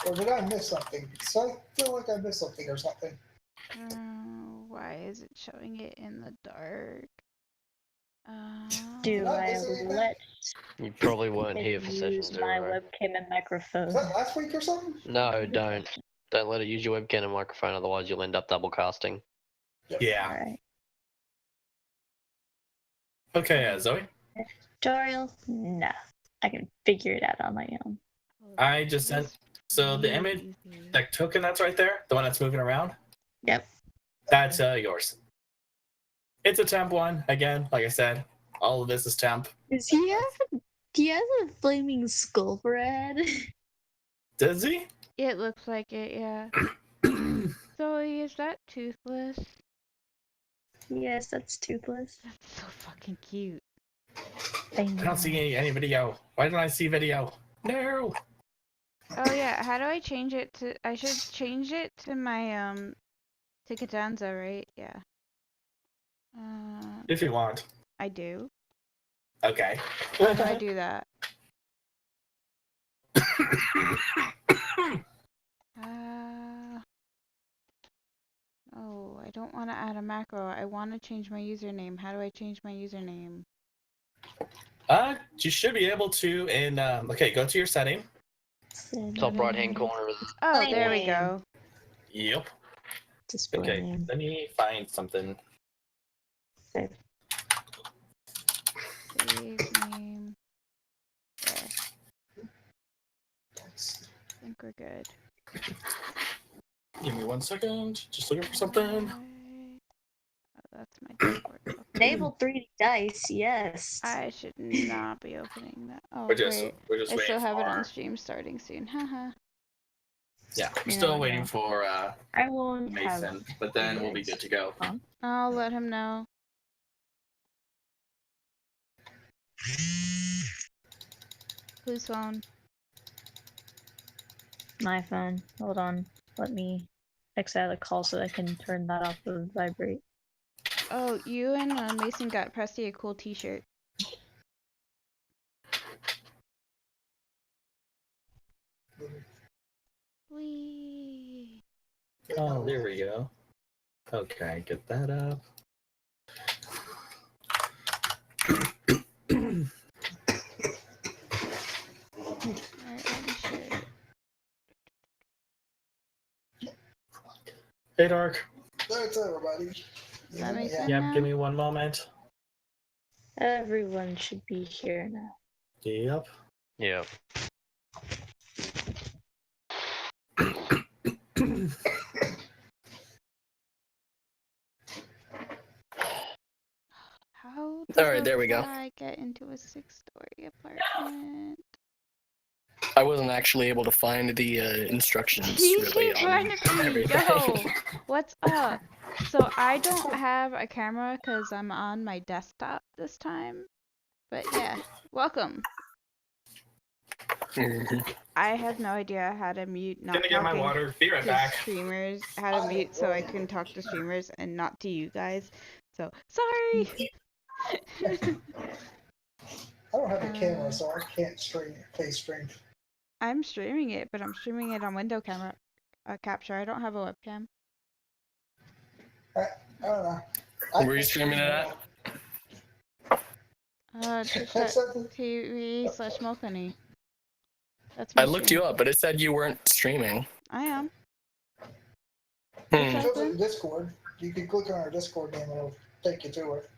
Or did I miss something? Because I feel like I missed something or something. Why is it showing it in the dark? Do I let You probably weren't it here for session use my 0. webcam and microphone? Was that last week or something? No, don't. Don't let it use your webcam and microphone, otherwise you'll end up double casting. Yeah. Alright. Okay, Zoe? Tutorial? No. I can figure it out on my own. I just sent... So the image, that token that's right there, the one that's moving around? Yep. That's yours. It's a temp one. Again, like I said, all of this is temp. Does he has a flaming skull for a head? Does he? It looks like it, yeah. Zoe, is that toothless? Yes, that's toothless. That's so fucking cute. I I don't see any video. Why don't I see video? No! Oh yeah, how do I change it to... I should change it to my, to Cadenza, right? Yeah. If you want. I do. Okay. How do I do that? Oh, I don't want to add a macro. I want to change my username. How do I change my username? You should be able to in okay, go to your setting. Top right hand corner of Oh, there we go. Yep. Display Okay, name. let me find something. Save. Save name. There. I think we're good. Give me 1 second. Just looking for something. Oh, that's my Discord. Okay. Enable 3D dice, yes. I should not be opening that. Oh, We're just great. we're just I waiting still have it for on stream starting soon. Haha. yeah, we're Yeah, still waiting yeah. for I won't Mason, have. but then we'll be good to go. I'll let him know. Whose phone? My phone. Hold on. Let me exit out of the call so I can turn that off of vibrate. Oh, you and Mason got Presty a cool t-shirt. Whee! Oh, there we go. Okay, get that up. Alright, let me share it. Hey, Dark. That's everybody. Is that Mason Yep, now? give me 1 moment. Everyone should be here now. Yep. yeah. How Alright, there we go. I get into a 6-story apartment? I wasn't actually able to find the instructions You really can find on it for me. everything. Yo, what's up? So I don't have a camera because I'm on my desktop this time. But yeah, welcome. I have no idea how to mute not Gonna get my talking water. Be right to back. streamers, how to mute so I can talk to streamers and not to you guys. So, sorry! I don't have a camera, so I can't face stream. I'm streaming it, but I'm streaming it on window camera capture. I don't have a webcam. I don't know. Where are you streaming it at? Twitch.tv/Smokenny. That's my I looked stream. you up, but it said you weren't streaming. I am. It shows in Discord. You can click on our Discord name and it'll take you to it.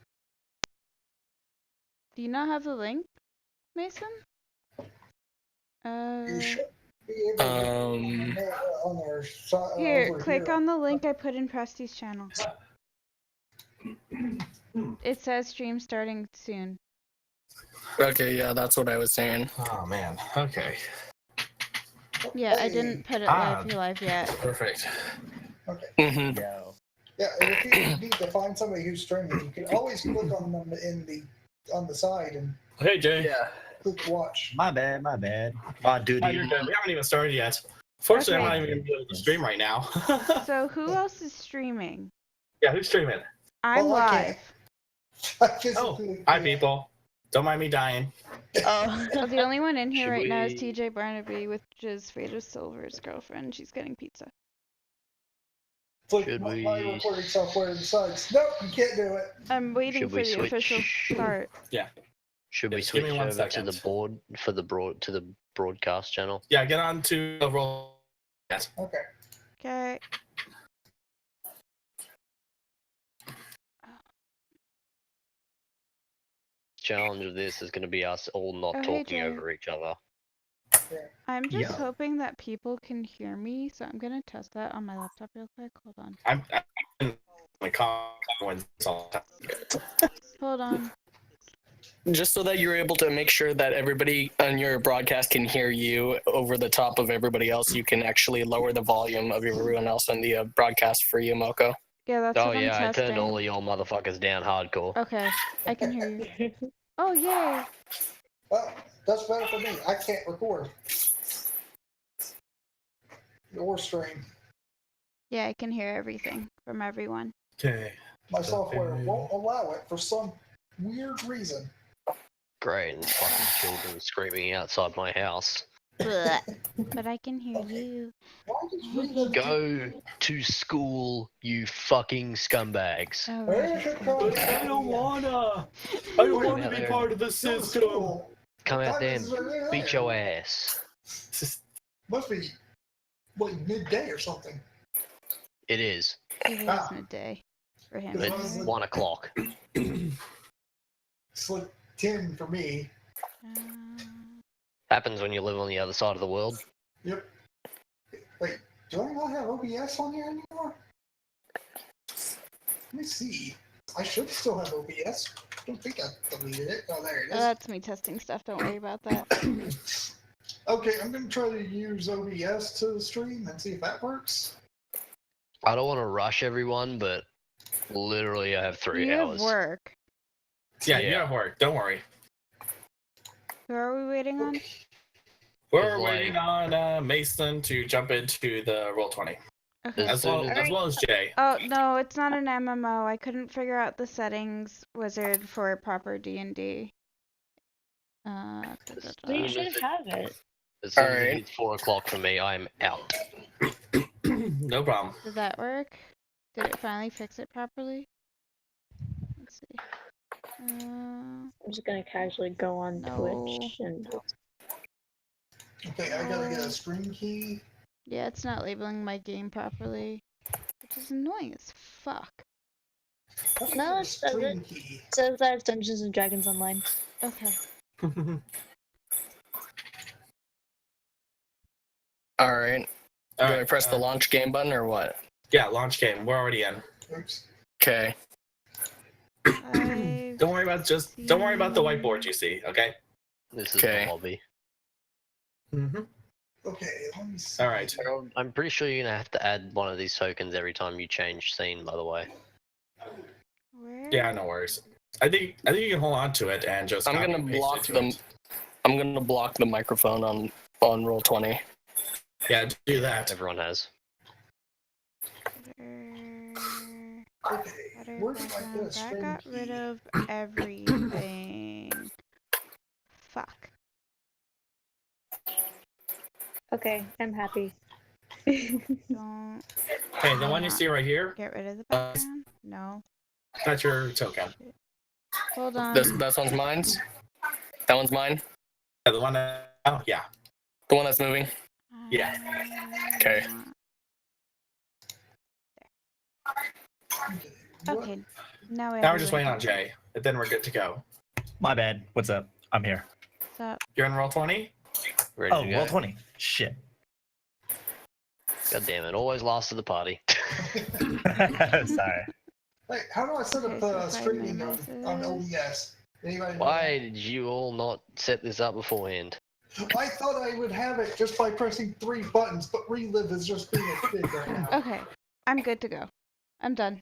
Do you not have the link, Mason? You should be able to on there. Here, click on the link I put in Presty's channel. It says stream starting soon. Okay, yeah, that's what I was saying. Oh man. Okay. Yeah, I didn't put it live yet. Perfect. Okay. Mm-hmm. Yeah, and if you need to find somebody who's streaming, you can always click on them on the side and Hey, Jay. Yeah. click watch. My bad. Dude. Oh, you're good. We haven't even started yet. Fortunately, Okay. I'm not even gonna be able to stream right now. So who else is streaming? Yeah, who's streaming? I'm Well, I live. can't. I Oh, physically hi can't. people. Don't mind me dying. Oh. Well, the only one in here Should right now is we- TJ Barnaby, which is Freda Silver's girlfriend. She's getting pizza. It's like Should my we- recording software decides, nope, you can't do it. I'm waiting Should for we the official switch? start. Should we Just give switch me 1 over to the second. board for the broadcast channel? Yeah, get on to the roll. Yes. Okay. Okay. Challenge of this is going to be us all not Oh, hey, talking Jay. over each other. I'm just Yeah. hoping that people can hear me, so I'm gonna test that on my laptop real quick. Hold on. I'm my when it's all done. Hold on. Just so that you're able to make sure that everybody on your broadcast can hear you over the top of everybody else, you can actually lower the volume of everyone else on the broadcast for you, Moko. Yeah, that's Oh what I'm yeah, I testing. turned all of y'all motherfuckers down hardcore. Okay, I can hear you. Oh, yay! Well, that's better for me. I can't record. Or stream. Yeah, I can hear everything from everyone. Okay. My software won't allow it for some weird reason. Great, and fucking children screaming outside my house. Blech. But I can hear you. Why does Rita Go to school, you fucking scumbags. Oh, Where right, should okay. go? I don't wanna. I don't Come wanna out be there. part of the Go to system. school. Come What out time there is and it there? beat your ass. Must be like midday or something. It is. It is Ah. midday for him. It's It's anyway. 1 o'clock. It's like 10 for me. Happens when you live on the other side of the world. Yep. Wait, do I not have OBS on here anymore? Let me see. I should still have OBS. I don't think I deleted it. Oh, there it is. That's me testing stuff. Don't worry about that. Okay, I'm gonna try to use OBS to stream and see if that works. I don't want to rush everyone, but literally I have 3 You hours. have work. Yeah, you Yeah. have work. Don't worry. Who are we waiting on? We're Like- waiting on Mason to jump into the roll 20, Okay. As soon as- as well as Jay. Oh, no, it's not an MMO. I couldn't figure out the settings wizard for proper D&D. We should have it. As soon as Alright. it hits 4 o'clock for me, I'm out. No problem. Did that work? Did it finally fix it properly? Let's see. I'm just gonna casually go on No. Twitch and Okay, I gotta get a stream key. Yeah, it's not labeling my game properly, which is annoying as fuck. How can I No, get a it doesn't. stream key? it says that it's Dungeons and Dragons Online. Okay. All right. All Do I right, press the launch game button or what? Yeah, launch game. We're already in. Oops. Okay. Don't worry about the whiteboard you see. Okay. This is Okay. the hobby. Mm-hmm. Okay, let me see. All right. Harold, I'm pretty sure you're gonna have to add one of these tokens every time you change scene. By the way. Where? Yeah, no worries. I think you can hold on to it and just. I'm copy gonna and paste block it to them. it. I'm gonna block the microphone on roll 20. Yeah, do that. Everyone has. Okay, where did I get a That stream got key? rid of everything. Fuck. Okay, I'm happy. Don't Okay, the one you see right here, get rid of the background. No. that's your token. Hold on. This one's mine. That one's mine. Yeah, the one that. Oh, yeah. The one that's moving. Yeah. Okay. Okay. Now Now we're just waiting on Jay, and then we're good to go. My bad. What's up? I'm here. So, You're in roll 20. Ready Oh, to go. roll 20. Shit. God damn it! Always last at the party. Sorry. Wait, how do I set Okay, up so if I streaming on minimize OBS? Anybody know? Why did you all not set this up beforehand? I thought I would have it just by pressing 3 buttons, but Relive is just being a pig right now. okay. I'm good to go. I'm done.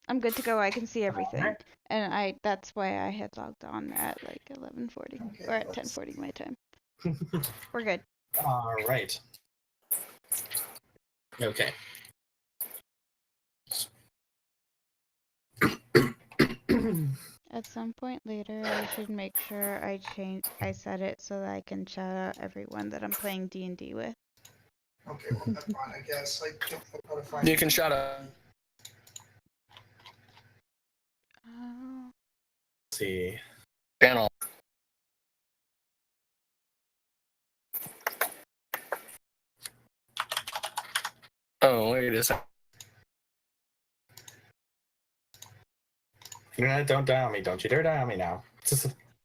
I'm good to go. I can see everything. And that's why I had logged on at like 11:40 Okay, or at let's- 10:40 my time. We're good. All right. Okay. At some point later, I should make sure I set it so that I can shout out everyone that I'm playing D&D with. Okay, well, that's fine, I guess. I don't know how to find You can shout out. Oh, Let's see. Channel. Oh, wait a second. Don't die on me. Don't you dare die on me now.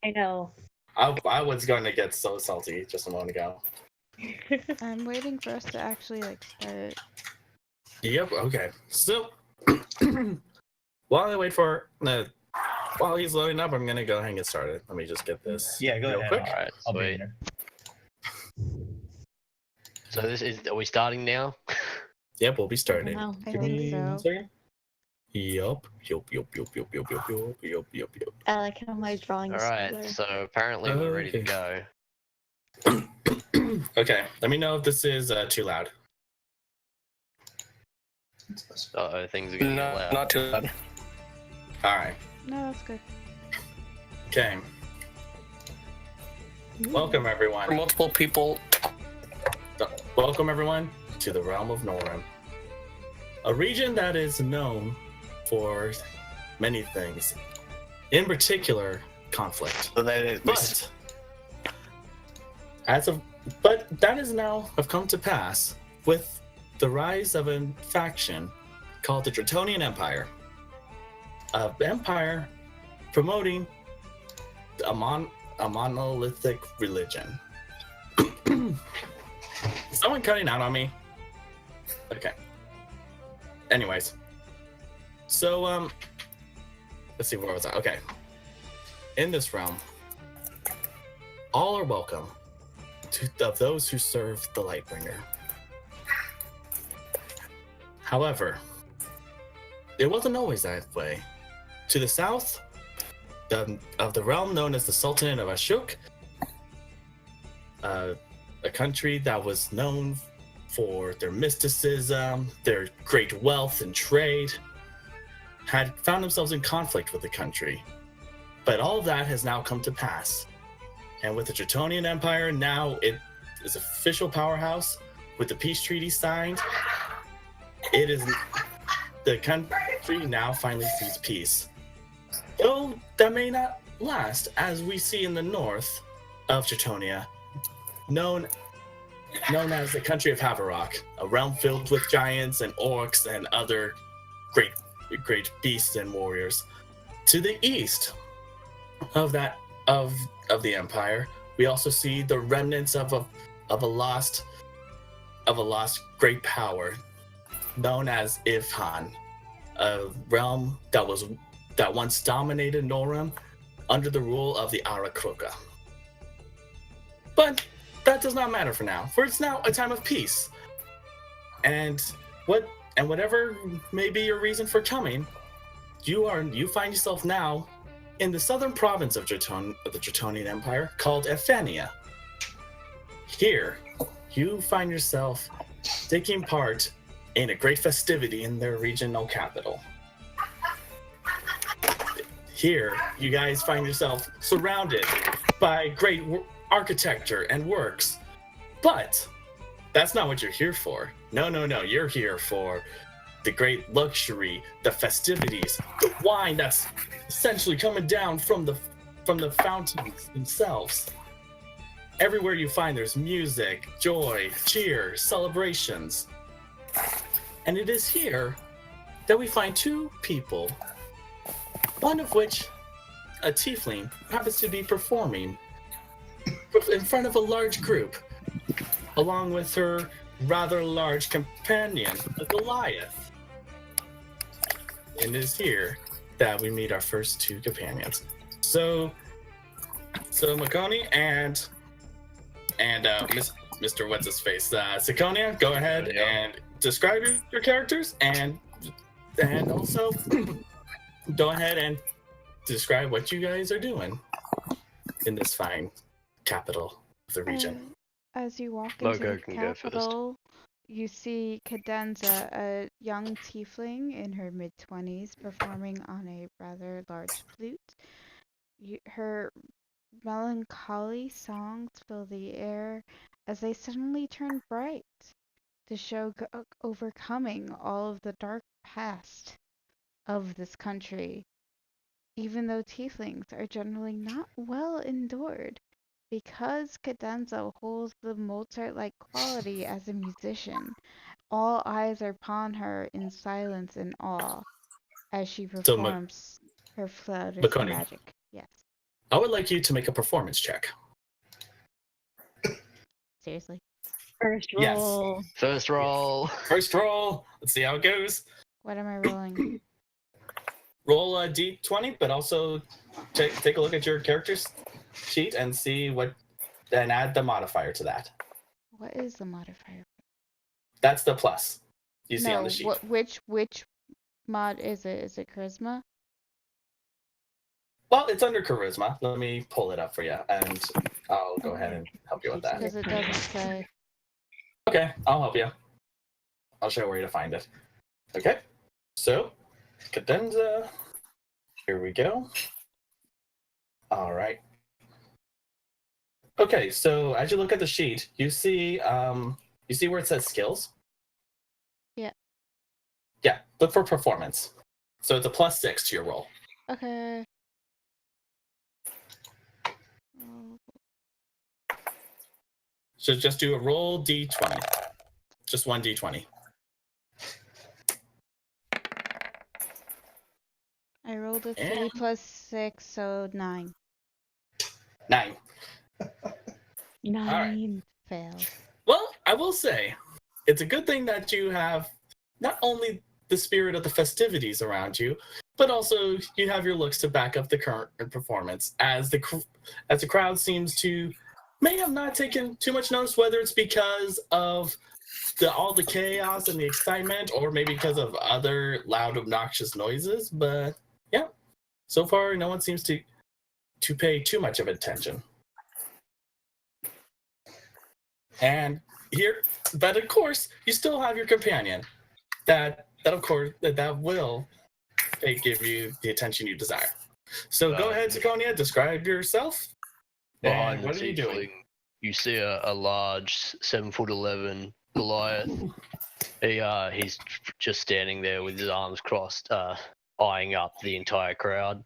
I know. I was going to get so salty just a moment ago. I'm waiting for us to actually like start. Yep. Okay. So while I wait for while he's loading up, I'm gonna go ahead and get started. Let me just get this. Yeah, go real ahead. quick. Alright, I'll be sweet. there. So are we starting now? Yep, we'll be starting. Wow. I Give think me so. 1 second. Yup. I like how my drawing is Alright, similar. so apparently we're ready to go. Okay, let me know if this is too loud. Uh-oh, things are getting No, loud. not too loud. All right. No, that's good. Okay. Welcome For everyone. multiple people. Welcome everyone to the realm of Norum, a region that is known for many things, in particular conflict. So that it was But that is now have come to pass with the rise of a faction called the Dratonian Empire. An empire promoting a monolithic religion. Someone cutting out on me? Okay. Anyways. So, let's see, where was I? Okay. In this realm, all are welcome of those who serve the Lightbringer. However, it wasn't always that way. To the south of the realm known as the Sultanate of Ashuk, a country that was known for their mysticism, their great wealth and trade, had found themselves in conflict with the country. But all of that has now come to pass. And with the Dratonian Empire, now it is official powerhouse with the peace treaty signed. It is the country now finally sees peace. Though that may not last, as we see in the north of Dratonia, known as the country of Havarok, a realm filled with giants and orcs and other great beasts and warriors. To the east of the empire, we also see the remnants of a lost great power known as Ivhan, a realm that once dominated Norum under the rule of the Arakroka. But that does not matter for now, for it's now a time of peace. And whatever may be your reason for coming, you find yourself now in the southern province of the Dratonian Empire called Ephania. Here, you find yourself taking part in a great festivity in their regional capital. Here, you guys find yourself surrounded by great architecture and works. But that's not what you're here for. No, you're here for the great luxury, the festivities, the wine that's essentially coming down from the fountains themselves. Everywhere you find there's music, joy, cheer, celebrations. And it is here that we find two people, one of which, a tiefling, happens to be performing in front of a large group, along with her rather large companion, a Goliath. And it is here that we meet our first two companions. So Makoni and Mr. What's His Face, Siconia, go ahead and describe your characters, and also go ahead and describe what you guys are doing in this fine capital of the region. As you walk Logo into the can go first. capital, you see Cadenza, a young tiefling in her mid-20s, performing on a rather large flute. Her melancholy songs fill the air as they suddenly turn bright to show overcoming all of the dark past of this country, even though tieflings are generally not well endured. Because Cadenza holds the Mozart-like quality as a musician, all eyes are upon her in silence and awe as she So, performs her flautist Makoni, magic. Yes. I would like you to make a performance check. Seriously. First Yes. roll. First roll. First roll. Let's see how it goes. What am I rolling? Roll a d20, but also take a look at your character's sheet and see what, and add the modifier to that. What is the modifier? That's the plus you see on No, the sheet. which mod is it? Is it charisma? Well, it's under charisma. Let me pull it up for you, and I'll go ahead and help you with that. Because it doesn't say. Okay, I'll help you. I'll show you where to find it. Okay, so cadenza. Here we go. All right. Okay, so as you look at the sheet, you see where it says skills. Yeah. Yeah, look for performance. So it's a +6 to your roll. Okay. So just do a roll d20. Just one d20. I rolled a 3 And- plus 6, so 9. 9. 9. Failed. Well, I will say, it's a good thing that you have not only the spirit of the festivities around you, but also you have your looks to back up the current performance. As the crowd seems to may have not taken too much notice, whether it's because of all the chaos and the excitement, or maybe because of other loud, obnoxious noises. But yeah, so far no one seems to pay too much of attention. And here, but of course, you still have your companion. That of course that will give you the attention you desire. So go ahead, Zakonia, describe yourself. Behind And the what are you doing? tiefling, you see a large 7'11" Goliath. He's just standing there with his arms crossed, eyeing up the entire crowd.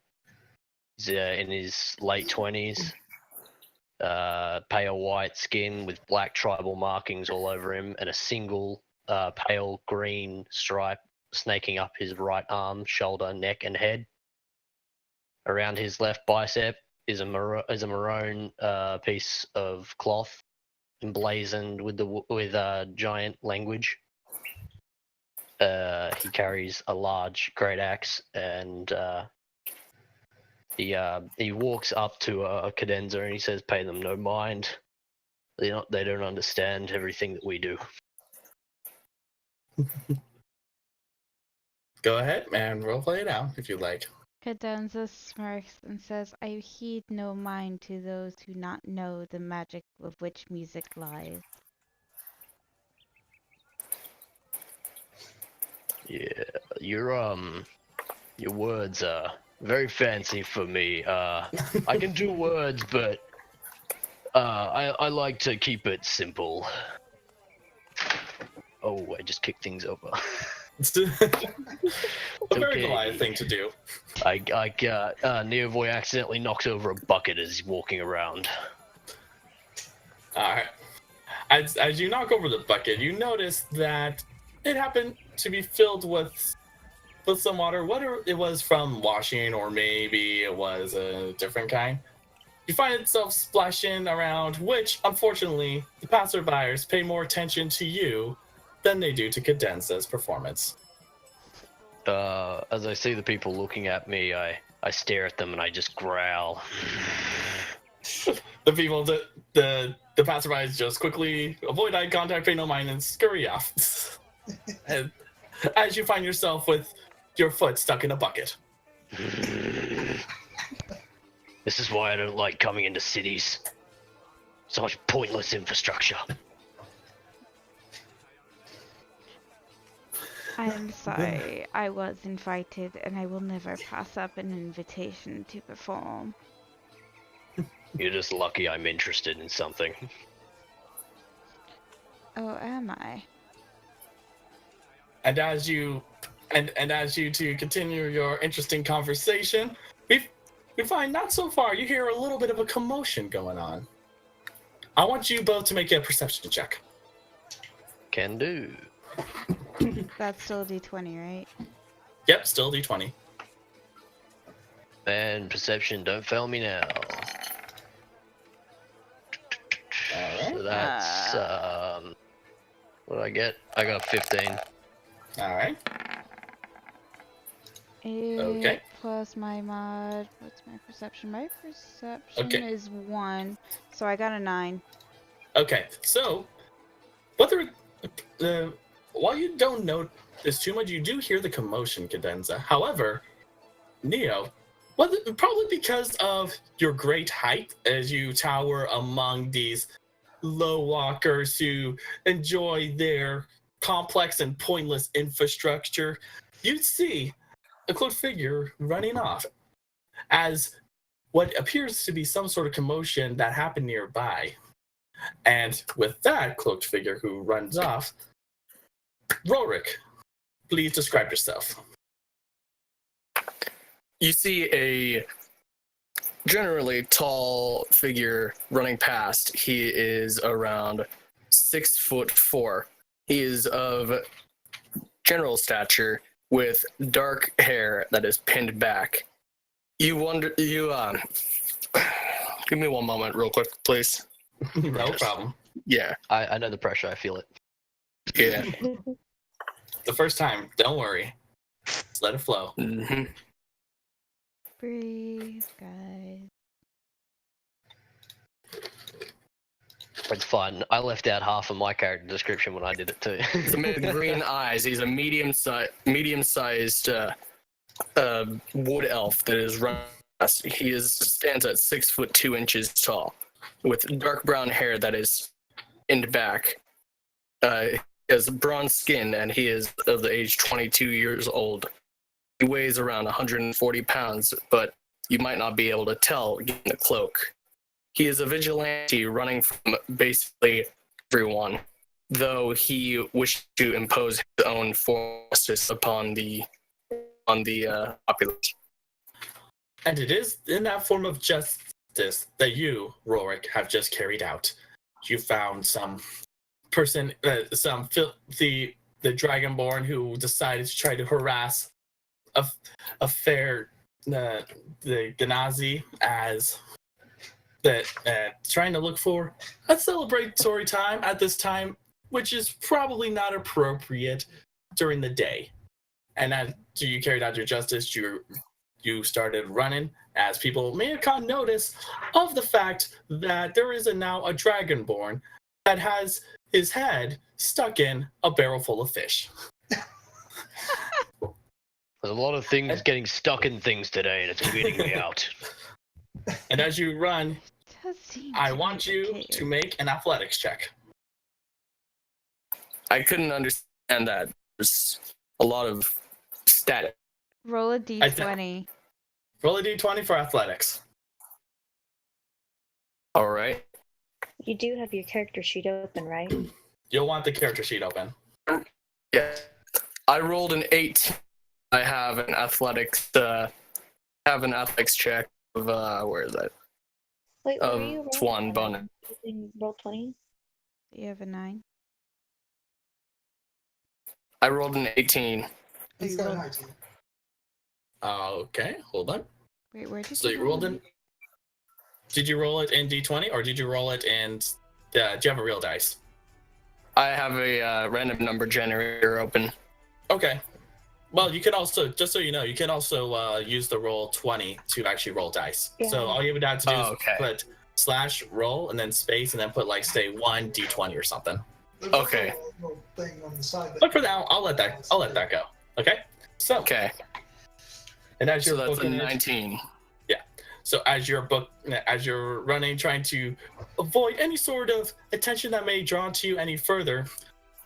He's in his late 20s, pale white skin with black tribal markings all over him, and a single pale green stripe snaking up his right arm, shoulder, neck, and head. Around his left bicep is a maroon piece of cloth emblazoned with giant language. He carries a large great axe, and he walks up to Cadenza and he says, "Pay them no mind. They don't understand everything that we do." Go ahead and roleplay it out if you'd like. Cadenza smirks and says, "I heed no mind to those who not know the magic of which music lies." Yeah, your words are very fancy for me. I can do words, but I like to keep it simple. Oh, I just kicked things over. It's a very Okay. Goliath thing to do. Neovoy accidentally knocks over a bucket as he's walking around. All right. As you knock over the bucket, you notice that it happened to be filled with some water, whether it was from washing or maybe it was a different kind. You find itself splashing around, which, unfortunately, the passerbyers pay more attention to you than they do to Cadenza's performance. As I see the people looking at me, I stare at them and I just growl. The people, the passerbys just quickly avoid eye contact, pay no mind, and scurry off. And as you find yourself with your foot stuck in a bucket. This is why I don't like coming into cities. So much pointless infrastructure. I'm sorry. I was invited, and I will never pass up an invitation to perform. You're just lucky I'm interested in something. Oh, am I? And as you to continue your interesting conversation, we find not so far you hear a little bit of a commotion going on. I want you both to make a perception check. Can do. That's still a D20, right? Yep, still D20. And perception, don't fail me now. Alright. So that's what did I get? I got a 15. Alright. 8 Okay. plus my mod. What's my perception? My perception Okay. is 1, so I got a 9. Okay, so while you don't notice too much, you do hear the commotion, Cadenza. However, Neo, probably because of your great height as you tower among these low walkers who enjoy their complex and pointless infrastructure, you'd see a cloaked figure running off as what appears to be some sort of commotion that happened nearby. And with that cloaked figure who runs off, Rorik, please describe yourself. You see a generally tall figure running past. He is around 6'4". He is of general stature with dark hair that is pinned back. Give me one moment real quick, please. No problem. Yeah, I know the pressure, I feel it. yeah. The first time, don't worry. Just let it flow. Hmm. Breathe, guys. It's fine. I left out half of my character description when I did it too. He's a man with green eyes. He's a medium-sized wood elf that is running. He stands at 6'2" tall, with dark brown hair that is pinned back. He has bronze skin, and he is of the age 22 years old. He weighs around 140 pounds, but you might not be able to tell given the cloak. He is a vigilante running from basically everyone, though he wished to impose his own justice upon the populace. And it is in that form of justice that you, Rorik, have just carried out. You found some person, the Dragonborn who decided to try to harass a fair the Ganazi as that trying to look for a celebratory time at this time, which is probably not appropriate during the day. And after you carried out your justice, you started running, as people may have caught notice of the fact that there is now a Dragonborn that has his head stuck in a barrel full of fish. There's a lot of things getting stuck in things today, and it's weirding me out. And as you run, Does seem I to want be you the case. to make an athletics check. I couldn't understand that. There's a lot of static. Roll a D20. Roll a d20 for athletics. All right. You do have your character sheet open, right? You'll want the character sheet open. Yeah. I rolled an 8. I have an athletics check of where is that? Wait, what were you It's rolling? one bonus. Roll 20? You have a 9. I rolled an 18. He's You got an rolled- IT. Okay, hold on. Wait, where did So you rolled in. Did you roll it in d20 or did you roll it in? Do you have a real dice? I have a random number generator open. Okay. Well, you can also, just so you know, you can also use the roll 20 to actually roll dice. Yeah. So all you would have to do Oh, is okay. put /roll and then space and then put like say 1 d20 or something. There's Okay. also a little thing on the side that- But for now, I'll let that go. Okay. So Okay. and as So you're that's a booking it, 19. so as you're running, trying to avoid any sort of attention that may draw to you any further,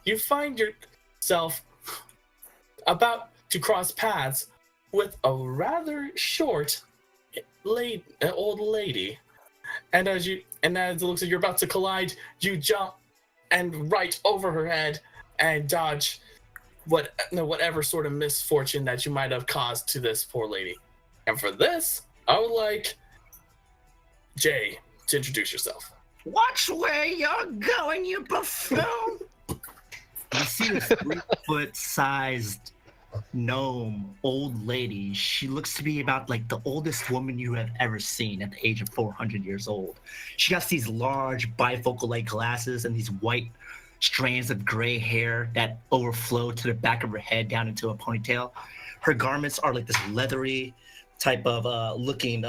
you find yourself about to cross paths with a rather short old lady. And as it looks like you're about to collide, you jump and right over her head and dodge whatever sort of misfortune that you might have caused to this poor lady. And for this, I would like Jay to introduce yourself. Watch where you're going, you buffoon! You see this 3-foot-sized gnome old lady. She looks to be about like the oldest woman you have ever seen at the age of 400 years old. She has these large bifocal light glasses and these white strands of gray hair that overflow to the back of her head down into a ponytail. Her garments are like this leathery type of looking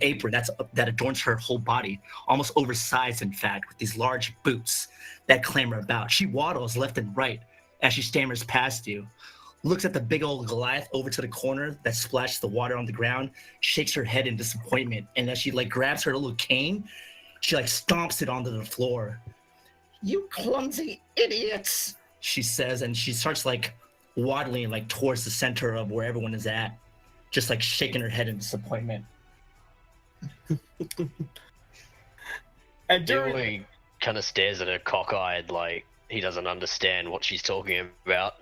apron that adorns her whole body, almost oversized in fact, with these large boots that clamber about. She waddles left and right as she stammers past you, looks at the big old Goliath over to the corner that splashed the water on the ground, shakes her head in disappointment, and as she like grabs her little cane, she like stomps it onto the floor. You clumsy idiots! She says, and she starts like waddling like towards the center of where everyone is at, just like shaking her head in disappointment. And Dewey kind of stares at her cockeyed like he doesn't understand what she's talking about.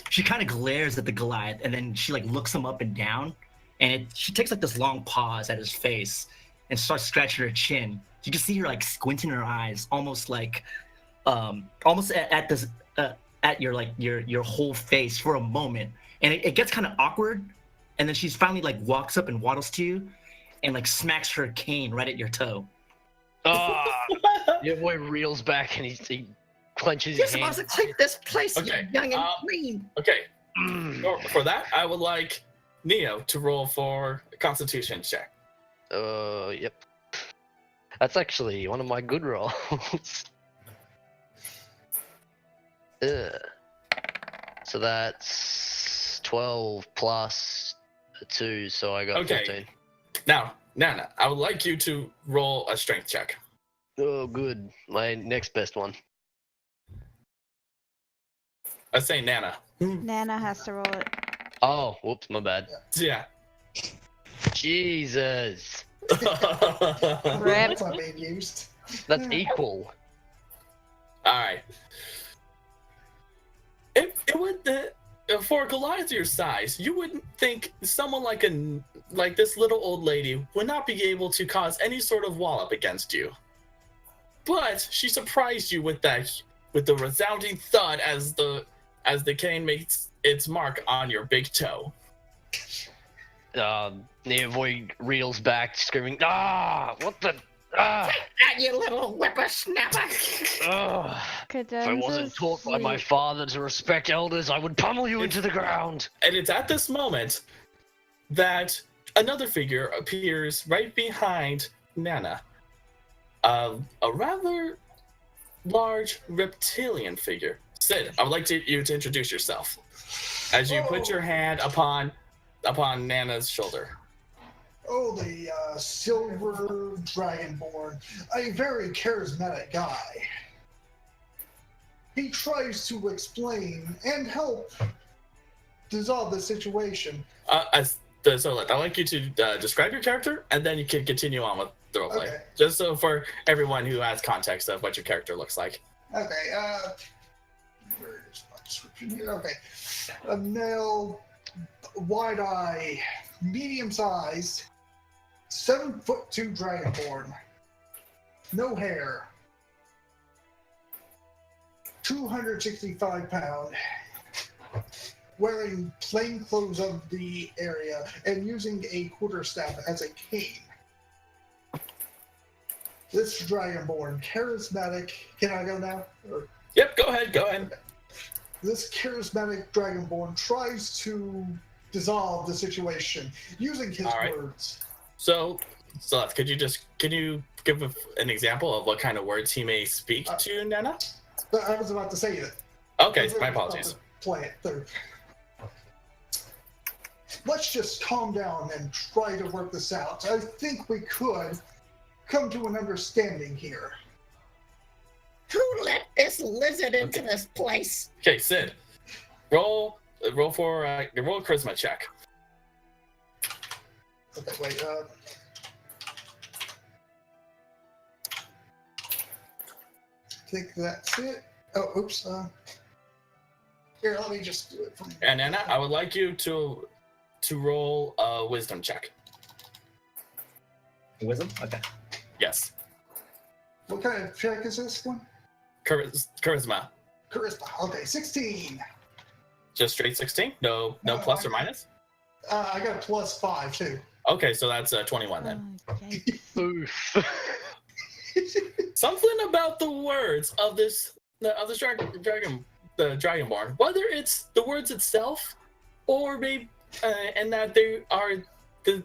She kind of glares at the Goliath, and then she like looks him up and down, and she takes like this long pause at his face and starts scratching her chin. You can see her like squinting her eyes, almost like, almost at this, at your like your whole face for a moment, and it gets kind of awkward, and then she's finally like walks up and waddles to you, and like smacks her cane right at your toe. Your boy reels back and he clenches You're his hand. supposed to keep this place Okay, young and clean. Okay, for that, I would like Neo to roll for a Constitution check. Yep. That's actually one of my good rolls. So that's 12 plus 2, so I got Okay. 14. Now, Nana, I would like you to roll a strength check. Oh, good. My next best one. I say Nana. Nana has to roll it. Oh, whoops, my bad. Yeah. Jesus. Rip. That's not being used. That's equal. All right. It would for a Goliath your size, you wouldn't think someone like this little old lady would not be able to cause any sort of wallop against you. But she surprised you with the resounding thud as the cane makes its mark on your big toe. Neovoid reels back, screaming, "Ah! What the? Ah! That you little whippersnapper! If I wasn't taught by my father to respect elders, I would pummel you into the ground." And it's at this moment that another figure appears right behind Nana. A rather large reptilian figure. Sid, I would like you to introduce yourself as you put your hand upon Nana's shoulder. Oh, the silver dragonborn, a very charismatic guy. He tries to explain and help dissolve the situation. So I'd like you to describe your character, and then you can continue on with the roleplay. Okay. Just so for everyone who has context of what your character looks like. Okay, where is my description here? Okay. A male, wide eye, medium sized, 7'2" dragonborn. No hair. 265 pound. Wearing plain clothes of the area and using a quarterstaff as a cane. This dragonborn, charismatic. Can I go now? Or, Yep, go ahead. this charismatic dragonborn tries to dissolve the situation using his All right. words. So can you give an example of what kind of words he may speak to Nana? But I was about to say that. Okay, my apologies. Play it through. Let's just calm down and try to work this out. I think we could come to an understanding here. Who let this lizard into this place? Okay, Sid, roll a charisma check. Okay, wait. I think that's it. Oh, oops. Here, let me just do it from. And Anna, I would like you to roll a wisdom check. Wisdom? Okay. Yes. What kind of check is this one? Charisma. Charisma. Okay, 16. Just straight 16? No plus or minus? I got a +5 too. Okay, so that's 21 then. Oh, yikes. Oof. Something about the words of this Dragonborn, whether it's the words itself, or maybe and that they are the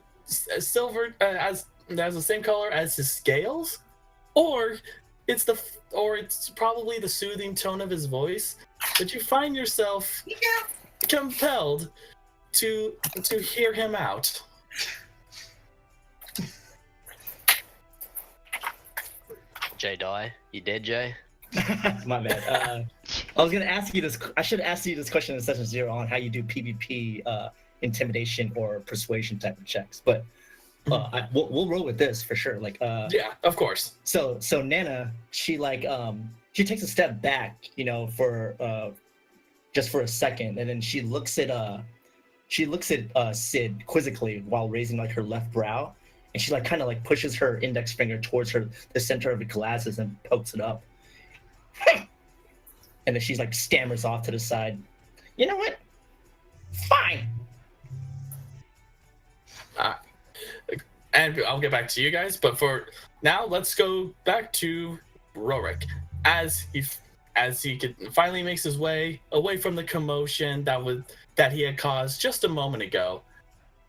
silver as the same color as his scales, or it's probably the soothing tone of his voice, but you find yourself compelled to hear him out. Jay die? You dead, Jay? My bad. I was gonna ask you this. I should ask you this question in session 0 on how you do PvP intimidation or persuasion type of checks, but we'll roll with this for sure. Like, Yeah, of course. So Nana, she she takes a step back, for just for a second, and then she looks at Sid quizzically while raising like her left brow, and she kind of pushes her index finger towards the center of her glasses and pokes it up. And then she's stammers off to the side. You know what? Fine. And I'll get back to you guys, but for now, let's go back to Rorik as he finally makes his way away from the commotion that he had caused just a moment ago,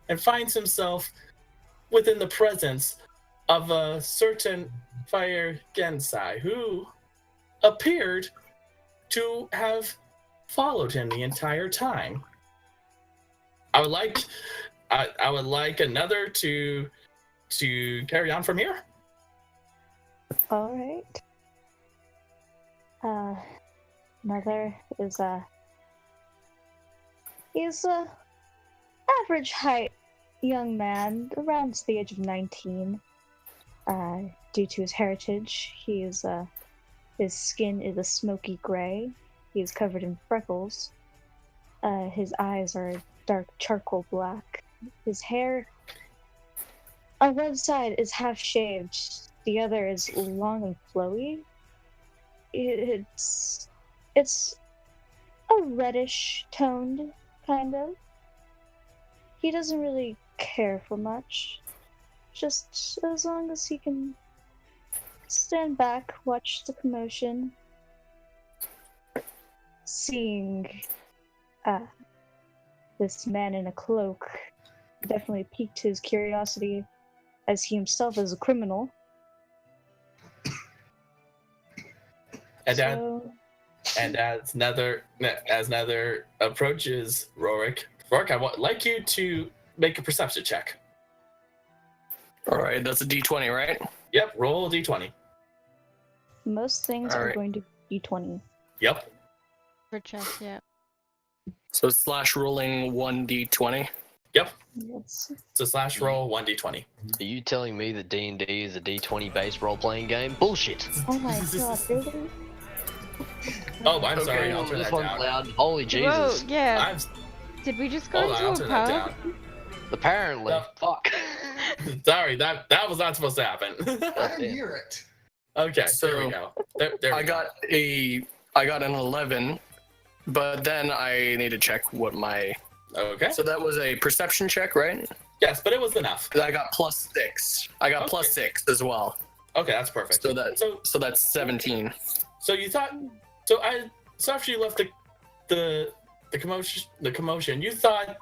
and finds himself within the presence of a certain Fire Gensai who appeared to have followed him the entire time. I would like another to carry on from here. All right. Another is he's a average height young man, around the age of 19. Due to his heritage, his skin is a smoky gray. He is covered in freckles. His eyes are dark charcoal black. His hair on one side is half shaved, the other is long and flowy. It's a reddish toned, kind of. He doesn't really care for much. Just as long as he can stand back, watch the commotion. Seeing this man in a cloak definitely piqued his curiosity, as he himself is a criminal. And as Nether approaches Rorik, I would like you to make a perception check. All right, that's a D20, right? Yep, roll a d20. Most things All are right. going to be 20. Yep. For chess, yeah. So slash rolling 1D20. Yep. Yes. So slash roll 1d20. Are you telling me that D&D is a D20 based role-playing game? Bullshit. Oh my god, really? Oh, I'm Okay, sorry. I'll Oh, turn this that one's down. loud. Holy Whoa, Jesus. yeah. Did we just go Hold on, I'll into turn a that pub? down. Apparently. No. Fuck. Sorry, that was not supposed to happen. I didn't hear it. Okay, So, there we go. There I we go. got an 11, but then I need to check what my. Okay. So that was a perception check, right? Yes, but it was enough. I got +6. I got Okay. +6 as well. Okay, that's perfect. So that's 17. So you thought so after you left the commotion, you thought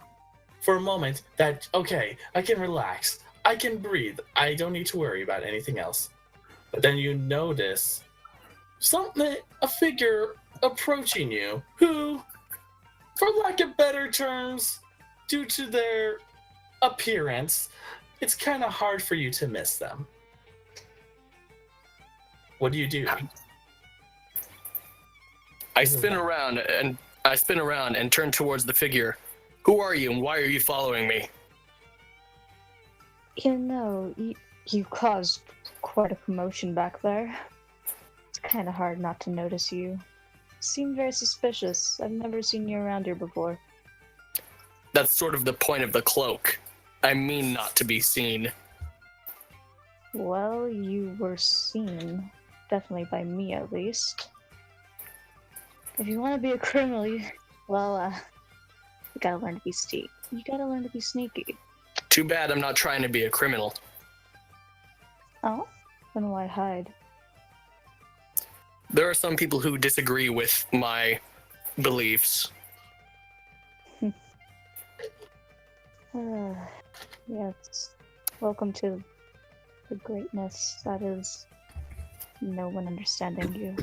for a moment that okay, I can relax. I can breathe. I don't need to worry about anything else. But then you notice a figure approaching you who, for lack of better terms, due to their appearance, it's kind of hard for you to miss them. What do you do? I spin around and I spin around and turn towards the figure. Who are you and why are you following me? You know, you caused quite a commotion back there. It's kind of hard not to notice you. Seem very suspicious. I've never seen you around here before. That's sort of the point of the cloak. I mean not to be seen. Well, you were seen. Definitely by me, at least. If you want to be a criminal, you gotta learn to be sneaky. You gotta learn to be sneaky. Too bad I'm not trying to be a criminal. Oh? Then why hide? There are some people who disagree with my beliefs. Yes. Welcome to the greatness that is no one understanding you.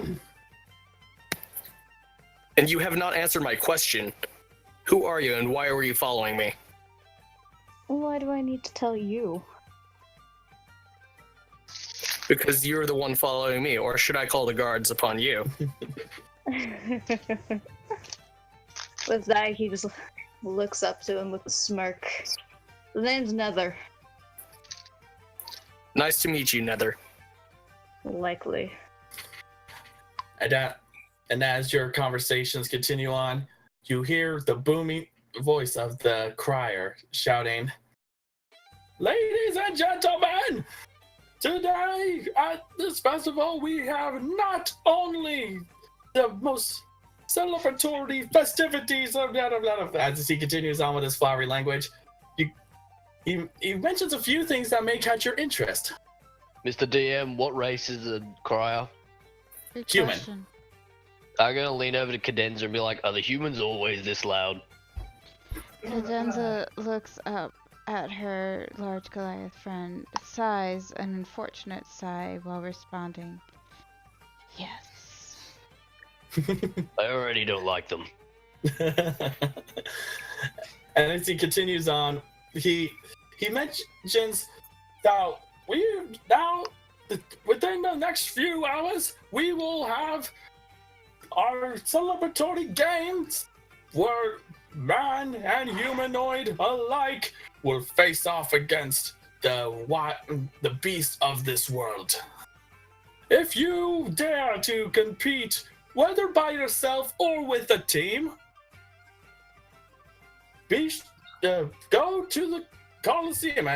And you have not answered my question. Who are you and why were you following me? Why do I need to tell you? Because you're the one following me, or should I call the guards upon you? With that, he just looks up to him with a smirk. The name's Nether. Nice to meet you, Nether. Likely. And as your conversations continue on, you hear the booming voice of the crier shouting, "Ladies and gentlemen, today at this festival we have not only the most celebratory festivities of blah, blah, blah, blah." As he continues on with his flowery language, he mentions a few things that may catch your interest. Mr. DM, what race is the crier? Good Human. question. I'm gonna lean over to Cadenza and be like, are the humans always this loud? Cadenza looks up at her large Goliath friend, sighs an unfortunate sigh while responding, yes. I already don't like them. And as he continues on, he mentions that within the next few hours we will have our celebratory games where man and humanoid alike will face off against the beast of this world. If you dare to compete, whether by yourself or with a team, go to the Coliseum.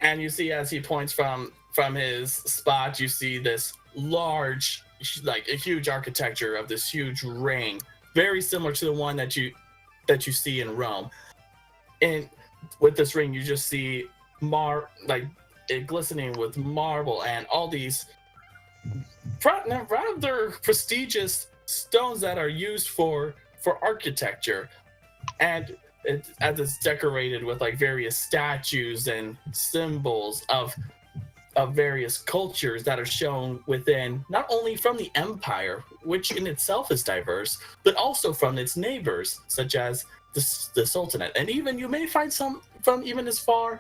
And you see, as he points from his spot, you see this large, like a huge architecture of this huge ring, very similar to the one that you see in Rome. And with this ring, you just see it glistening with marble and all these rather prestigious stones that are used for architecture. And it's decorated with like various statues and symbols of various cultures that are shown within, not only from the empire, which in itself is diverse, but also from its neighbors, such as the Sultanate. And even you may find some from even as far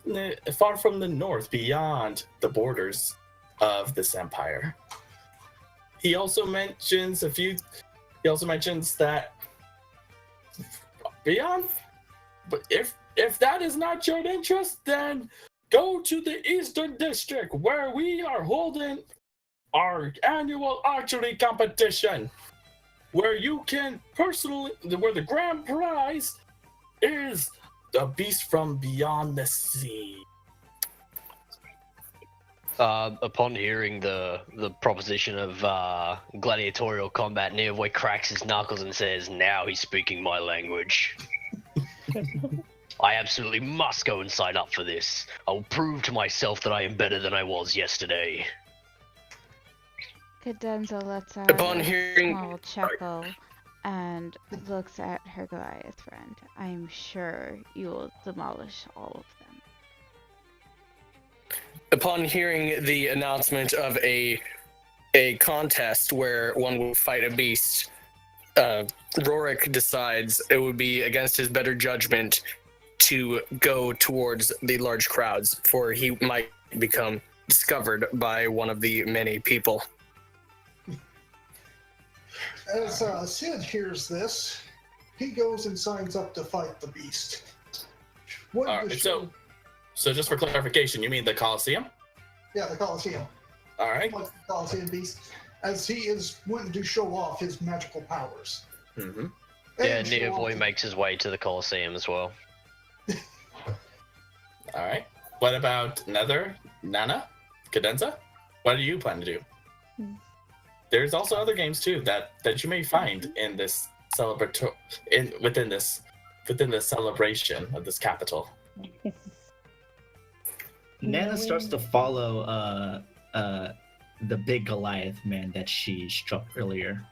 from the north, beyond the borders of this empire. He also mentions that beyond, but if that is not your interest, then go to the Eastern District, where we are holding our annual archery competition, where the grand prize is the beast from beyond the sea. Upon hearing the proposition of gladiatorial combat, Neovoy cracks his knuckles and says, now he's speaking my language. I absolutely must go and sign up for this. I will prove to myself that I am better than I was yesterday. Cadenza lets out Upon a hearing- small chuckle and looks at her Goliath friend. I'm sure you will demolish all of them. Upon hearing the announcement of a contest where one would fight a beast, Rorik decides it would be against his better judgment to go towards the large crowds, for he might become discovered by one of the many people. As Sid hears this, he goes and signs up to fight the beast. What All the right, show- so just for clarification, you mean the Colosseum? Yeah, the Colosseum. All right. Like the Colosseum beast, as he is wanting to show off his magical powers. Mm-hmm. Yeah, And show Neovoy off- makes his way to the Colosseum as well. All right. What about Nether, Nana, Cadenza? What do you plan to do? Hmm. There's also other games too that you may find in this within this celebration of this capital. Nana starts to follow the big Goliath man that she struck earlier.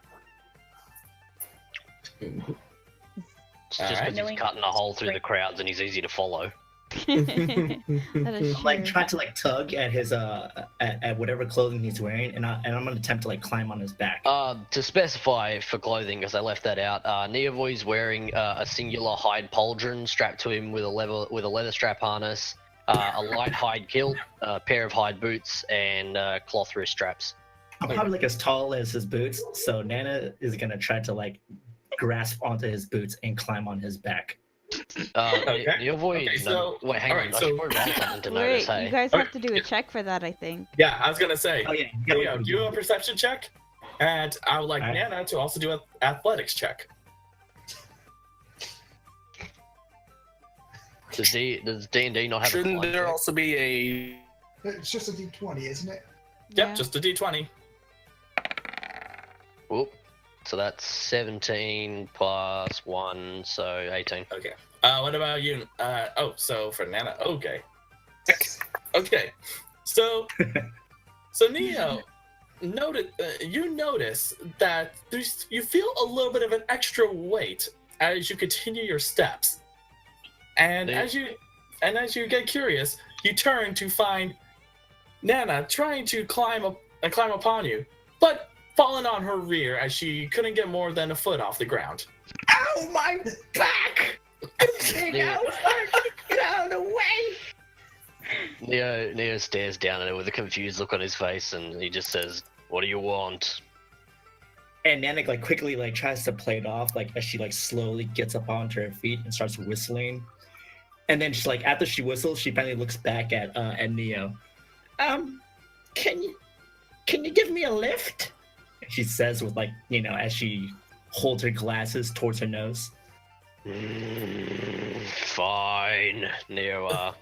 It's just Alright. because he's cutting a hole through the crowds and he's easy to follow. That is I'm like true. trying to like tug at his at whatever clothing he's wearing, and I'm gonna attempt to like climb on his back. To specify for clothing, because I left that out, Neovoy's wearing a singular hide pauldron strapped to him with a leather strap harness, a light hide kilt, a pair of hide boots, and cloth wrist straps. I'm probably like as tall as his boots, so Nana is gonna try to like grasp onto his boots and climb on his back. Okay. Neovoy. Okay, so- wait, hang on. alright, I so- should probably roll something to notice. Wait, you Hey, guys Okay. have to do a check for that, I think. Yeah, I was gonna say. Oh yeah, Yeah, do a perception check, and I would like Alright. Nana to also do an athletics check. does D&D not have a Shouldn't flying there check? also be a? It's just a D20, isn't it? Yep, Yeah. just a D20. Whoop. So that's 17 plus 1, so 18. Okay. What about you? So for Nana, okay. Okay. So Neo, you notice that you feel a little bit of an extra weight as you continue your steps, and Yeah. as you get curious, you turn to find Nana trying to climb upon you, but falling on her rear as she couldn't get more than a foot off the ground. Ow, my back! Get out of the way! Neo stares down at her with a confused look on his face, and he just says, "What do you want?" And Nana like quickly like tries to play it off like as she like slowly gets up onto her feet and starts whistling. And then she's like after she whistles, she finally looks back at Neo. Can you give me a lift? She says with like, you know, as she holds her glasses towards her nose. Fine. Neo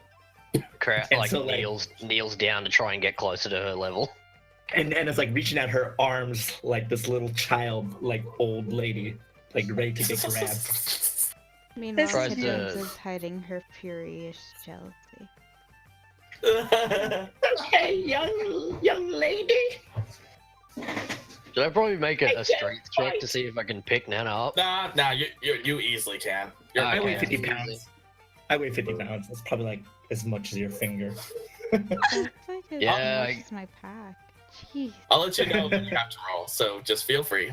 And like so, like- kneels down to try and get closer to her level. And Nana's like reaching out her arms like this little child, like old lady, like ready to get grabbed. Meanwhile, Tries to- Cadenza is hiding her furious jealousy. Hey, young lady. Should I probably make I a can't strength check to fight. see if I can pick Nana up? Nah, you easily can. You're Okay. I weigh okay. 50 pounds. I weigh 50 pounds. That's probably like as much as your finger. That's like as Yeah, much I- as my pack. Jeez. I'll let you know when you have to roll, so just feel free.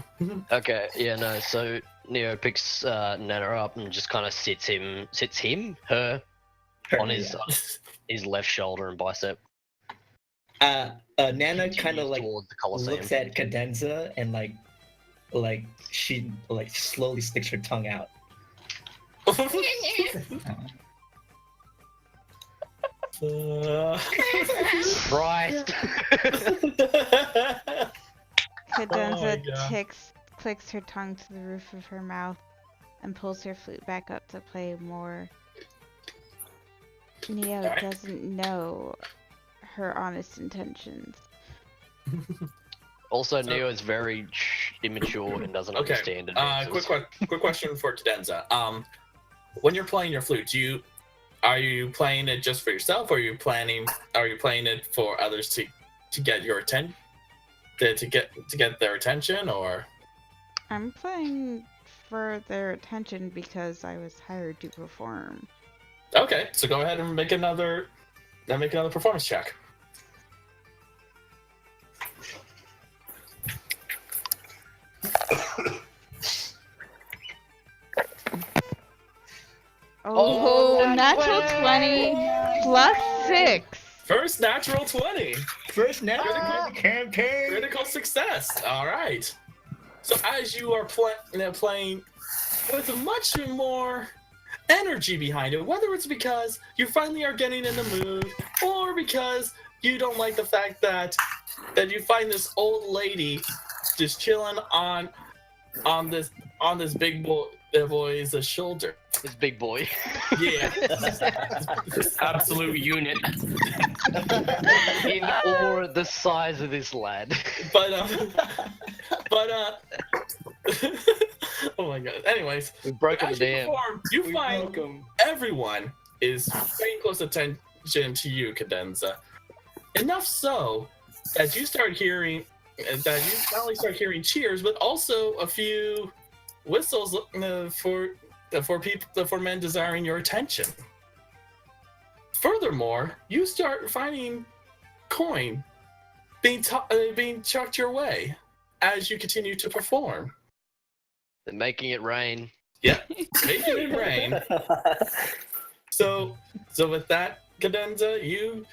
Okay, yeah, no. So Neo picks Nana up and just kind of sits her on his left shoulder and bicep. Nana kind of Continues like towards the Colosseum. looks at Cadenza and like she like slowly sticks her tongue out. Christ! Cadenza God. clicks her tongue to the roof of her mouth and pulls her flute back up to play more. Neo Alright. doesn't know her honest intentions. Also, So- Neo is very immature and doesn't Okay. understand advances. Quick question for Cadenza. When you're playing your flute, are you playing it just for yourself, or are you playing it for others to get your attention, to get their attention, or? I'm playing for their attention because I was hired to perform. Okay, so go ahead and make another performance check. Oh, natural 20 plus 6. First natural 20. First Nana campaign. Critical success. All right. So as you are playing with much more energy behind it. Whether it's because you finally are getting in the mood, or because you don't like the fact that you find this old lady just chilling on this big boy's shoulder. This big boy. Yeah. This absolute unit. In awe at the size of this lad. But oh my god. Anyways, We've broken as the you dam. perform, you find everyone is paying close attention to you, Cadenza. Enough so that you start hearing not only start hearing cheers, but also a few whistles for men desiring your attention. Furthermore, you start finding coin being chucked your way as you continue to perform. They're making it rain. Yeah, making it rain. So with that, Cadenza, you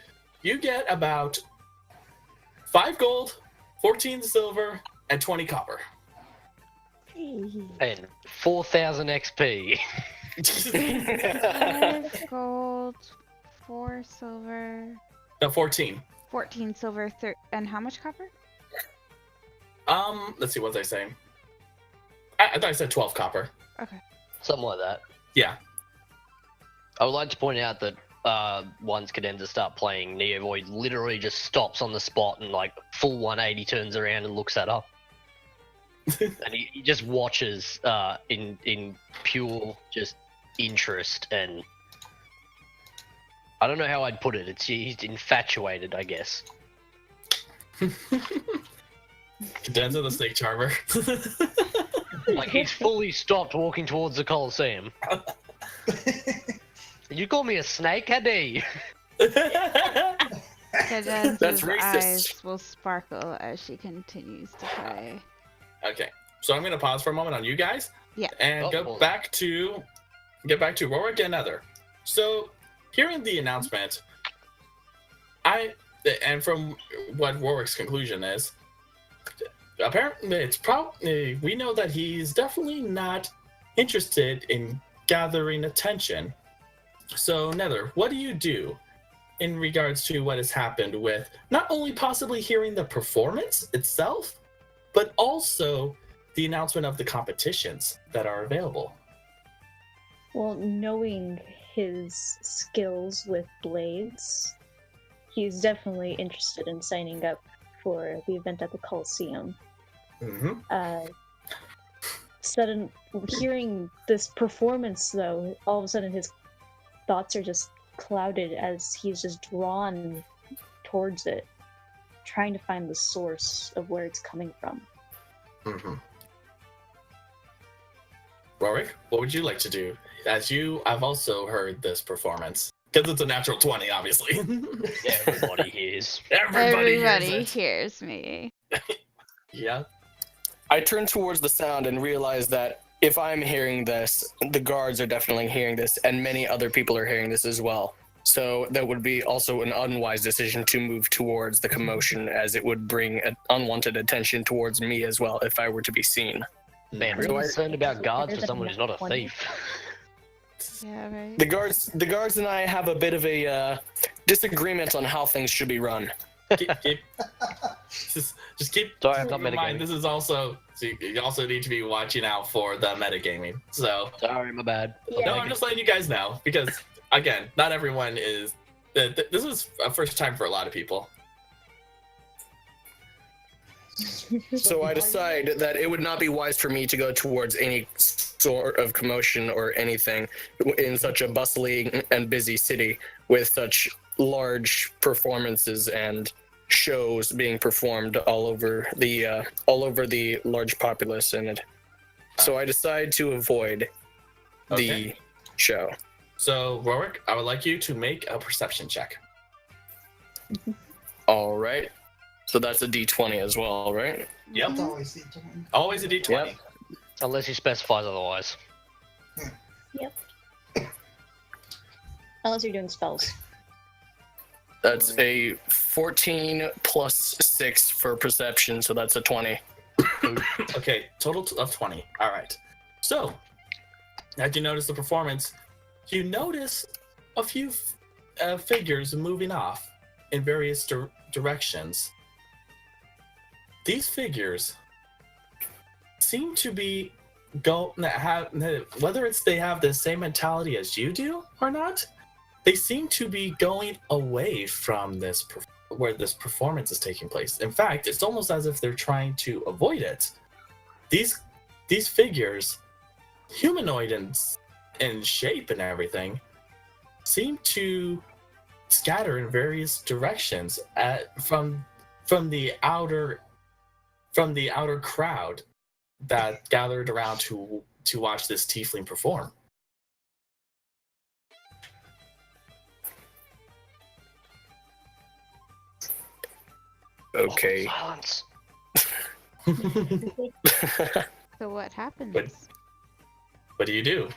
get about 5 gold, 14 silver, and 20 copper. And 4,000 XP. 5 gold, 4 silver, No, 14. 14 silver, and how much copper? Let's see, what was I saying? I thought I said 12 copper. Okay. Something like that. Yeah. I would like to point out that once Cadenza start playing, Neovoid literally just stops on the spot and like full 180 turns around and looks at her. And he just watches in pure just interest, and I don't know how I'd put it. He's infatuated, I guess. Cadenza the snake charmer. Like he's fully stopped walking towards the Colosseum. You call me a snake, Hadi? Cadenza's That's racist. eyes will sparkle as she continues to play. Okay, so I'm gonna pause for a moment on you guys. Yeah. And get back to Rorik and Nether. So, hearing the announcement, and from what Rorik's conclusion is, apparently it's probably we know that he's definitely not interested in gathering attention. So, Nether, what do you do in regards to what has happened with not only possibly hearing the performance itself, but also the announcement of the competitions that are available? Well, knowing his skills with blades, he's definitely interested in signing up for the event at the Coliseum. Mm-hmm. Hearing this performance, though, all of a sudden his thoughts are just clouded as he's just drawn towards it, trying to find the source of where it's coming from. Mm-hmm. Rorik, what would you like to do? I've also heard this performance. Because it's a natural 20, obviously. Everybody hears. Everybody hears me. Yeah. I turn towards the sound and realize that if I'm hearing this, the guards are definitely hearing this, and many other people are hearing this as well. So that would be also an unwise decision to move towards the commotion, as it would bring unwanted attention towards me as well if I were to be seen. Man, really concerned about guards for someone who's not a thief. Yeah, right. The guards and I have a bit of a disagreement on how things should be run. Just keep Sorry, I'm not in mind. metagaming. This is also, so you also need to be watching out for the metagaming. So, Sorry, my bad. no, I'm just letting you guys know because, again, not everyone is. This is a first time for a lot of people. So I decide that it would not be wise for me to go towards any sort of commotion or anything in such a bustling and busy city with such large performances and shows being performed all over the large populace in it. So I decide to avoid the show. So, Rorik, I would like you to make a perception check. All right. So that's a D20 as well, right? Yep. It's always the time. Always a D20. Yep. Unless he specifies otherwise. Unless you're doing spells. That's a 14 plus 6 for perception, so that's a 20. Okay, total of 20. All right. So, as you notice the performance, you notice a few figures moving off in various directions. These figures seem to be whether they have the same mentality as you do or not, they seem to be going away from where this performance is taking place. In fact, it's almost as if they're trying to avoid it. These figures, humanoid in shape and everything, seem to scatter in various directions from the outer crowd that gathered around to watch this tiefling perform. Okay. Silence. So what happens? What do you do?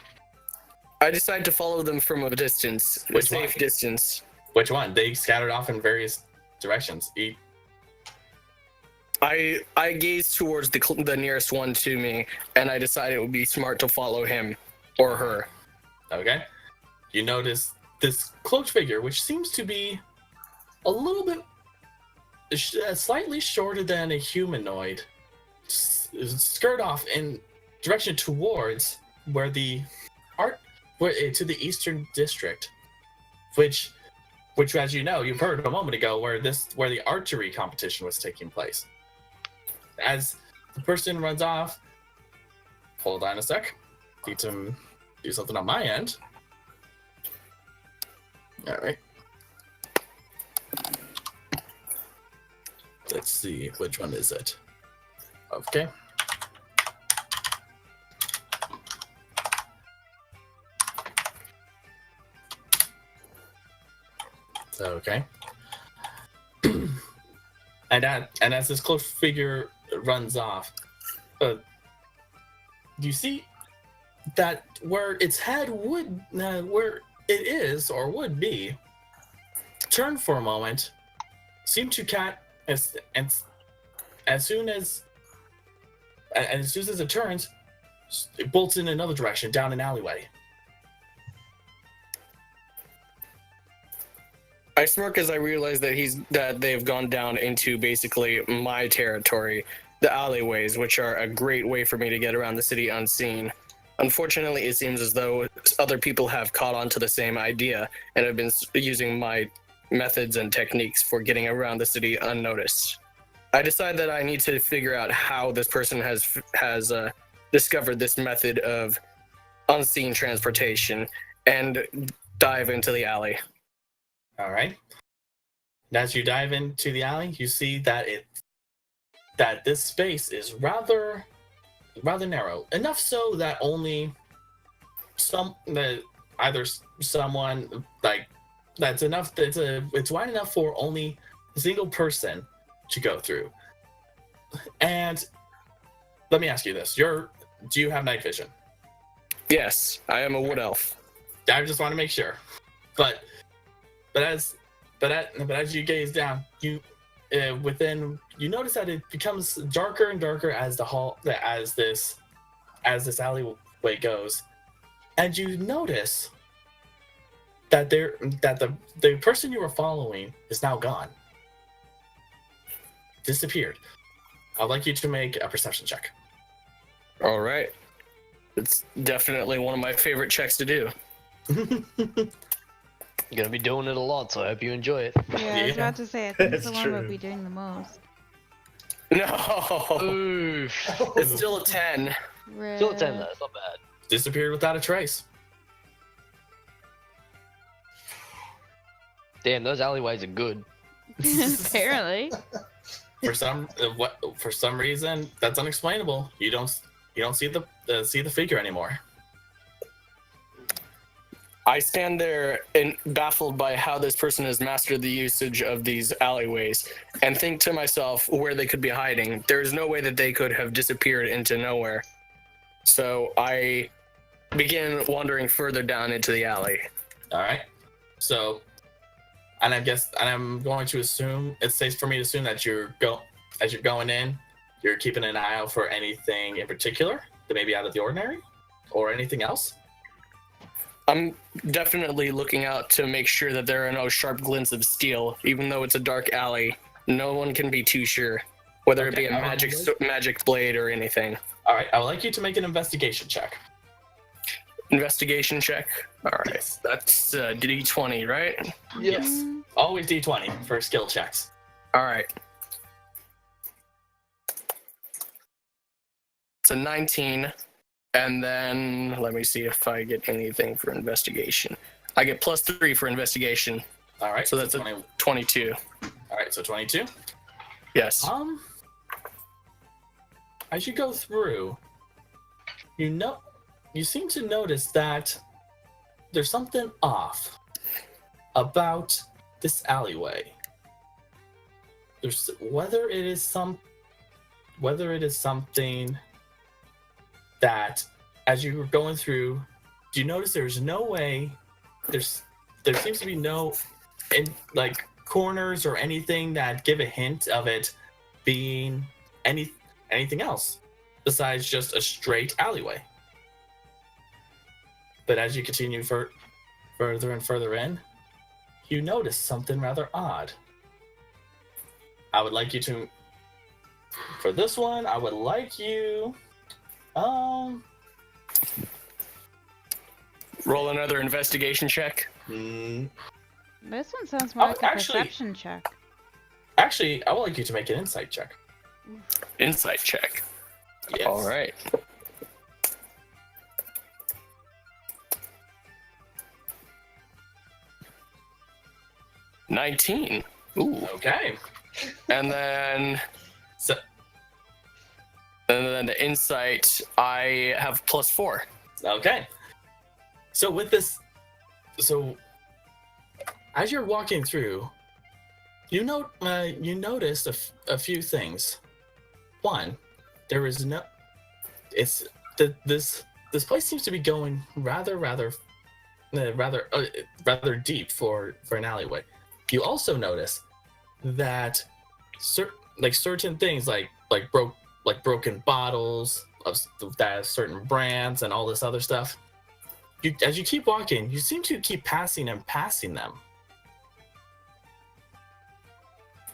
I decide to follow them from a distance, a Which safe one? distance. Which one? They scattered off in various directions. I gaze towards the nearest one to me, and I decide it would be smart to follow him or her. Okay. You notice this cloaked figure, which seems to be a little bit slightly shorter than a humanoid, skirt off in direction towards where to the eastern district, which as you know, you've heard a moment ago, where the archery competition was taking place. As the person runs off, hold on a sec, need to do something on my end. All right. Let's see, which one is it? Okay. Okay. and as this close figure runs off, you see that where its head where it is or would be, turn for a moment, seem to as soon as it turns, it bolts in another direction down an alleyway. I smirk as I realize that they've gone down into basically my territory, the alleyways, which are a great way for me to get around the city unseen. Unfortunately, it seems as though other people have caught on to the same idea and have been using my methods and techniques for getting around the city unnoticed. I decide that I need to figure out how this person has discovered this method of unseen transportation and dive into the alley. All right. And as you dive into the alley, you see that this space is rather narrow, enough so that only either someone like that's enough. It's wide enough for only a single person to go through. And let me ask you this: do you have night vision? Yes, I am a wood elf. I just want to make sure. But as you gaze down, you notice that it becomes darker and darker as this alleyway goes, and you notice that the person you were following is now gone, disappeared. I'd like you to make a perception check. All right. It's definitely one of my favorite checks to do. You're gonna be doing it a lot, so I hope you enjoy it. Yeah, I was about to say, I think it's the one we'll be doing the most. No, Oof. it's still a 10. Still a 10, though. It's not bad. Disappeared without a trace. Damn, those alleyways are good. Apparently. For some reason, that's unexplainable. You don't see the figure anymore. I stand there and baffled by how this person has mastered the usage of these alleyways and think to myself where they could be hiding. There is no way that they could have disappeared into nowhere. So I begin wandering further down into the alley. All right. So, and I'm going to assume it's safe for me to assume that as you're going in, you're keeping an eye out for anything in particular that may be out of the ordinary, or anything else. I'm definitely looking out to make sure that there are no sharp glints of steel, even though it's a dark alley. No one can be too sure, whether it be a magic blade or anything. All right, I would like you to make an investigation check. Investigation check. All right, Yes. that's D20, right? Yes. Always D20 for skill checks. All right. It's a 19, and then let me see if I get anything for investigation. I get +3 for investigation, All right. so that's 20. a 22. All right, so 22. Yes. As you go through, you seem to notice that there's something off about this alleyway. There's whether it is something that, as you were going through, do you notice there's no way there seems to be no corners or anything that give a hint of it being anything else besides just a straight alleyway. But as you continue further and further in, you notice something rather odd. I would like you to, for this one, I would like you, Roll another investigation check. This one sounds more like a perception check. Actually, I would like you to make an insight check. Insight check. Yes. All right. $19. Ooh. Okay. And then the insight, I have +4. Okay. So with this, as you're walking through, you noticed a few things. One, there is no. This place seems to be going rather deep for an alleyway. You also notice that certain things like broken bottles of that certain brands and all this other stuff. As you keep walking, you seem to keep passing them.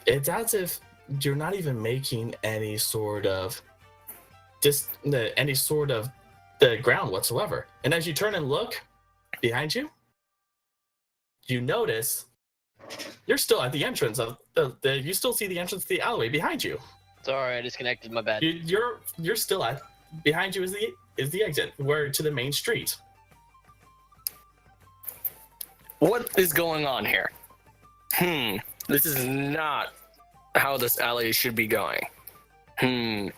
It's as if you're not even making any sort of the ground whatsoever. And as you turn and look behind you, you notice you're still at the entrance of you still see the entrance to the alleyway behind you. Sorry, I disconnected. My bad. You're still at behind you is the exit where to the main street. What is going on here? This is not how this alley should be going. I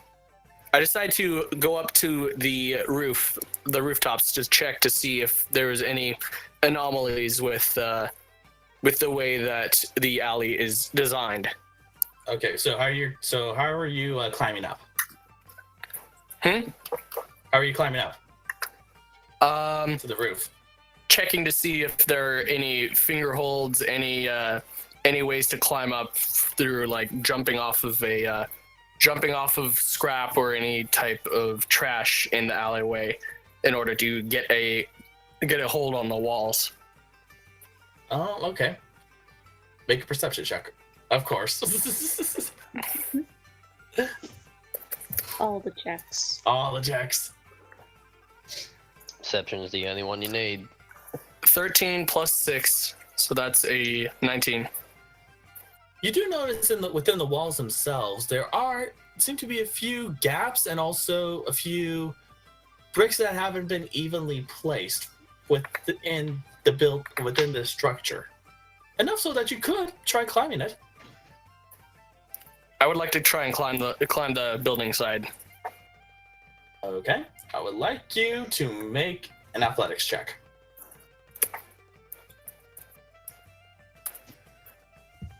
decide to go up to the rooftops to check to see if there's any anomalies with the way that the alley is designed. Okay, so how are you climbing up? How are you climbing up? To the roof. Checking to see if there are any finger holds, any ways to climb up through, like jumping off of scrap or any type of trash in the alleyway, in order to get a hold on the walls. Oh, okay. Make a perception check. Of course. All the checks. All the checks. Perception is the only one you need. 13 plus 6, so that's a 19. You do notice within the walls themselves, there seem to be a few gaps and also a few bricks that haven't been evenly placed within the structure. Enough so that you could try climbing it. I would like to try and climb the building side. Okay. I would like you to make an athletics check.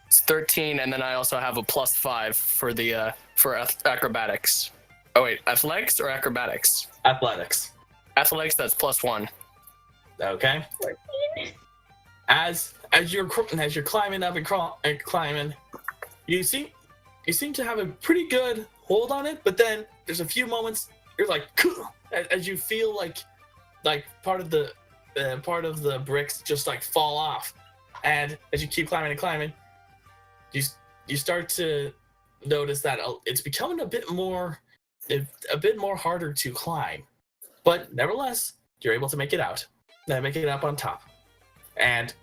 It's 13, and then I also have a +5 for the for acrobatics. Oh wait, athletics or acrobatics? Athletics. Athletics, that's +1. Okay. 14. As you're climbing up and climbing, you seem to have a pretty good hold on it, but then there's a few moments you're like, as you feel like part of the part of the bricks just like fall off, and as you keep climbing and climbing, you start to notice that it's becoming a bit more harder to climb, but nevertheless you're able to make it out. Then make it up on top, and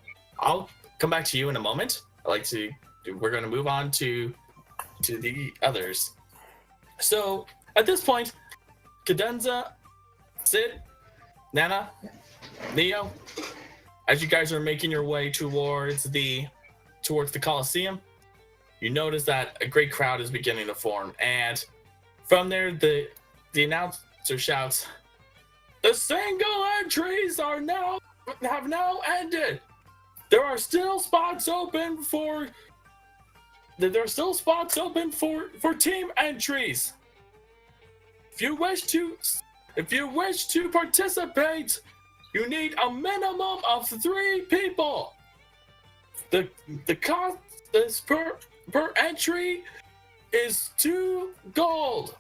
I'll come back to you in a moment. We're going to move on to the others. So at this point, Cadenza, Sid, Nana, Neo, as you guys are making your way towards the Coliseum, you notice that a great crowd is beginning to form, and from there the announcer shouts, "The single entries have now ended. There are still spots open for team entries. If you wish to participate, you need a minimum of 3 people. The cost is per entry is 2 gold.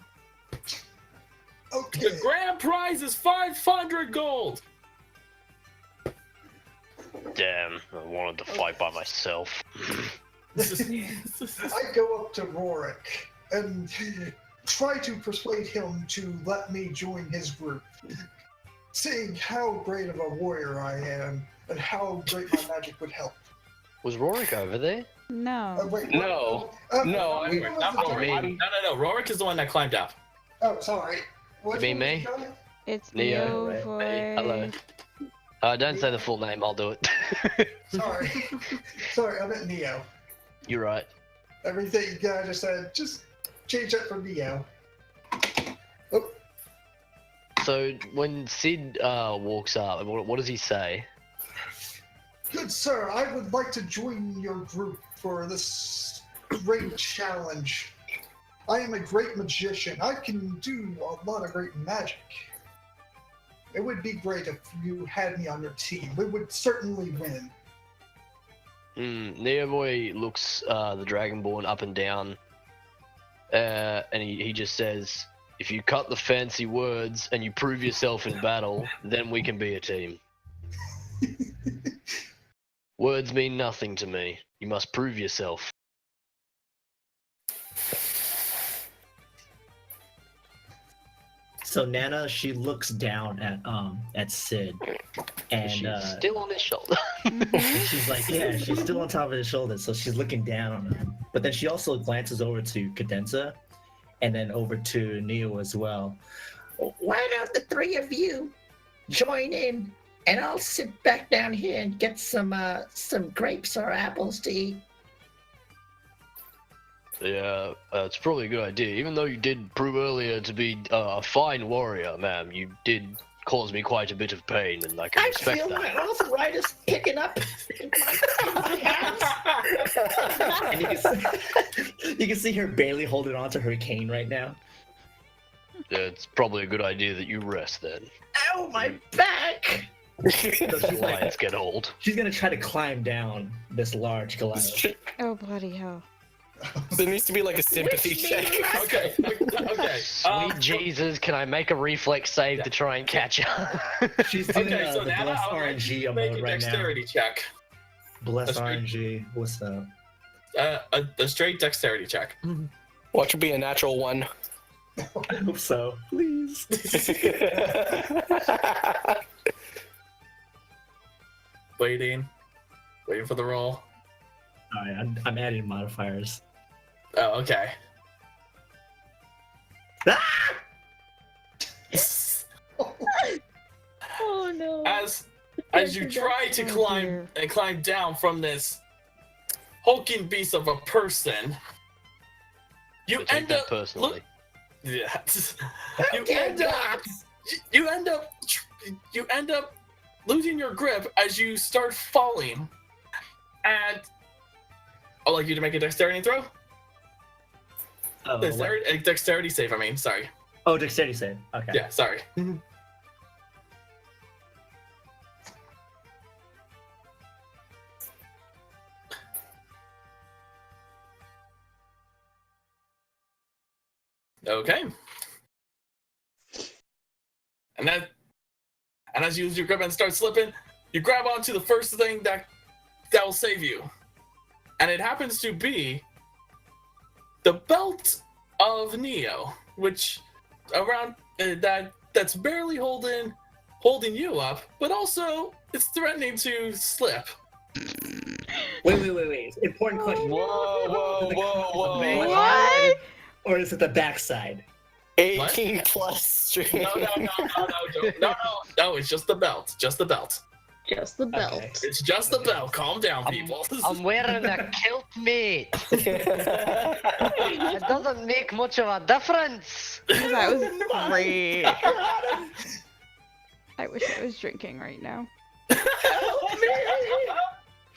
Okay. The grand prize is 500 gold." Damn, I wanted to fight by myself. I go up to Rorik and try to persuade him to let me join his group, seeing how great of a warrior I am and how great my magic would help. Was Rorik over there? No. Wait, No. No, who I'm- was I'm the sorry. giant? No. Rorik is the one that climbed up. Oh, sorry. What You mean was me? the giant? It's Neo, Neo right? Hey, hello. Don't say the full name, I'll do it. Sorry. Sorry, I meant Neo. You're right. Everything you guys just said, just change that for Neo. Oh, So when Sid walks up, what does he say? good sir, I would like to join your group for this great challenge. I am a great magician. I can do a lot of great magic. It would be great if you had me on your team. We would certainly win. Neo Boy looks the Dragonborn up and down, and he just says, "If you cut the fancy words and you prove yourself in battle, then we can be a team. Words mean nothing to me. You must prove yourself." So Nana, she looks down at Sid, and She's still on his shoulder. she's like, yeah, she's still on top of his shoulder, so she's looking down on him. But then she also glances over to Cadenza, and then over to Neo as well. Why don't the 3 of you join in, and I'll sit back down here and get some grapes or apples to eat. Yeah, it's probably a good idea. Even though you did prove earlier to be a fine warrior, ma'am, you did cause me quite a bit of pain, and I can I respect feel that. my arthritis picking up in my hands. And you can see her barely holding on to her cane right now. Yeah, it's probably a good idea that you rest then. Ow, my back! So she's Lions like, get old. she's gonna try to climb down this large Goliath. Oh, bloody hell. There needs to be like a sympathy Which check. means- Okay. Sweet Jesus, can I make a reflex save to try and catch her? She's doing Okay, so the Nana, bless I would like RNG to make mode a right now. dexterity check. Bless That's right. RNG. What's up? A straight dexterity check. Watch it be a natural 1. I hope so. Please. Waiting for the roll. Alright, I'm adding modifiers. Oh, okay. Oh no. As you try to Oh, climb dear. and climb down from this hulking beast of a person, you Take end that up personally. yeah. you Okay, end up you end up losing your grip as you start falling. And I'd like you to make a dexterity throw. Oh, A dexterity save, I mean, sorry. oh, dexterity save. Okay. Yeah, sorry. Okay. And And as you use your grip and start slipping, you grab onto the first thing that will save you. And it happens to be the belt of Neo, which around that's barely holding you up, but also it's threatening to slip. Wait. Important question. Whoa. What? Or is it the backside? 18 plus string. No, it's just the belt. Just the belt. Just the belt. Okay. It's just the belt. Calm down, people. I'm wearing a kilt, mate. It doesn't make much of a difference. That was great. I wish I was drinking right now.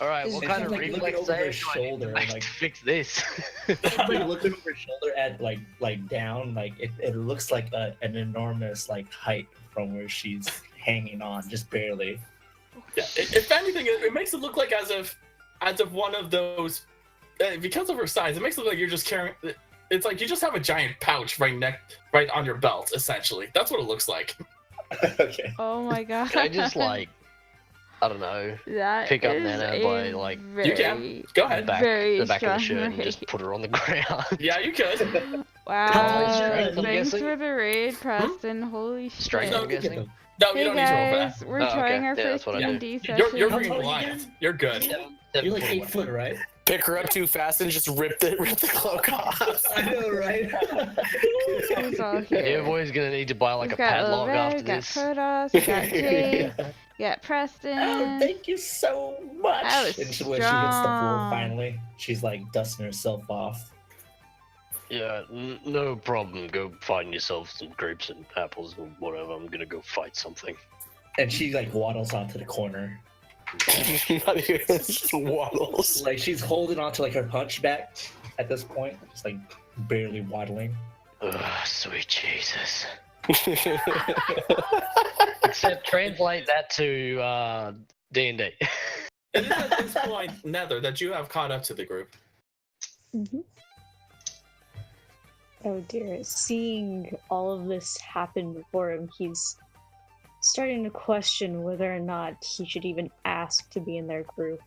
All right, what It's kind of like looking reflex over his save do I need to shoulder, make like- to fix this? It's like looking over his shoulder at like down, like it looks like an enormous like height from where she's hanging on, just barely. Yeah, if anything, it makes it look like as if one of those, because of her size, it makes it look like you're just carrying. It's like you just have a giant pouch right on your belt, essentially. That's what it looks like. Okay. Oh my god. Can I just I don't know, that pick up is Nana a by like You can. Go ahead. Very the back of the strong shirt and just raid. put her on the ground. Yeah, you could. Wow. Strength, I'm Thanks guessing? for the raid, Preston. Holy shit. Strength, I'm guessing. No, you Hey don't need to roll for guys, that. we're Oh, okay. trying our Yeah, that's first what I do. D&D session. You're How being tall are you Goliath. again? You're good. You're like 8 foot, right? Pick her up too fast and just rip the cloak off. I know, right? Who's all Yeah, here? boy's gonna need to buy like We've a got padlock Olivia, after we got this. Protoss, we got Jake, we got Preston. Oh, thank you so much. That was And when she hits the floor, strong. finally, she's like dusting herself off. Yeah, no problem. Go find yourself some grapes and apples and whatever. I'm gonna go fight something. And she like waddles onto the corner. Not even just waddles. Like she's holding onto like her hunchback at this point, just like barely waddling. Ugh, sweet Jesus. Except translate that to D&D. It is at this point, Nether, that you have caught up to the group. Oh dear. Seeing all of this happen before him, he's starting to question whether or not he should even ask to be in their group.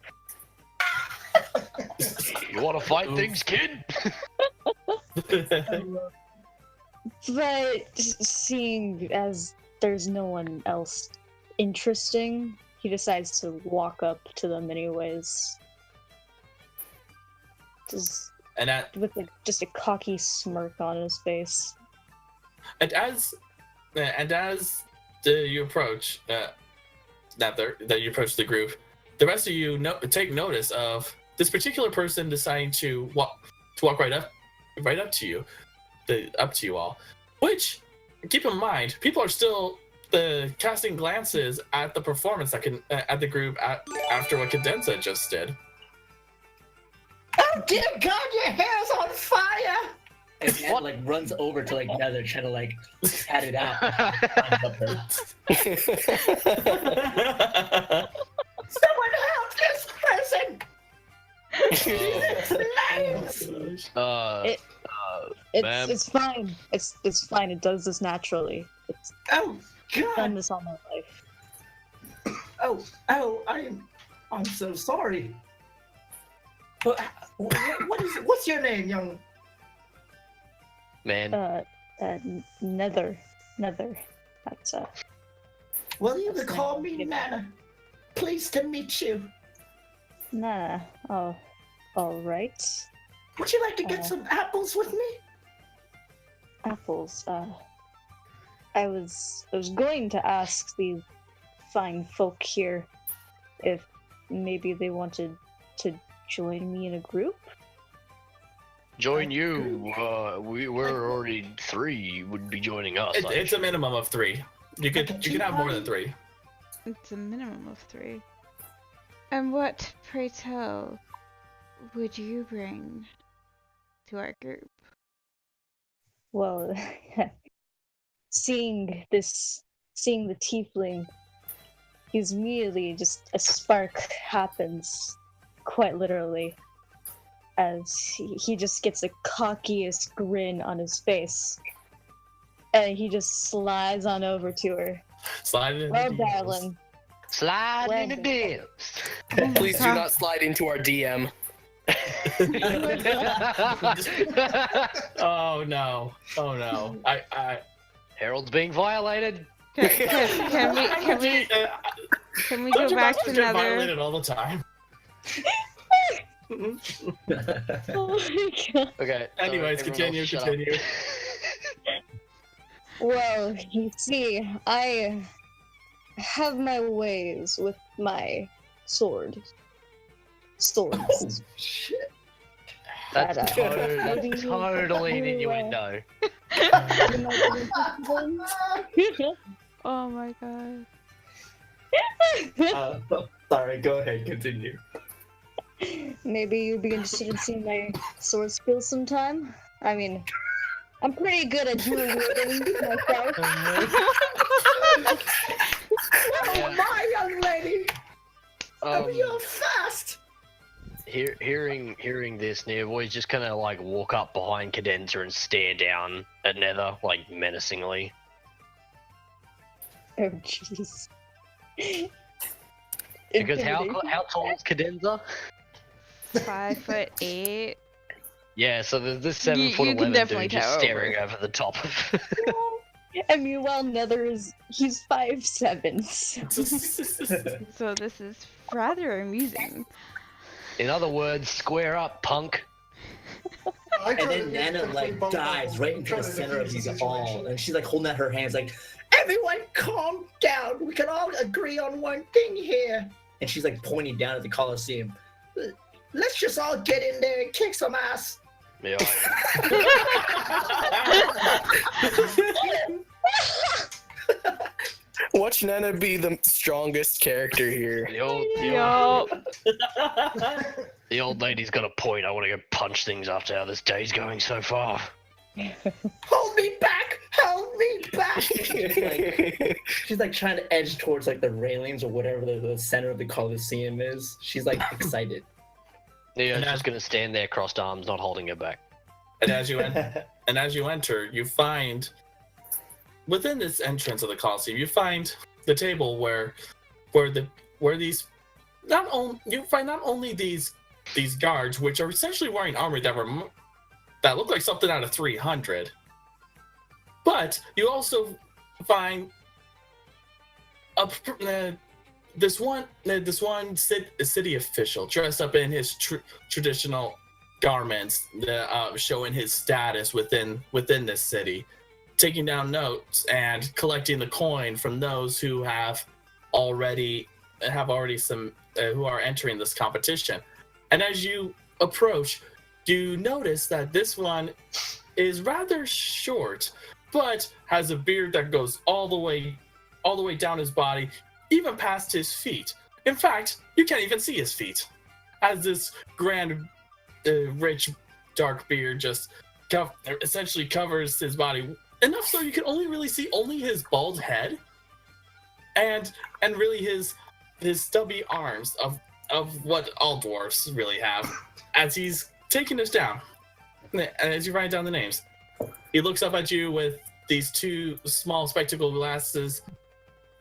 You want to fight things, kid? But seeing as there's no one else interesting, he decides to walk up to them anyways. Just And with just a cocky smirk on his face. as you approach that you approach the group, the rest of you take notice of this particular person deciding to walk right up to you, up to you all. Which, keep in mind, people are still casting glances at the performance at the group after what Cadenza just did. Oh dear God, your hair's on fire! And Ed like runs over to like Nether, trying to like pat it out. Someone help this person! Flames! Ma'am? It's fine. It's fine. It does this naturally. It's Oh done God! this all my life. I'm so sorry. But what's your name, young? Man, Nether. That's Well, you That's can call not me good. Nana. Pleased to meet you. nah. Oh, all right. Would you like to get some apples with me? Apples. I was going to ask the fine folk here if maybe they wanted to join me in a group. join you. We're already 3. Would be joining us. It's a minimum of 3. You can have more than 3. It's a minimum of 3. And what, pray tell, would you bring to our group? Well, seeing the tiefling, he's immediately just a spark happens, quite literally, as he just gets the cockiest grin on his face, and he just slides on over to her. Slide it in Well, the DMs. darling. Slide in the Well, dips. Please do not slide into our DM. Oh no! Oh no! I Harold's being violated. Can we don't go your back masters to get another? violated all the time? Oh my god. Okay. so Anyways, everyone else continue. shut up. Continue. Well, you see, I have my ways with my swords. Shit. That's That, totally, maybe totally an you, innuendo. you might be interested in. Oh my god. Sorry, go ahead, continue. Maybe you'd be interested in seeing my sword skills sometime. I mean, I'm pretty good at dual wielding myself. Oh, my young lady! Oh, Um, you're fast! hearing this, Nearboy's just gonna like walk up behind Cadenza and stare down at Nether, like menacingly. Oh jeez. Because how tall is Cadenza? 5'8". Yeah, so there's this 7 You- foot you can 11 definitely dude just tower staring over the top of. And meanwhile, Nether he's 5'7". So this is rather amusing. In other words, square up, punk. I And try then to get Nana quickly like both of dives them, right into try the to center of defuse you the all, situation. and she's like holding out her hands like, Everyone calm down. We can all agree on one thing here. and she's like pointing down at the Colosseum. Let's just all get in there and kick some ass. Yeah, Watch Nana be the strongest character here. Yo. The old lady's got a point. I want to go punch things after how this day's going so far. Hold me back! Hold me back! She's like trying to edge towards like the railings or whatever the center of the Colosseum is. She's like excited. Neo's And just gonna stand there, crossed arms, not holding her back. And as you enter, you find within this entrance of the Colosseum, you find the table where these not only these guards, which are essentially wearing armor that look like something out of 300, but you also find this one city official dressed up in his traditional garments, showing his status within this city, taking down notes and collecting the coin from those who have already some who are entering this competition. And as you approach, you notice that this one is rather short, but has a beard that goes all the way down his body, even past his feet. In fact, you can't even see his feet, as this grand, rich, dark beard just essentially covers his body enough so you can only really see his bald head, and really his stubby arms of what all dwarfs really have. As he's taking us down, and as you write down the names, he looks up at you with these two small spectacle glasses,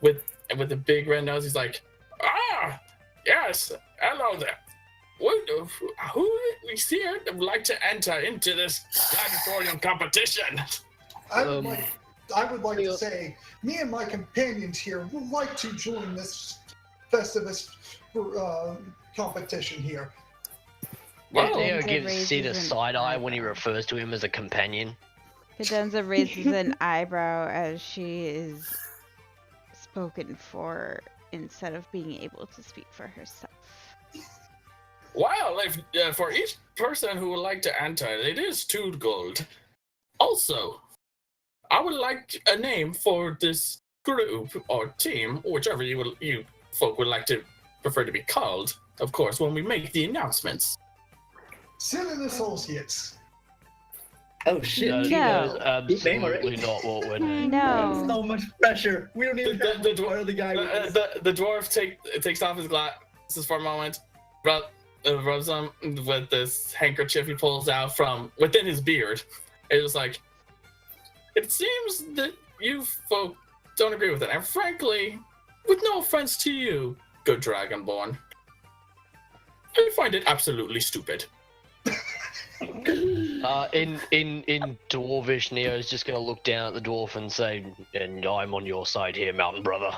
with a big red nose. He's like, "Ah, yes, hello there. Who is here that would like to enter into this gladiatorial competition?" I would like to say, me and my companions here would like to join this Festivus competition here. Neo Cadenza gives Sid a raises an side eye when he eyebrow. refers to him as a companion. Cadenza raises an eyebrow as she is spoken for instead of being able to speak for herself. Well, if, for each person who would like to enter, it is 2 gold. Also, I would like a name for this group or team, whichever you folk would like to prefer to be called, of course, when we make the announcements. Sid and Associates. Oh shit! No. That is Name already? absolutely not what we're doing. No. So much pressure. We don't even have The the guy. with us. The dwarf takes off his glasses for a moment, rubs them with this handkerchief he pulls out from within his beard. It's like, it seems that you folk don't agree with it. And frankly, with no offense to you, good Dragonborn, I find it absolutely stupid. In Dwarvish, Neo's just gonna look down at the dwarf and say, "And I'm on your side here, mountain brother."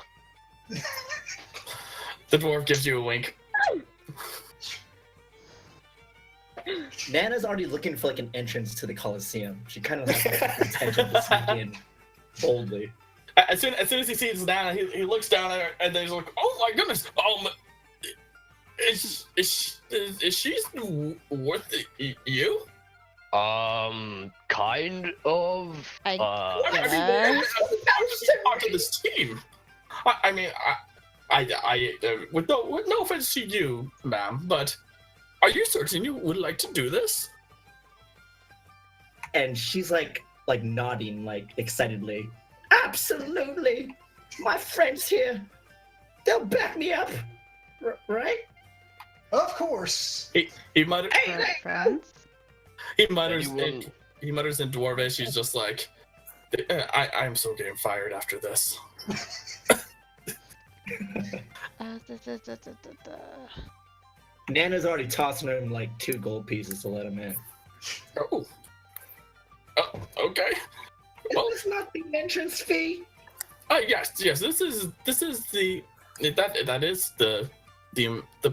The dwarf gives you a wink. Nana's already looking for like an entrance to the Colosseum. She kind of has like, the intention to sneak in boldly. As soon as he sees Nana, he looks down at her and then he's like, "Oh my goodness! Is she worth you?" Kind of. I I mean, guess. I was just part of this team. With no offense to you, ma'am, but are you certain you would like to do this? And she's like nodding like excitedly. Absolutely. My friends here, they'll back me up. Right? Of course. He mutters. Good friends. He mutters. Anyone- He mutters in Dwarvish. He's just like, I'm so getting fired after this. Da, da, da, da, da. Nana's already tossing him like 2 gold pieces to let him in. Oh, okay. Well, Is this not the entrance fee? yes. This is the that is the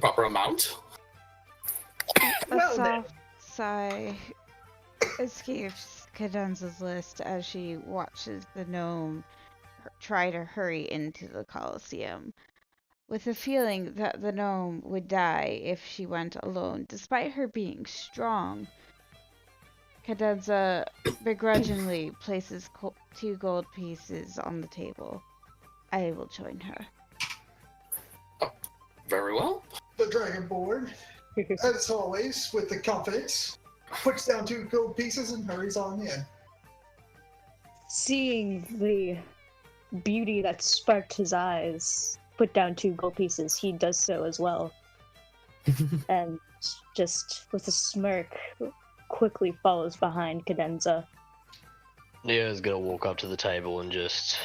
proper amount. A Well then. soft sigh escapes Cadenza's list as she watches the gnome try to hurry into the Colosseum. With a feeling that the gnome would die if she went alone, despite her being strong, Cadenza begrudgingly places 2 gold pieces on the table. I will join her. Very well. The Dragonborn, as always, with the confidence, puts down 2 gold pieces and hurries on in. Seeing the beauty that sparked his eyes put down 2 gold pieces, he does so as well. And just with a smirk, quickly follows behind Cadenza. Neo's gonna walk up to the table and just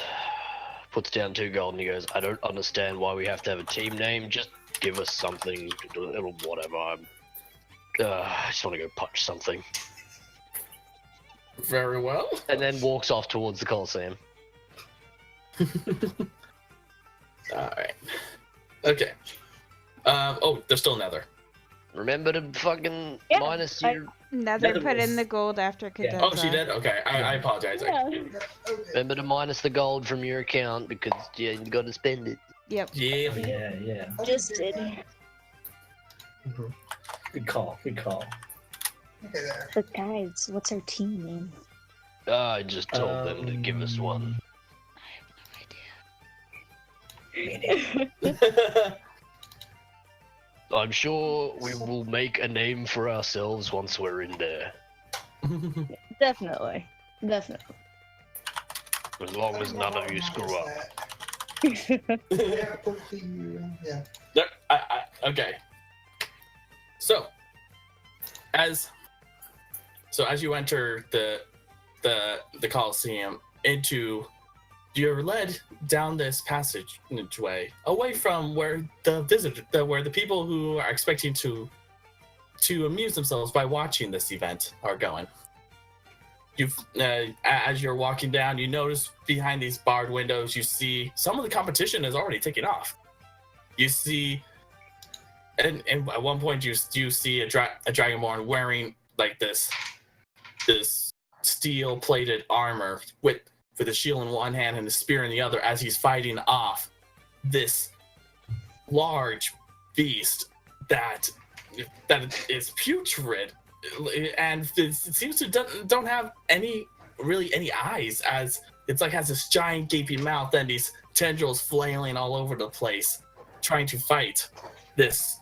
puts down 2 gold and he goes, "I don't understand why we have to have a team name. Just give us something, it'll whatever. I just want to go punch something." Very well. And then walks off towards the Coliseum. All right. Okay. There's still another. Remember to fucking Yeah, minus I- your. Nether Nether put in was- the gold after Cadenza. Oh, she did. Okay, I apologize. Yeah. Okay. Remember to minus the gold from your account because you got to spend it. Yep. Yeah. Yeah. I Just did did. that. Good call. Okay, there. But guys, what's our team name? I just told them to give us one. I'm sure we will make a name for ourselves once we're in there. Definitely. As long as none of you screw up. Yeah, put the, yeah. Okay. So as you enter the Colosseum you're led down this passageway away from where the people who are expecting to amuse themselves by watching this event are going. As you're walking down, you notice behind these barred windows, you see some of the competition has already taken off. You see, and at one point you see a Dragonborn wearing like this steel-plated armor with a shield in one hand and a spear in the other as he's fighting off this large beast that is putrid and it seems to don't have any eyes, as it's like has this giant gaping mouth and these tendrils flailing all over the place trying to fight this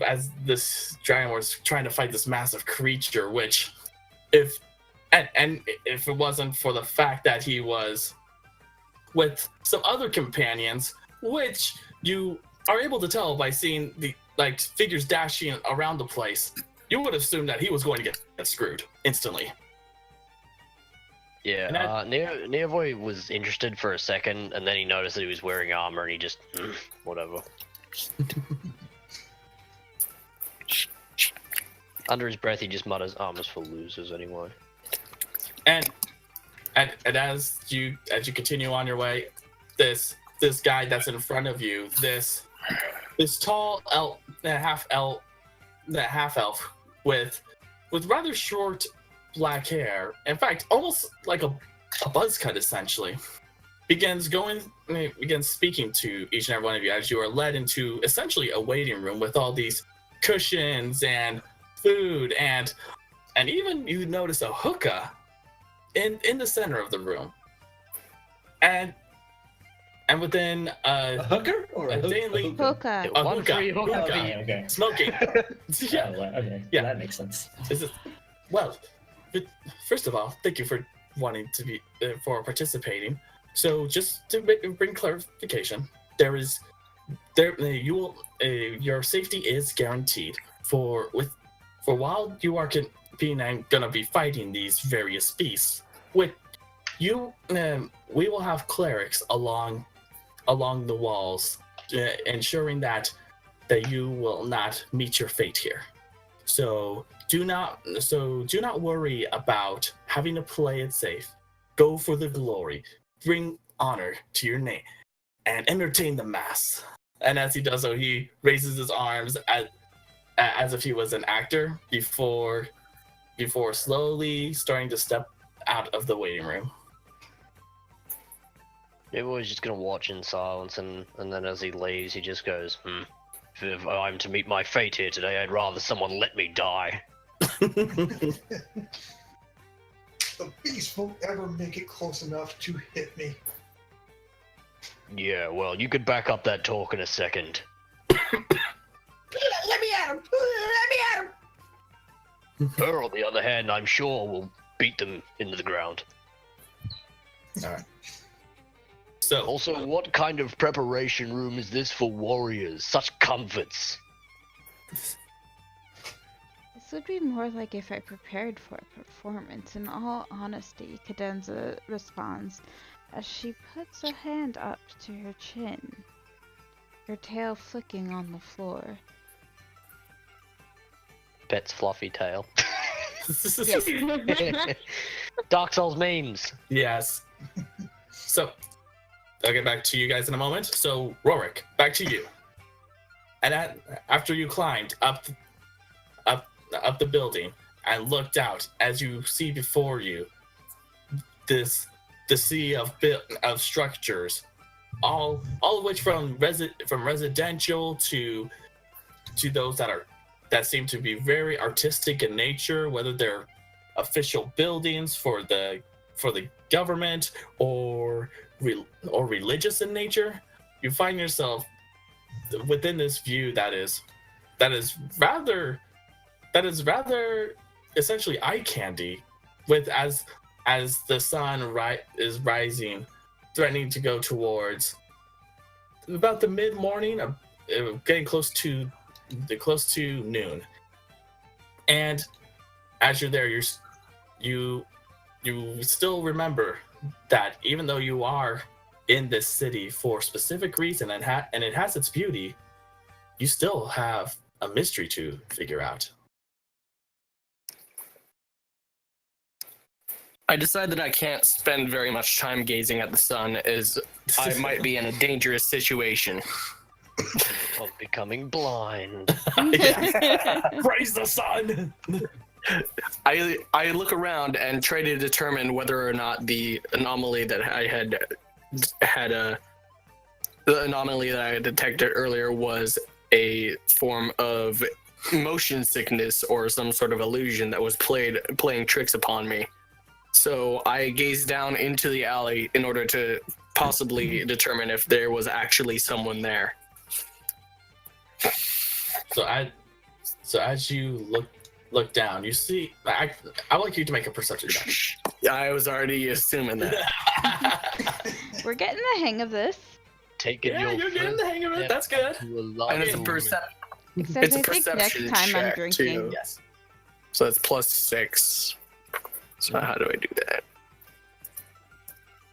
as this dragon was trying to fight this massive creature, which if it wasn't for the fact that he was with some other companions, which you are able to tell by seeing the figures dashing around the place, you would assume that he was going to get screwed instantly. Yeah, And I- Neovoy was interested for a second, and then he noticed that he was wearing armor, and he just, whatever. Under his breath, he just mutters, "Armor's for losers, anyway." And as you continue on your way, this guy that's in front of you, this tall elf, half elf with rather short black hair, in fact, almost like a buzz cut essentially, begins speaking to each and every one of you as you are led into essentially a waiting room with all these cushions and food, and even you notice a hookah in the center of the room, and within A hooker or a daily Hookah. a One hookah, free hookah. Okay. smoking. Yeah. Oh, okay. Yeah. That makes sense. Well, but first of all, thank you for wanting to be for participating. So just to bring clarification, you will your safety is guaranteed for while you are gonna be fighting these various beasts. With you, we will have clerics along the walls, ensuring that you will not meet your fate here. So do not worry about having to play it safe. Go for the glory, bring honor to your name, and entertain the mass. And as he does so, he raises his arms as if he was an actor before slowly starting to step out of the waiting room. Neovoy's just gonna watch in silence, and then as he leaves, he just goes, If I'm to meet my fate here today, I'd rather someone let me die." The beast won't ever make it close enough to hit me. Yeah, well, you could back up that talk in a second. Let me at him! Let me at him! Her, on the other hand, I'm sure will beat them into the ground. So Also, what kind of preparation room is this for warriors? Such comforts. This would be more like if I prepared for a performance. In all honesty, Cadenza responds as she puts a hand up to her chin, her tail flicking on the floor. Pet's fluffy tail. Dark Souls memes. yes. So I'll get back to you guys in a moment. So Rorik, back to you. And after you climbed up the building and looked out, as you see before you the sea of structures, all of which from residential to those that seem to be very artistic in nature, whether they're official buildings for the government or religious in nature. You find yourself within this view that is rather essentially eye candy, with as the sun is rising, threatening to go towards about the mid-morning, getting close to noon. And as you're there, you still remember that even though you are in this city for a specific reason and it has its beauty, you still have a mystery to figure out. I decide that I can't spend very much time gazing at the sun, as I might be in a dangerous situation. Of becoming blind. Praise the sun. I look around and try to determine whether or not the anomaly that I had the anomaly that I had detected earlier was a form of motion sickness or some sort of illusion that was playing tricks upon me. So I gazed down into the alley in order to possibly determine if there was actually someone there. So as you look down, you see. I would like you to make a perception check. I was already assuming that. We're getting the hang of this. Taking Yeah, you're getting the hang of it. That's good. And it's a Except It's a I think next perception time I'm check, drinking. too. Yes. So that's +6. So how do I do that?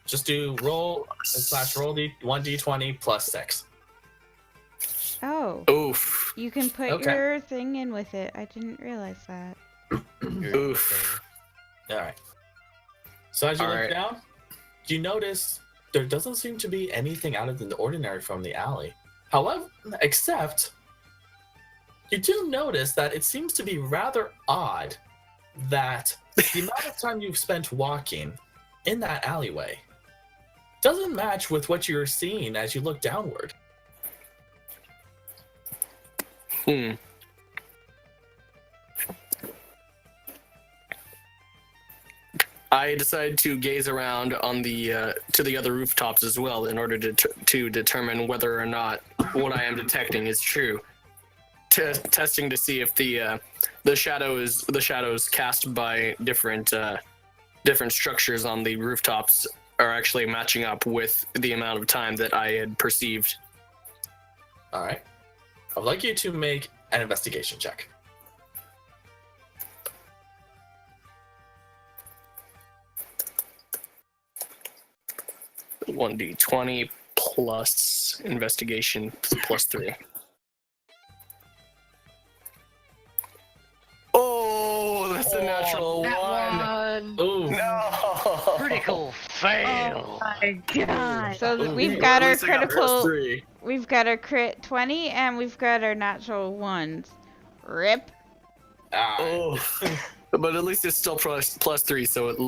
Just do roll / roll 1d20 plus 6. Oh, Oof. you can put Okay. your thing in with it. I didn't realize that. Oof. All right. So as you All look right. down, you notice there doesn't seem to be anything out of the ordinary from the alley. However, except you do notice that it seems to be rather odd that the amount of time you've spent walking in that alleyway doesn't match with what you're seeing as you look downward. I decided to gaze around on the to the other rooftops as well in order to determine whether or not what I am detecting is true. Testing to see if the shadows cast by different structures on the rooftops are actually matching up with the amount of time that I had perceived. All right. I would like you to make an investigation check. 1d20 plus investigation plus 3. Oh, that's a natural one. Ooh. No! Critical fail! My God. So Ooh. we've At got our least I got plus critical, 3. we've got our crit 20, and we've got our natural ones. Rip. Oh, but at least it's still plus 3, so it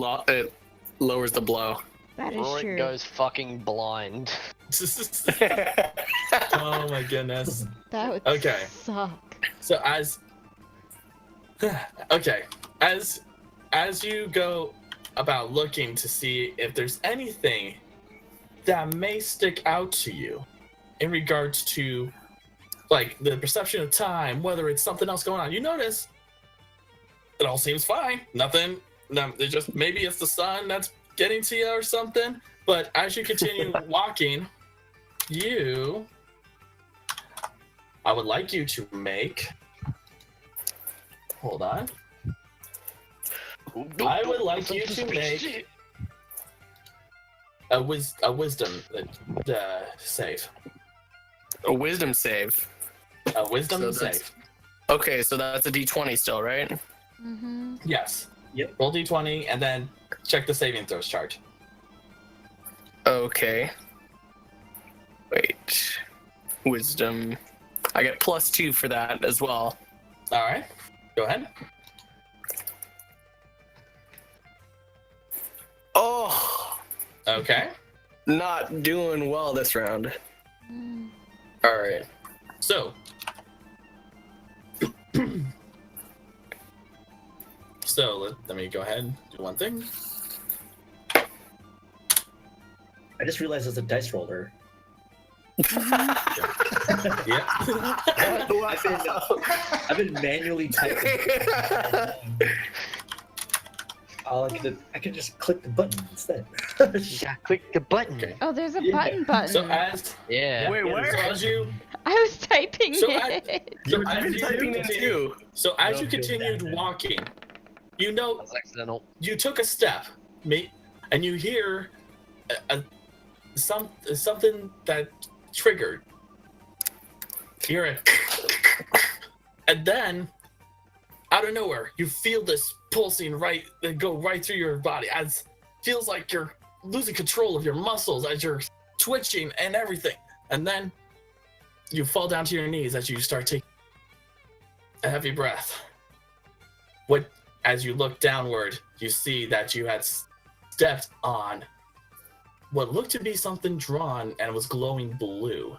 lowers the blow. That is Rorik true. goes fucking blind. Oh my goodness. That would Okay. suck. So as you go about looking to see if there's anything that may stick out to you in regards to like the perception of time, whether it's something else going on, you notice it all seems fine. Nothing. No, it's just maybe it's the sun that's getting to you or something. But as you continue walking, I would like you to make. Hold on. I would like you to make a wisdom save. A wisdom save. A wisdom So that's- save. Okay, so that's a d20 still, right? Mm-hmm. Yes. Yep. Roll d20 and then check the saving throws chart. Okay. Wait. Wisdom. I get plus 2 for that as well. All right. Go ahead. Oh, Okay. not doing well this round. Mm. All right. So. Let me go ahead and do one thing. I just realized there's a dice roller. Yeah. I've been manually typing. I can just click the button instead. Yeah, click the button. Okay. Oh, there's a Yeah. button. So as Yeah. Wait, where? so as you I was typing So it. I'm typing it too. So as Don't you feel continued bad. walking, you know That was accidental. you took a step, and you hear something that triggered. You hear it, and then out of nowhere, you feel this pulsing go right through your body. As feels like you're losing control of your muscles as you're twitching and everything, and then you fall down to your knees as you start taking a heavy breath. As you look downward, you see that you had stepped on what looked to be something drawn and was glowing blue.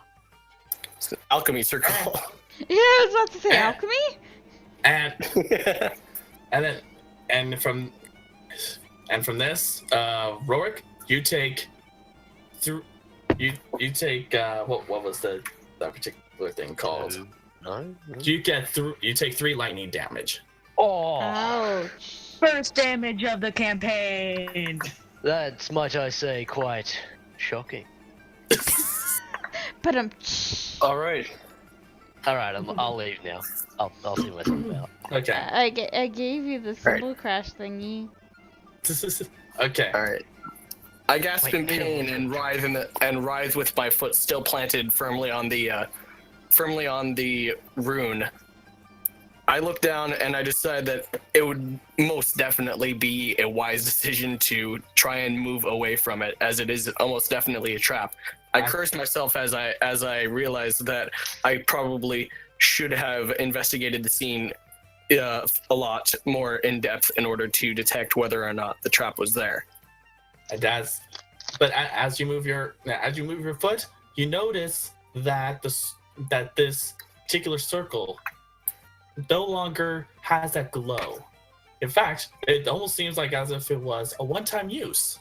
It's an alchemy circle. Yeah, I was about to say Ah. alchemy. And from this, Rorik, you take what was that particular thing called? No? You take 3 lightning damage. Oh, Ouch. First damage of the campaign. that's, might I say, quite shocking. But All right. All right, I'll leave now. I'll see what it's about. Okay. I gave you the symbol crash thingy. Okay. All right. I gasp in pain and writhe with my foot still planted firmly on the rune. I look down and I decide that it would most definitely be a wise decision to try and move away from it, as it is almost definitely a trap. I curse myself as I realize that I probably should have investigated the scene a lot more in depth in order to detect whether or not the trap was there. As you move your foot, you notice that this particular circle no longer has that glow. In fact, it almost seems like as if it was a one-time use.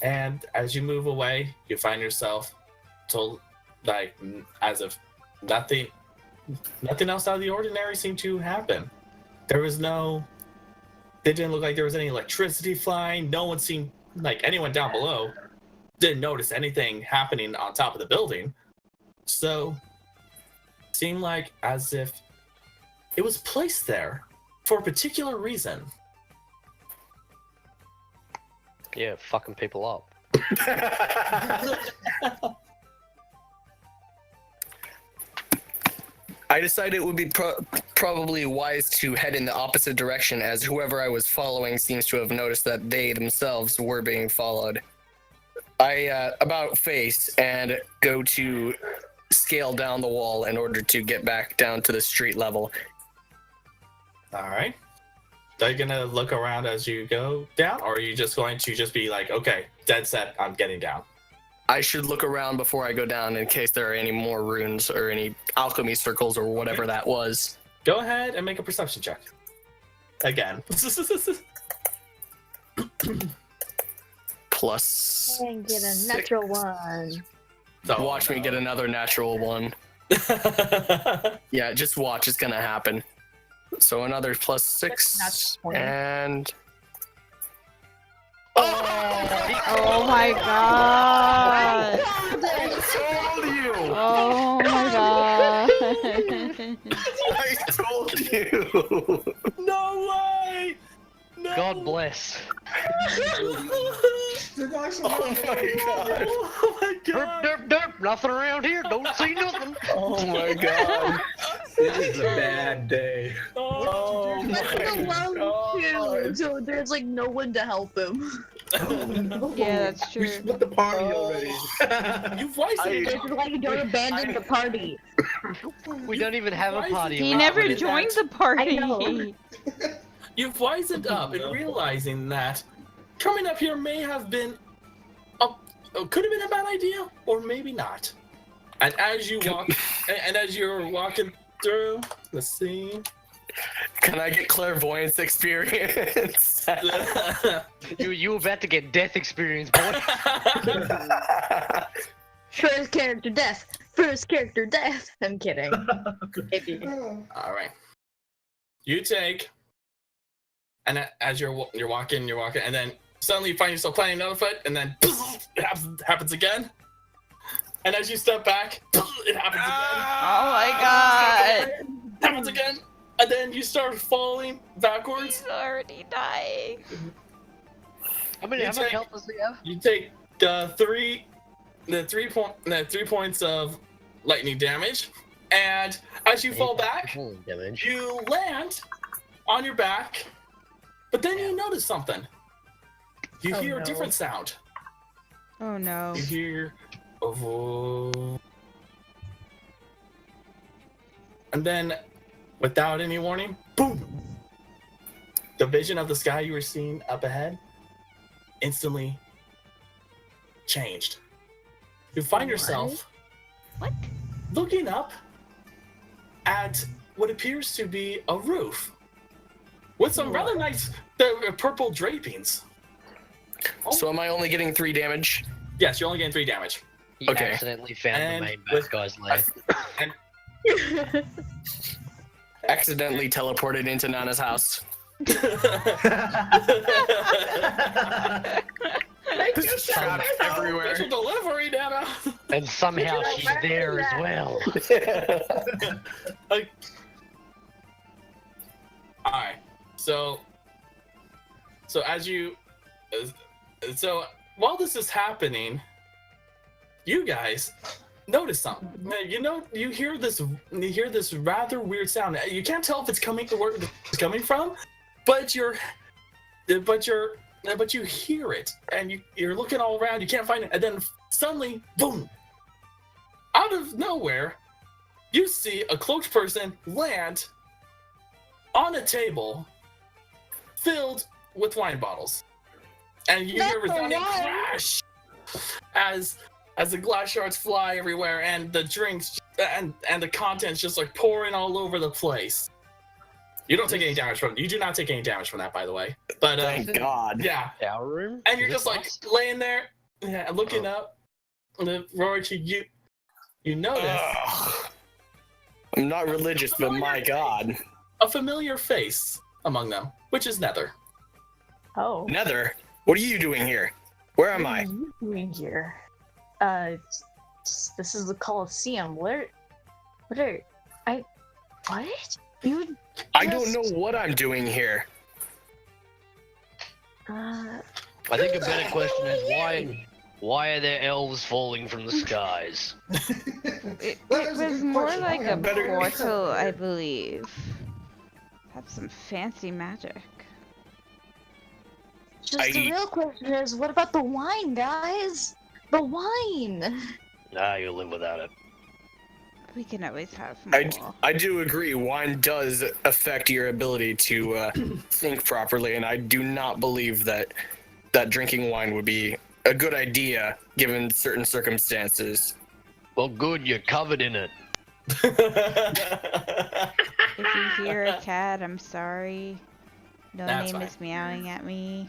And as you move away, you find yourself told, like, as if nothing else out of the ordinary seemed to happen. It didn't look like there was any electricity flying. No one seemed like anyone down below didn't notice anything happening on top of the building. So seemed like as if it was placed there for a particular reason. Yeah, fucking people up. I decided it would be probably wise to head in the opposite direction, as whoever I was following seems to have noticed that they themselves were being followed. I about face and go to scale down the wall in order to get back down to the street level. All right. Are you gonna look around as you go down, or are you just going to just be like, okay, dead set, I'm getting down? I should look around before I go down in case there are any more runes or any alchemy circles or whatever that was. Go ahead and make a perception check. Again. Plus. And get a 6. natural one. Oh, Watch me get another natural one. Yeah, just watch. It's gonna happen. So another plus 6. And... Oh my god! I told you! Oh my god! I told you! No way! No. God bless. Did I say Oh my god! Oh my Derp, god! derp, derp. Nothing around here. Don't see nothing. Oh my god! This is a bad day. Oh Left him my alone too, god! so there's like no one to help him. Yeah, that's We true. split the party already. You've wasted This is why you don't abandon the party. We don't even have a party. He around never here. joined the party. I know. You've wisened up in realizing that coming up here may have been could have been a bad idea, or maybe not. And as you walk, and as you're walking through, let's see. Can I get clairvoyance experience? You about to get death experience, boy. First character death. First character death. I'm kidding. Maybe. All right. You take, and as you're walking, and then suddenly you find yourself planting another foot, and then it happens again. And as you step back, it happens again. Oh my god! Happens again, and then you start falling backwards. He's already dying. How much health does he have? You take the 3 points of lightning damage, and as you fall back, Damage. you land on your back, but then you notice something. You Oh, hear a no. different sound. Oh no. You hear a voice. And then, without any warning, boom! The vision of the sky you were seeing up ahead instantly changed. You find yourself What? looking up at what appears to be a roof with some rather nice purple drapings. So am I only getting 3 damage? Yes, you're only getting 3 damage. He Okay. accidentally found And the main with- bad guy's lair. Accidentally teleported into Nana's house. Shot everywhere. Special delivery, Nana. And somehow she's there as well. Alright, so as you So while this is happening, you guys notice something. You hear this rather weird sound. You can't tell if it's coming where it's coming from, but you hear it, and you're looking all around. You can't find it, and then suddenly, boom! Out of nowhere, you see a cloaked person land on a table filled with wine bottles, and you hear a resounding crash as the glass shards fly everywhere, and the drinks and the contents just like pouring all over the place. You don't take any damage from. You do not take any damage from that, by the way. But Thank God. yeah, Our room? and you're Is just it like us? laying there, looking up. And Rory, you notice Ugh. I'm not religious, but my God. a familiar face among them, which is Nether. Oh. Nether, what are you doing here? Where am What I? are you doing here? This is the Colosseum. What? You I don't know what I'm doing here. I think a better question is why are there elves falling from the skies? It That is a was good more question. like I a have no idea. portal, I believe. Have some fancy magic. just the real question is, what about the wine, guys? The wine. Nah, you'll live without it. We can always have more. I do agree, wine does affect your ability to think properly, and I do not believe that drinking wine would be a good idea given certain circumstances. Well, good, you're covered in it. If you hear a cat, I'm sorry. No That's name fine. is meowing at me.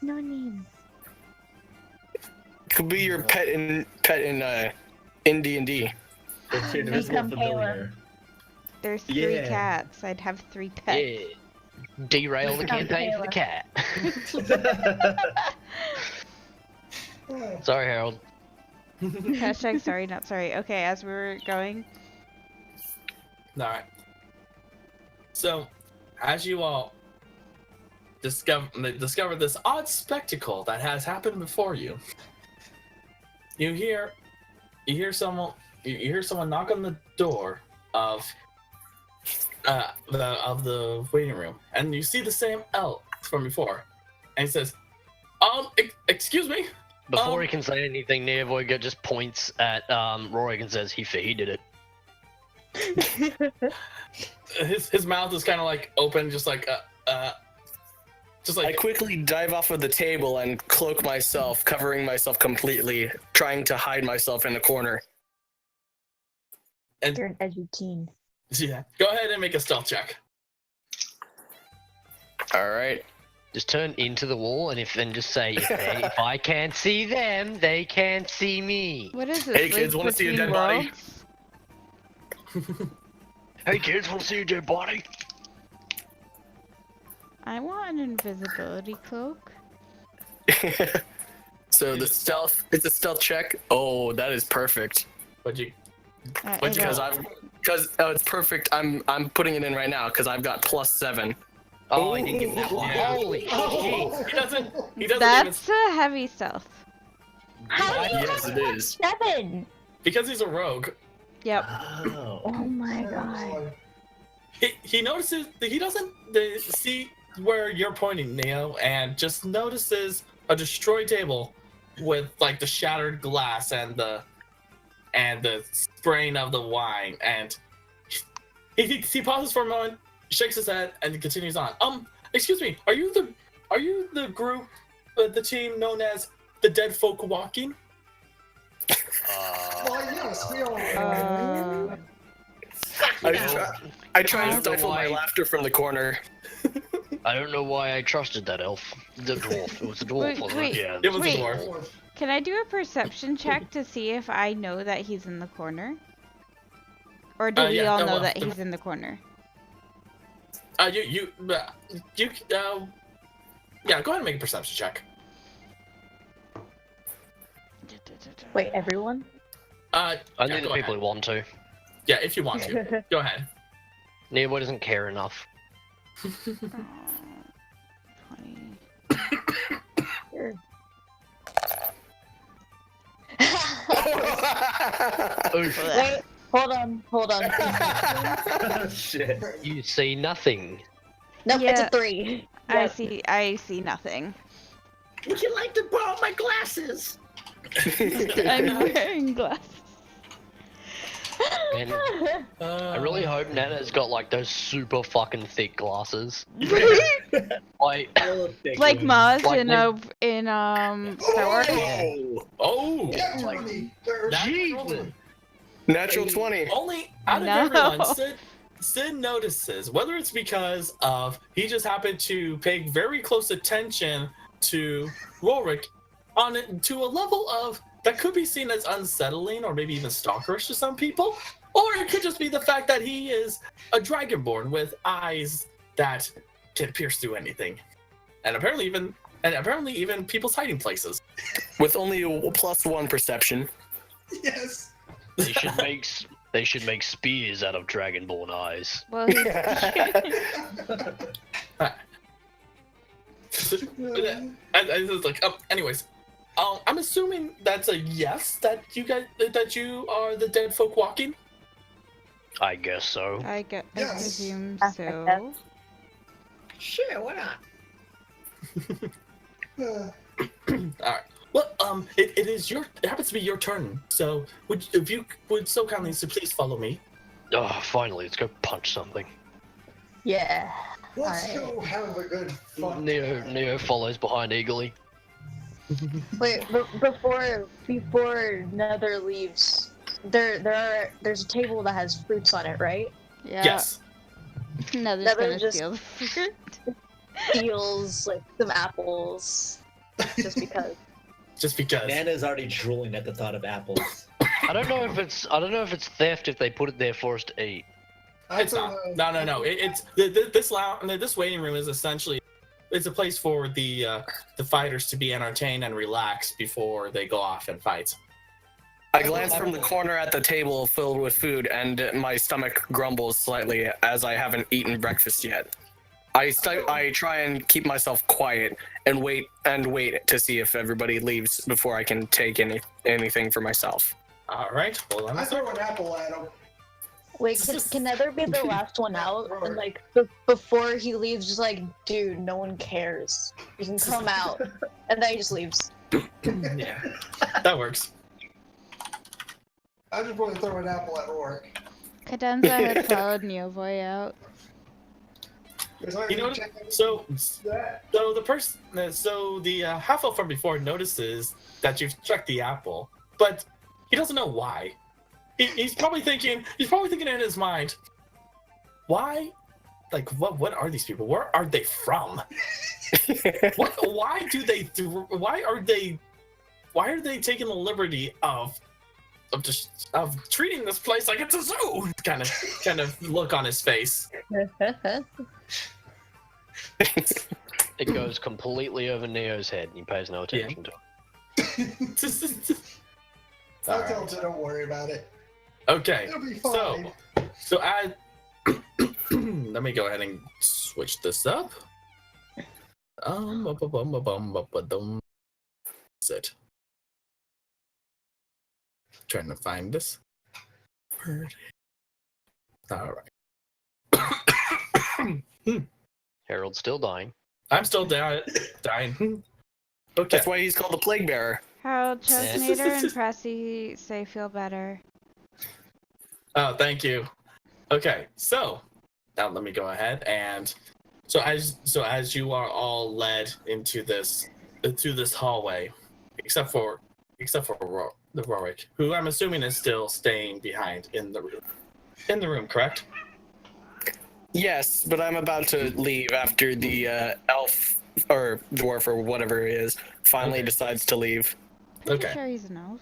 No name. Could be your pet in D&D. It's your invisible familiar. There's 3 Yeah. cats. I'd have 3 pets. Yeah. Derail the campaign for the cat. Sorry, Harold. Hashtag sorry, not sorry. Okay, as we were going. Alright. So, as you all discover this odd spectacle that has happened before you, you hear someone knock on the door of the waiting room, and you see the same elf from before, and he says, excuse me." Before he can say anything, Neovoiga just points at Rorik and says, he did it. His mouth is kind of like open, just like I quickly dive off of the table and cloak myself, covering myself completely, trying to hide myself in the corner. and You're an edgy teen. yeah. Go ahead and make a stealth check. All right. Just turn into the wall and just say, if I can't see them, they can't see me. What is this? Hey, kids, Link wanna see a Between dead body? Worlds? Hey kids, want to see a dead body? I want an invisibility cloak. So it's a stealth check. Oh, that is perfect. But you Because it's perfect. I'm putting it in right now because I've got +7. Oh, I didn't get that one. Yeah. Holy shit. he doesn't even That's a heavy stealth. Yes, it is. 7. because he's a rogue. Yep. Oh. Oh my god. He notices he doesn't see where you're pointing, Neo, and just notices a destroyed table with like the shattered glass and the spraying of the wine, and he pauses for a moment, shakes his head, and continues on. Excuse me, are you the group, the team known as the Dead Folk Walking? Why, yes, we are. I try to Uh, stifle my why- laughter from the corner. I don't know why I trusted that elf. The dwarf. It was a dwarf, Wait, wasn't wait. it? Yeah. It was Wait. a dwarf. Can I do a perception check to see if I know that he's in the corner? Or do we yeah, all no, know well, that he's in the corner? Yeah, go ahead and make a perception check. Wait, everyone? I yeah, think the go people ahead. who want to. Yeah, if you want to. Go ahead. Nearboy doesn't care enough. Oh, 20. Oof. Wait, hold on. Shit. You see nothing. Nope, it's Yeah. a 3. I see nothing. Would you like to borrow my glasses? I'm wearing glasses. And I really hope Nana's got like those super fucking thick glasses. Like, Like Maz Like in Star Wars. Oh, Yeah, like- Tony, there- Jesus. Natural 20. only out of No. everyone, Sid notices, whether it's because of he just happened to pay very close attention to Rorik on it to a level of that could be seen as unsettling or maybe even stalkerish to some people, or it could just be the fact that he is a dragonborn with eyes that can pierce through anything, and apparently even people's hiding places. With only a +1 perception. Yes. They should make spears out of dragonborn eyes. Well, And it's like, anyways, I'm assuming that's a yes that you are the dead folk walking. I guess so. I Yes. presume I so. think Sure, why not? Uh, All right. Well, it happens to be your turn. So if you would so kindly so please follow me. Oh, finally, let's go punch something. Yeah. let's Alright. go have a good fun. Neo follows behind eagerly. Wait, before Nether leaves, there's a table that has fruits on it, right? Yeah. Yes. No, they're Nether gonna just- steal the fruit. Steals like some apples, just because. Just because. Nana's already drooling at the thought of apples. I don't know if it's theft if they put it there for us to eat. It's not. No. This waiting room is essentially it's a place for the fighters to be entertained and relax before they go off and fight. I glance from the corner at the table filled with food, and my stomach grumbles slightly as I haven't eaten breakfast yet. I try and keep myself quiet and wait to see if everybody leaves before I can take anything for myself. All right. Hold on I a second. throw an apple at him. Wait, can Nether be the last one out? And like before he leaves, just like, dude, no one cares. You can come out, and then he just leaves. Yeah, that works. I just want to throw an apple at Rorik. Cadenza had followed Neovoy out. You know, so the half elf from before notices that you've checked the apple, but he doesn't know why. He's probably thinking in his mind, why? Like, what are these people? Where are they from? Why are they taking the liberty of treating this place like it's a zoo? Kind of look on his face. It goes completely over Neo's head, and he pays no attention to it. I told you, don't worry about it. Okay, It'll be fine. so I let me go ahead and switch this up. Is it? Trying to find this. All right. Harold's still dying. I'm still dying. Okay. That's why he's called the Plague Bearer. Harold, Yes. Chesnader, and Pressy say feel better. Oh, thank you. Okay, so now let me go ahead and so as you are all led into this hallway, except for the Rorik, who I'm assuming is still staying behind in the room, correct? Yes, but I'm about to leave after the elf or dwarf or whatever it is finally decides to leave. Pretty Okay. sure he's an elf.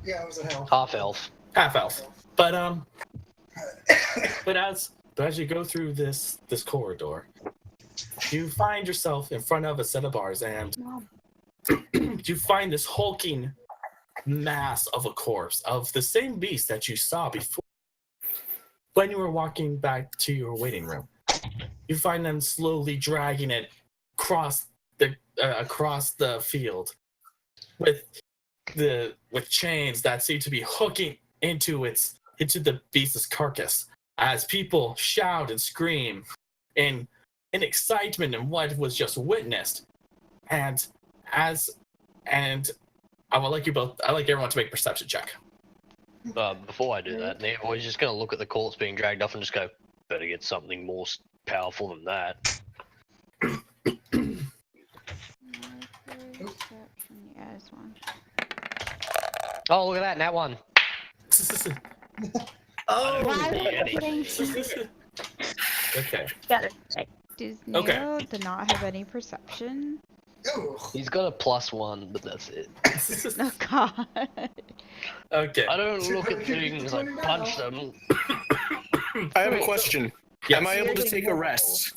Yeah, it was a hell. Half elf. Half elf. But as you go through this corridor, you find yourself in front of a set of bars, and you find this hulking mass of a corpse of the same beast that you saw before when you were walking back to your waiting room. You find them slowly dragging it across the field with with chains that seem to be hooking into the beast's carcass as people shout and scream in excitement in what was just witnessed. And I would like everyone to make a perception check. Before I do that, Nevoy's just going to look at the corpse being dragged off and just go, better get something more powerful than that. Yeah, this one. Oh, look at that, nat one. Oh, Why see would anything. they- Okay. Got it. Does Okay. Neo do not have any perception? Ugh. He's got a +1, but that's it. Oh god. Okay. I don't look at things, I punch them. I have a question. Yes. Am I able to take a rest?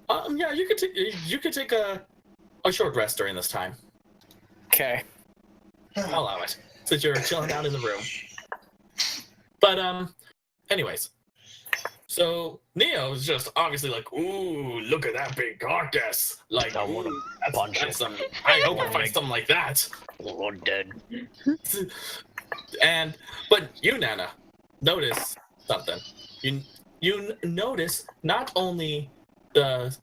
Yeah, you could take a short rest during this time. Okay. I'll allow it, since you're chilling out in the room. But anyways, so Neo is just obviously like, ooh, look at that big carcass. Like, I wanna ooh, punch that's it. some. I hope I find something like that. Oh, dead. But you, Nana, notice something. You notice not only the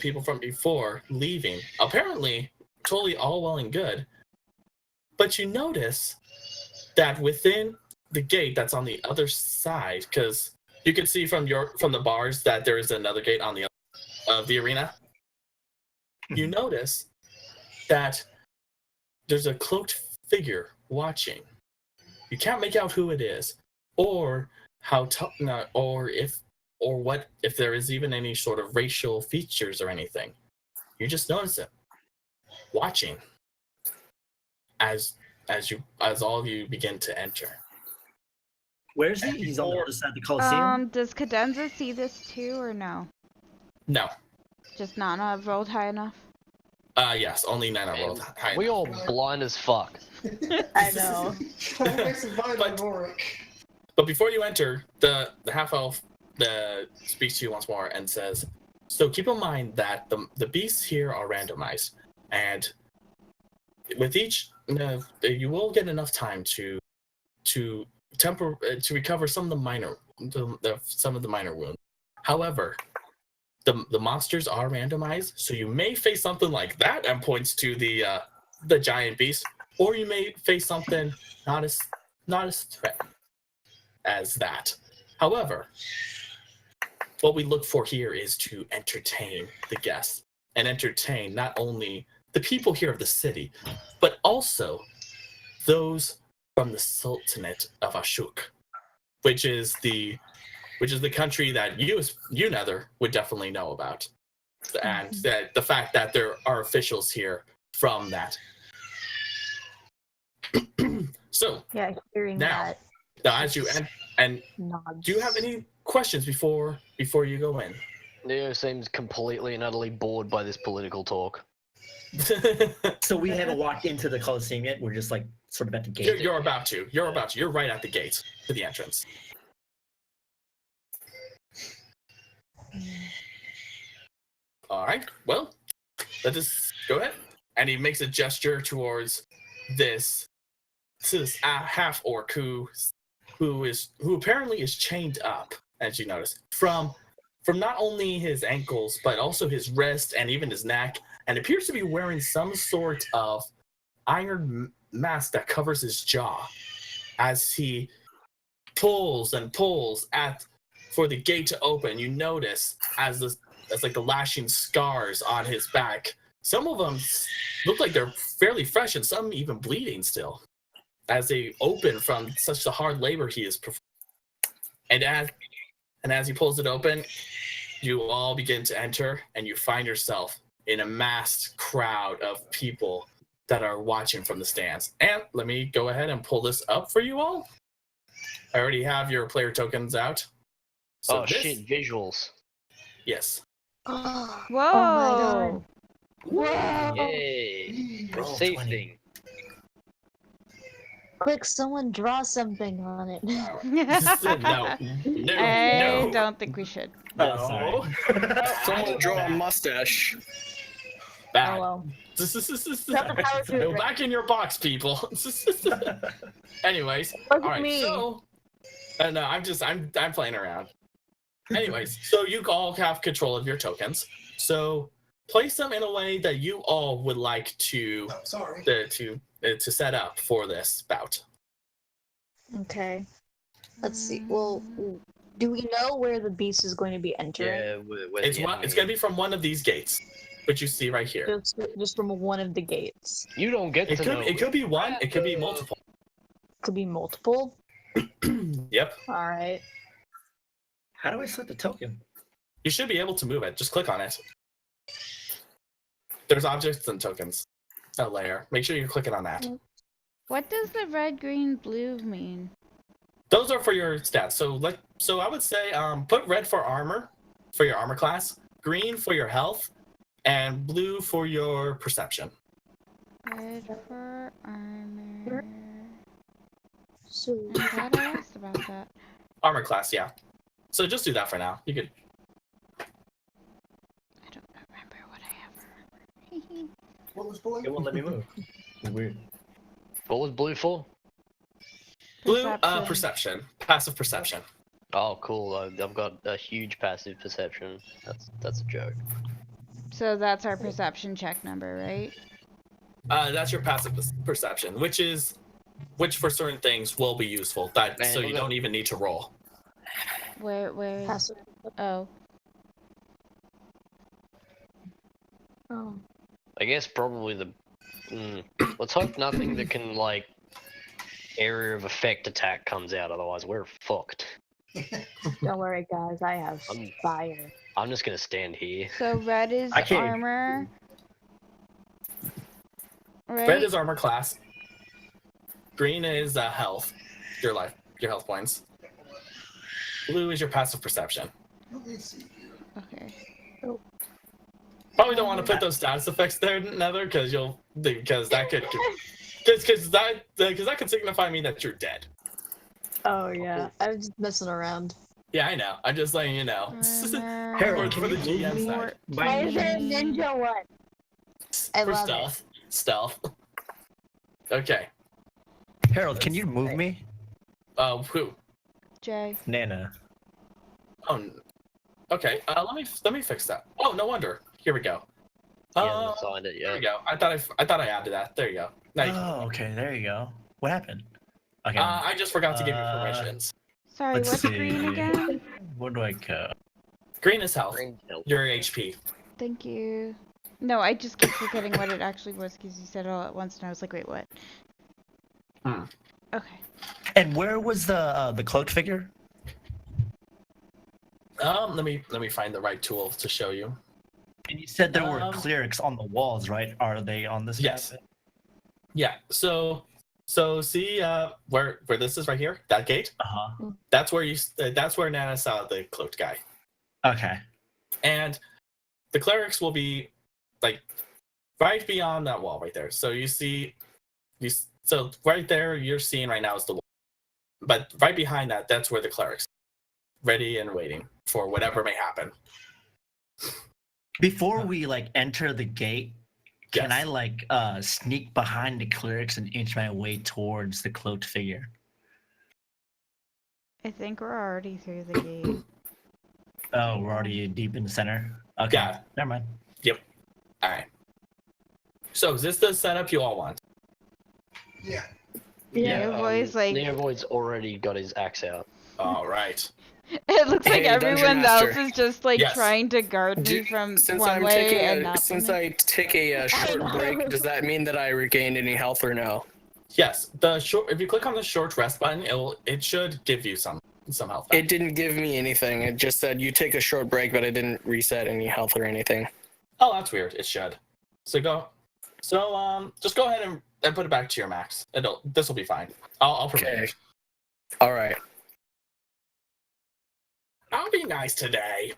people from before leaving, apparently totally all well and good, but you notice that within the gate that's on the other side, because you can see from the bars that there is another gate on the other of the arena. You notice that there's a cloaked figure watching. You can't make out who it is, or if there is even any sort of racial features or anything. You just notice it watching as all of you begin to enter. where's he? He's on the other side of the Coliseum. Does Cadenza see this too or no? No. Just not rolled high enough? Yes, only Nana rolled high. We all blind as fuck. I know. But before you enter, the half elf speaks to you once more and says, "So keep in mind that the beasts here are randomized, and with each, you will get enough time to recover some of the minor wounds. However, the monsters are randomized, so you may face something like that," and points to the giant beast, or you may face something not as threatening as that. However, what we look for here is to entertain the guests and entertain not only the people here of the city, but also those from the Sultanate of Ashuk, which is the country that you Nether would definitely know about, and that the fact that there are officials here from that. So Yeah, hearing now, that. as you and Nods. do you have any questions before you go in? Neo seems completely and utterly bored by this political talk. So we haven't walked into the Coliseum yet. We're just like sort of at the gate. You're about to. You're right at the gate to the entrance. All right. Well, let us go ahead. And he makes a gesture towards this half orc who apparently is chained up, as you notice, from not only his ankles but also his wrist and even his neck, and appears to be wearing some sort of iron mask that covers his jaw as he pulls and pulls for the gate to open. You notice as like the lashing scars on his back. Some of them look like they're fairly fresh, and some even bleeding still, as they open from such the hard labor he is performing. And as he pulls it open, you all begin to enter, and you find yourself in a massed crowd of people that are watching from the stands. And let me go ahead and pull this up for you all. I already have your player tokens out. So shit, visuals. Yes. Oh Whoa! my god. Whoa! Yay! Roll Safe 20. thing. Quick, someone draw something on it. No. I don't think we should. Oh, sorry. Someone draw a mustache. Bad. Oh well. Go back in your box, people. Anyways, all right. me. So, no, I'm playing around. Anyways, so you all have control of your tokens. So place them in a way that you all would like to to set up for this bout. Okay. Let's see. Well, do we know where the beast is going to be entering? Yeah, It's going to be from one of these gates, which you see right here. Just from one of the gates. You don't get to know. It could be one. It could be multiple. Could be multiple. Yep. All right. How do I set the token? You should be able to move it. Just click on it. There's objects and tokens. A layer. Make sure you're clicking on that. What does the red, green, blue mean? Those are for your stats. So I would say put red for armor, for your armor class, green for your health, and blue for your perception. Red for armor. So I'm glad I asked about that. Armor class, yeah. So just do that for now. You could. I don't remember what I have for armor. What was blue? It won't let me move. It's weird. What was blue for? Blue, perception. Passive perception. Oh, cool. I've got a huge passive perception. That's a joke. So that's our perception check number, right? That's your passive perception, which for certain things will be useful. So you don't even need to roll. Where is... passive. Oh. Oh. I guess probably let's hope nothing that can like area of effect attack comes out. Otherwise, we're fucked. Don't worry, guys. I have fire. I'm just gonna stand here. So red is armor. Right? Red is armor class. Green is health. Your health points. Blue is your passive perception. Let me see. Okay. Probably don't want to put those status effects there, Nether, because that could signify me that you're dead. Oh yeah, I was just messing around. Yeah, I know. I'm just letting you know. Harold, For the GM side. Why is there a ninja one? I For love stealth. Okay. Harold, can you move me? Who? Jay. Nana. Oh, okay. Let me fix that. Oh, no wonder. Here we go. He hasn't signed it There yet. you go. I thought I added that. There you go. Now you can Oh, okay. There you go. What happened? Okay. I just forgot to give you permissions. Sorry, let's what's see. green again? Where do I go? Green is health. Green hill. Your HP. Thank you. No, I just kept forgetting what it actually was because you said it all at once and I was like, wait, what? Okay. And where was the cloaked figure? Let me find the right tool to show you. And you said there were clerics on the walls, right? Are they on this? Yes. side? Yeah. So see where this is right here, that gate. Uh-huh. That's where Nana saw the cloaked guy. Okay. And the clerics will be like right beyond that wall right there. So so right there you're seeing right now is the wall. But right behind that, that's where the clerics are, ready and waiting for whatever may happen. Before we enter the gate, can Yes. I sneak behind the clerics and inch my way towards the cloaked figure? I think we're already through the gate. Oh, we're already deep in the center. Okay. Yeah. Never mind. All right. So is this the setup you all want? Yeah. Yeah, boys, like, Neovoid's already got his axe out. All right. it looks like Hey, Dungeon everyone else Master. is just like Yes. trying to guard me Do- from Since one I'm way taking and a, not since from the- I take a short break, does that mean that I regained any health or no? Yes. If you click on the short rest button, it should give you some health. back. It didn't give me anything. It just said you take a short break, but it didn't reset any health or anything. Oh, that's weird. It should. Just go ahead and put it back to your max. This will be fine. I'll prevent Okay. it. All right. I'll be nice today.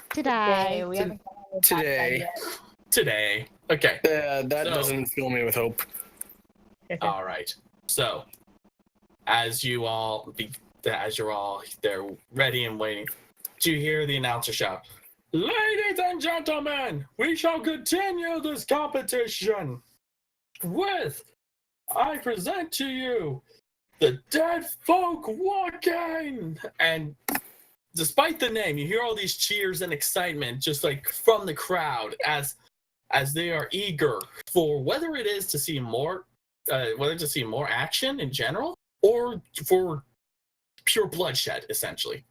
Today. we haven't gone on the Today. yet. Today. Okay. That So- doesn't fill me with hope. All right. So, as you're all there ready and waiting, do you hear the announcer shout, Ladies and gentlemen, we shall continue this competition with, I present to you, the Dead Folk Walking! And despite the name, you hear all these cheers and excitement just like from the crowd as they are eager for whether it is to see more action in general or for pure bloodshed, essentially.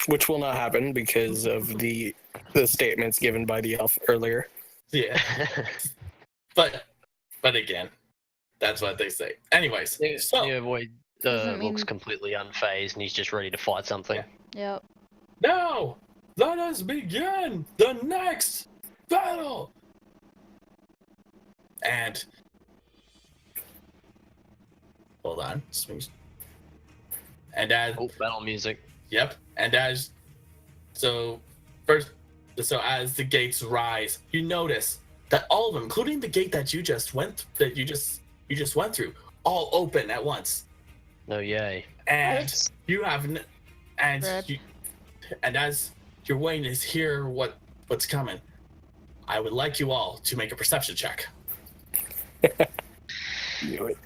Which will not happen because of the statements given by the elf earlier. Yeah. but again, that's what they say. Anyways, so New Void Doesn't looks mean- completely unfazed and he's just ready to fight something. Yep. now let us begin the next battle. And hold on. And as Oh, battle music. yep, and as so as the gates rise, you notice that all of them, including the gate that you just went through, all open at once. No, yay. And What? you have Rip. and as you're waiting to hear what's coming, I would like you all to make a perception check. Knew it.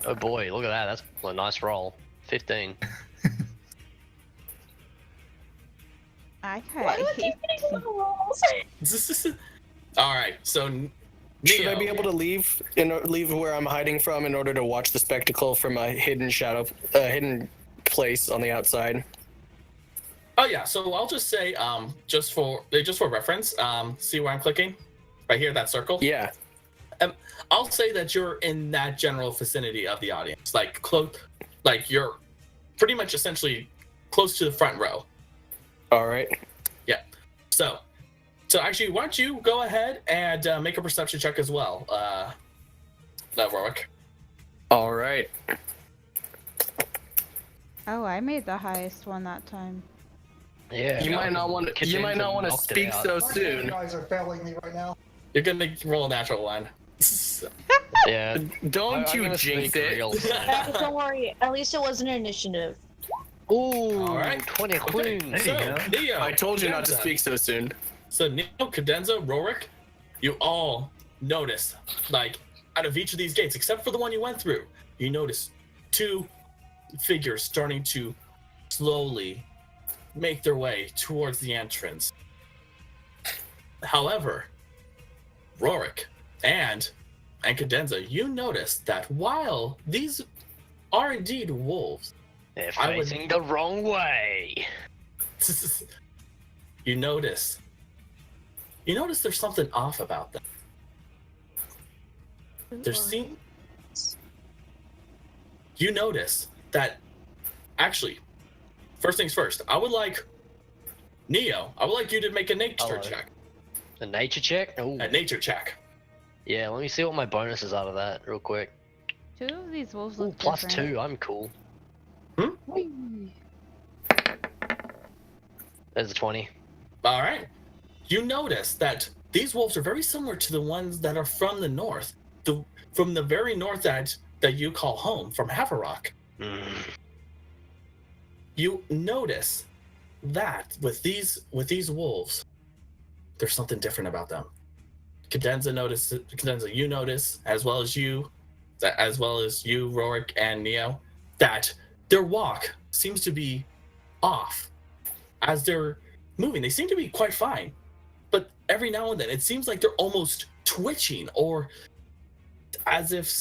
Oh boy, look at that. That's a nice roll. 15. I Why do I can't. keep getting low rolls? All right, so Should I Neo, be able to leave where I'm hiding from in order to watch the spectacle from a hidden hidden place on the outside? Oh yeah, so I'll just say, just for reference, see where I'm clicking, right here, that circle. Yeah. I'll say that you're in that general vicinity of the audience, like close, like you're pretty much essentially close to the front row. All right. Yeah. So actually, why don't you go ahead and make a perception check as well, Warwick. All right. Oh, I made the highest one that time. Yeah. You might not want to. You might not want to knocked it speak out. so You soon. guys are failing me right now. You're gonna roll a natural one. Yeah. Don't I'm you gonna jinx speak it. real soon. Don't worry. At least it wasn't an initiative. Ooh, All right. 20 Okay, queens. so There you go. Neo, I told you not to Cadenza. speak so soon. So Neo, Cadenza, Rorik, you all notice, like, out of each of these gates, except for the one you went through, you notice two figures starting to slowly make their way towards the entrance. However, Rorik and Cadenza, you notice that while these are indeed wolves, They're I would- facing the wrong way. you notice there's something off about them. You notice that, actually, first things first, I would like Neo, I would like you to make a nature Hello. check. A nature check? Ooh. A nature check. Yeah, let me see what my bonus is out of that real quick. Two of these wolves Ooh, look plus different. 2, I'm cool. Whee! There's a 20. All right. You notice that these wolves are very similar to the ones that are from the north, from the very north that you call home, from Haverock. Mm. You notice that with these wolves, there's something different about them. Cadenza, you notice, as well as you, Rorik and Neo, that their walk seems to be off as they're moving. They seem to be quite fine, but every now and then it seems like they're almost twitching, or as if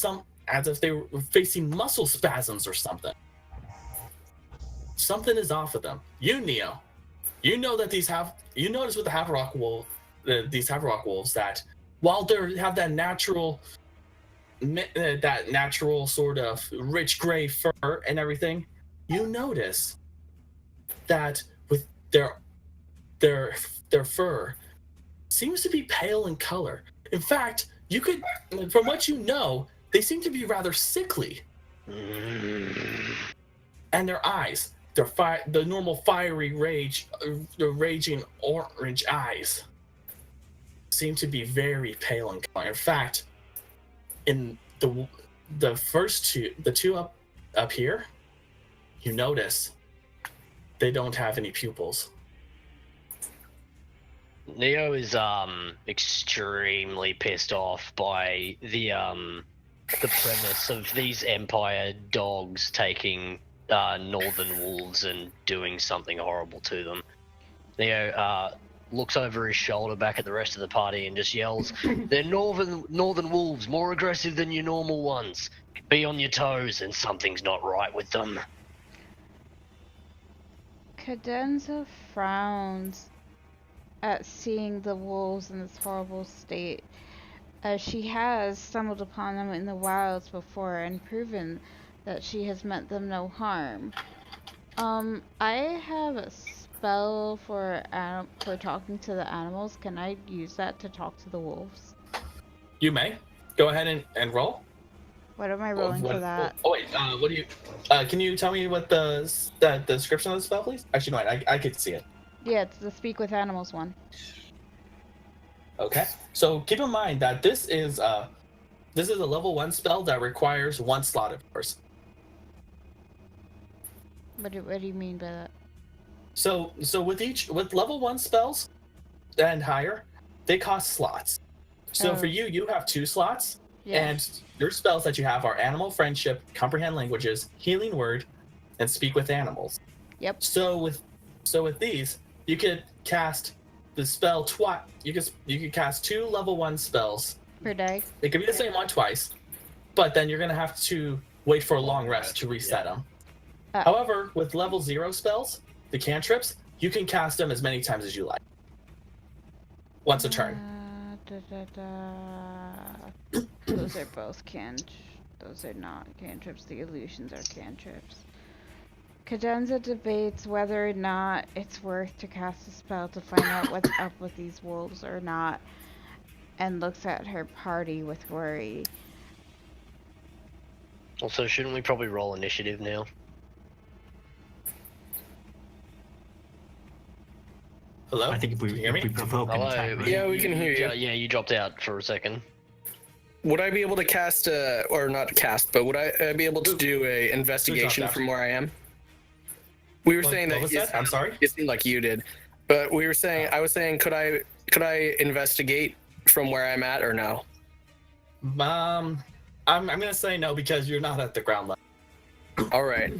they were facing muscle spasms or something. Something is off with them. You, Neo, you know that you notice with the Haverock wolves that while they have that natural sort of rich gray fur and everything, you notice that with their fur seems to be pale in color. In fact, from what you know, they seem to be rather sickly. And their eyes, the normal fiery the raging orange eyes, seem to be very pale in color. In fact, in the first two, the two up here, you notice they don't have any pupils. Neo is extremely pissed off by the premise of these Empire dogs taking northern wolves and doing something horrible to them. Neo looks over his shoulder back at the rest of the party and just yells, "They're northern wolves, more aggressive than your normal ones. Be on your toes, and something's not right with them." Cadenza frowns at seeing the wolves in this horrible state, as she has stumbled upon them in the wilds before and proven that she has meant them no harm. I have a spell for talking to the animals. Can I use that to talk to the wolves? You may. Go ahead and roll. What am I rolling for that? Oh wait, what do you? Can you tell me what the description of the spell, please? Actually, no, I could see it. Yeah, it's the speak with animals one. Okay. So keep in mind that this is a level 1 spell that requires 1 slot of yours. What do you mean by that? So with level 1 spells and higher, they cost slots. So for you have 2 slots, and your spells that you have are Animal Friendship, Comprehend Languages, Healing Word, and Speak with Animals. Yep. So with these, you could cast the spell twice. You could cast 2 level 1 spells per day. It could be the same one twice, but then you're gonna have to wait for a long rest to reset them. However, with level 0 spells, the cantrips, you can cast them as many times as you like. Once a turn. Those are both those are not cantrips. The illusions are cantrips. Cadenza debates whether or not it's worth to cast a spell to find out what's up with these wolves or not, and looks at her party with worry. Also, shouldn't we probably roll initiative now? Hello? I think if we provoke an attack, right? Yeah, we can hear you. Yeah, you dropped out for a second. Would I be able to cast or not cast, but would I be able to do a investigation from where I am? We were saying what was that? I'm sorry? It seemed like you did, but we were saying, I was saying, could I investigate from where I'm at or no? I'm gonna say no because you're not at the ground level. All right.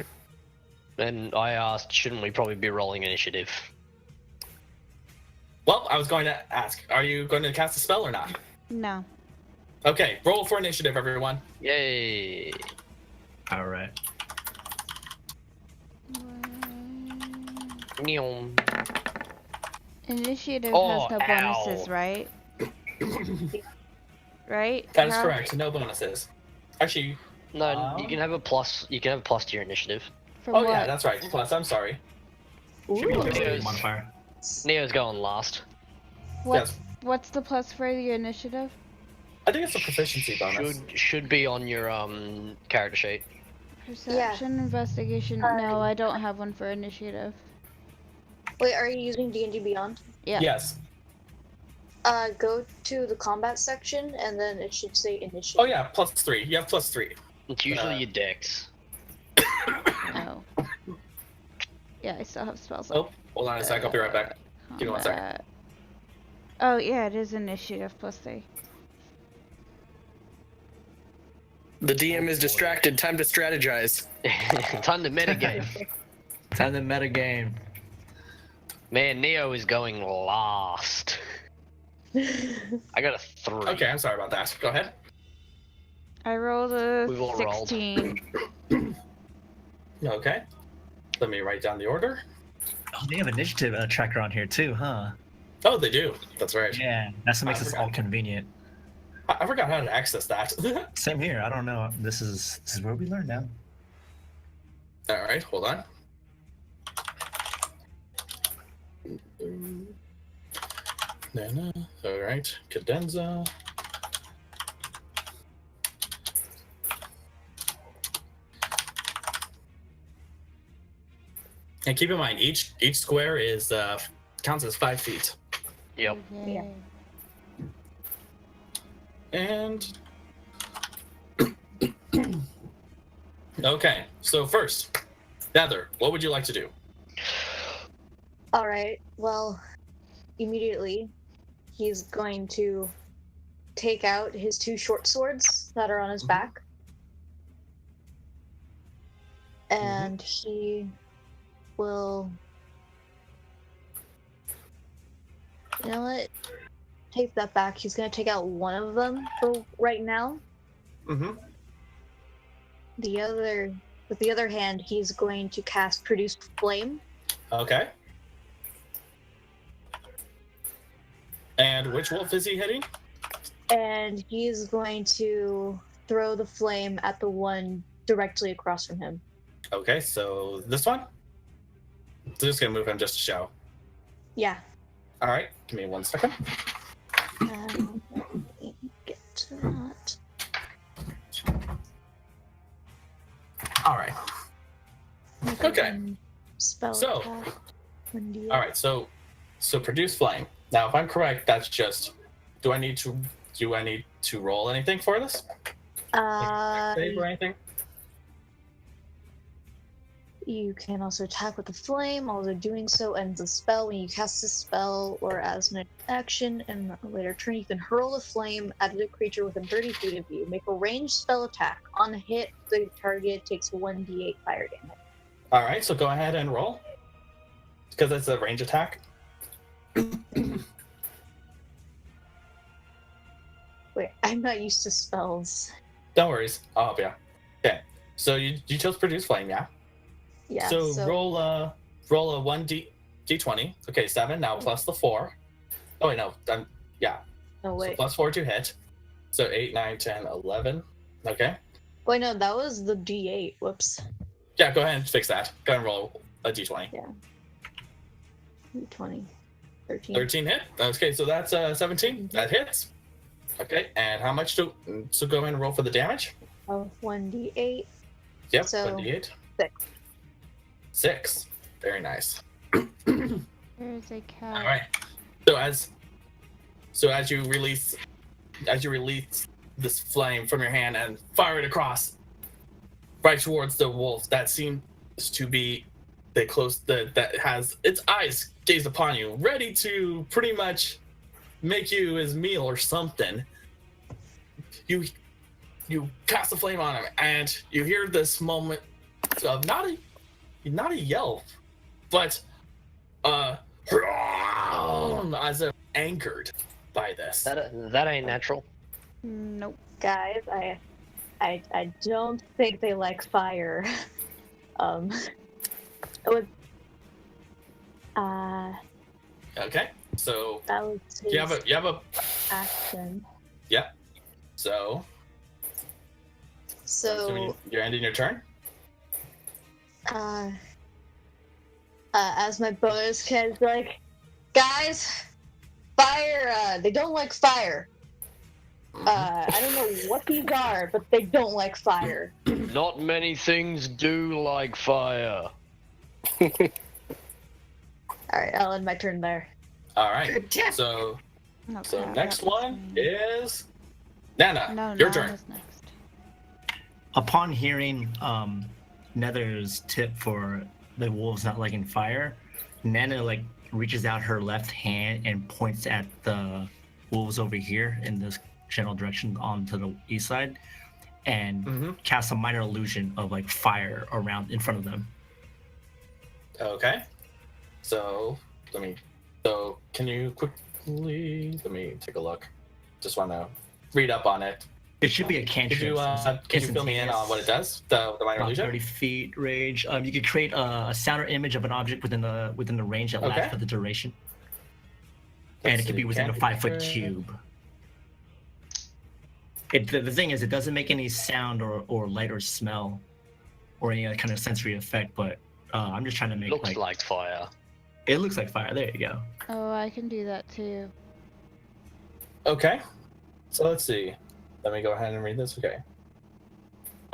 And I asked, shouldn't we probably be rolling initiative? Well, I was going to ask, are you going to cast a spell or not? No. Okay, roll for initiative, everyone. Yay! All right. Initiative Oh, has no bonuses, right? Right? That is How- correct. No bonuses. Actually, No, you can have a plus. You can have a plus to your initiative. For oh what? yeah, that's right. Plus, I'm sorry. Should be Ooh. initiative modifier. Neo's going last. What's the plus for your initiative? I think it's a proficiency bonus. Should be on your character sheet. Perception, investigation. No, I don't have one for initiative. Wait, are you using D&D Beyond? Yeah. Yes. Go to the combat section, and then it should say initiative. Oh yeah, +3. You have +3. It's usually your dex. Oh. Yeah, I still have spells. Oh, hold on a sec. I'll be right back. Give me 1 second. Combat. Oh yeah, it is initiative +3. The DM is distracted. Time to strategize. Time to metagame. Time to metagame. Man, Neo is going last. I got a 3. Okay, I'm sorry about that. Go ahead. I rolled a We've all rolled. 16. Okay. Let me write down the order. Oh, they have initiative tracker on here too, huh? Oh, they do. That's right. Yeah, that's what makes I this forgot. all convenient. I forgot how to access that. Same here. I don't know. This is where we learn now. All right, hold on. All right, cadenza. And keep in mind, each square is counts as 5 feet. Yep. Yeah. And okay, so first, Nether, what would you like to do? All right. Well, immediately he's going to take out his 2 short swords that are on his back. And he will. You know what? Take that back. He's going to take out one of them for right now. Mm-hmm. With the other hand, he's going to cast Produce Flame. Okay. And which wolf is he hitting? And he's going to throw the flame at the one directly across from him. Okay, so this one? So just gonna move him just to show. Yeah. All right, give me 1 second. Let me get to that. All right. Okay. Spell So, attack. 1d8. all right. So produce flame. Now, if I'm correct, that's just. Do I need to roll anything for this? Save or anything? You can also attack with the flame. Although doing so ends the spell. When you cast a spell or as an action in a later turn, you can hurl the flame at a creature within 30 feet of you. Make a ranged spell attack. On a hit, the target takes 1d8 fire damage. All right. So go ahead and roll. Because it's a range attack. Wait, I'm not used to spells. Don't worry. I'll help you. Okay. So you chose produce flame, yeah? Yeah. So roll a 1d20. Okay, 7 now plus the 4. Oh wait, no. Yeah. No, So wait. plus 4 to hit. So 8, 9, 10, 11. Okay. Wait, no, that was the d8. Whoops. Yeah, go ahead and fix that. Go ahead and roll a d20. Yeah. 20. 13. 13 hit. Okay, so that's 17. That hits. Okay, and how much so go ahead and roll for the damage? Oh, 1d8. Yep, So, 1d8. 6. 6. Very nice. There's a cat. All right. So as you release this flame from your hand and fire it across right towards the wolf that seems to be that has its eyes gazed upon you, ready to pretty much make you his meal or something. You cast the flame on him, and you hear this moment of not a yell, but as if angered by this. That ain't natural. Nope. Guys, I don't think they like fire. It was, Okay, so that was his you have a action. yeah. So So, you're ending your turn. as my bonus kid's like, guys, fire, they don't like fire. I don't know what these are, but they don't like fire. Not many things do like fire. Alright, I'll end my turn there. All right. Good tip. So No, so crap, next that was one me. is Nana. No, your no, turn. was next. Upon hearing Nether's tip for the wolves not liking fire, Nana like reaches out her left hand and points at the wolves over here in this general direction onto the east side, and casts a minor illusion of like fire around in front of them. Okay. So can you quickly let me take a look. Just want to read up on it. It should be a Could cantrip. you can you fill me in on what it does? The minor About illusion. 30 feet range. You could create a sound or image of an object within the range that Okay. lasts for the duration, and Let's it could be see, within a cantrip. 5-foot cube. The thing is, it doesn't make any sound or light or smell, or any other kind of sensory effect. But I'm just trying to make Looks like fire. it looks like fire. There you go. Oh, I can do that too. Okay. So let's see. Let me go ahead and read this.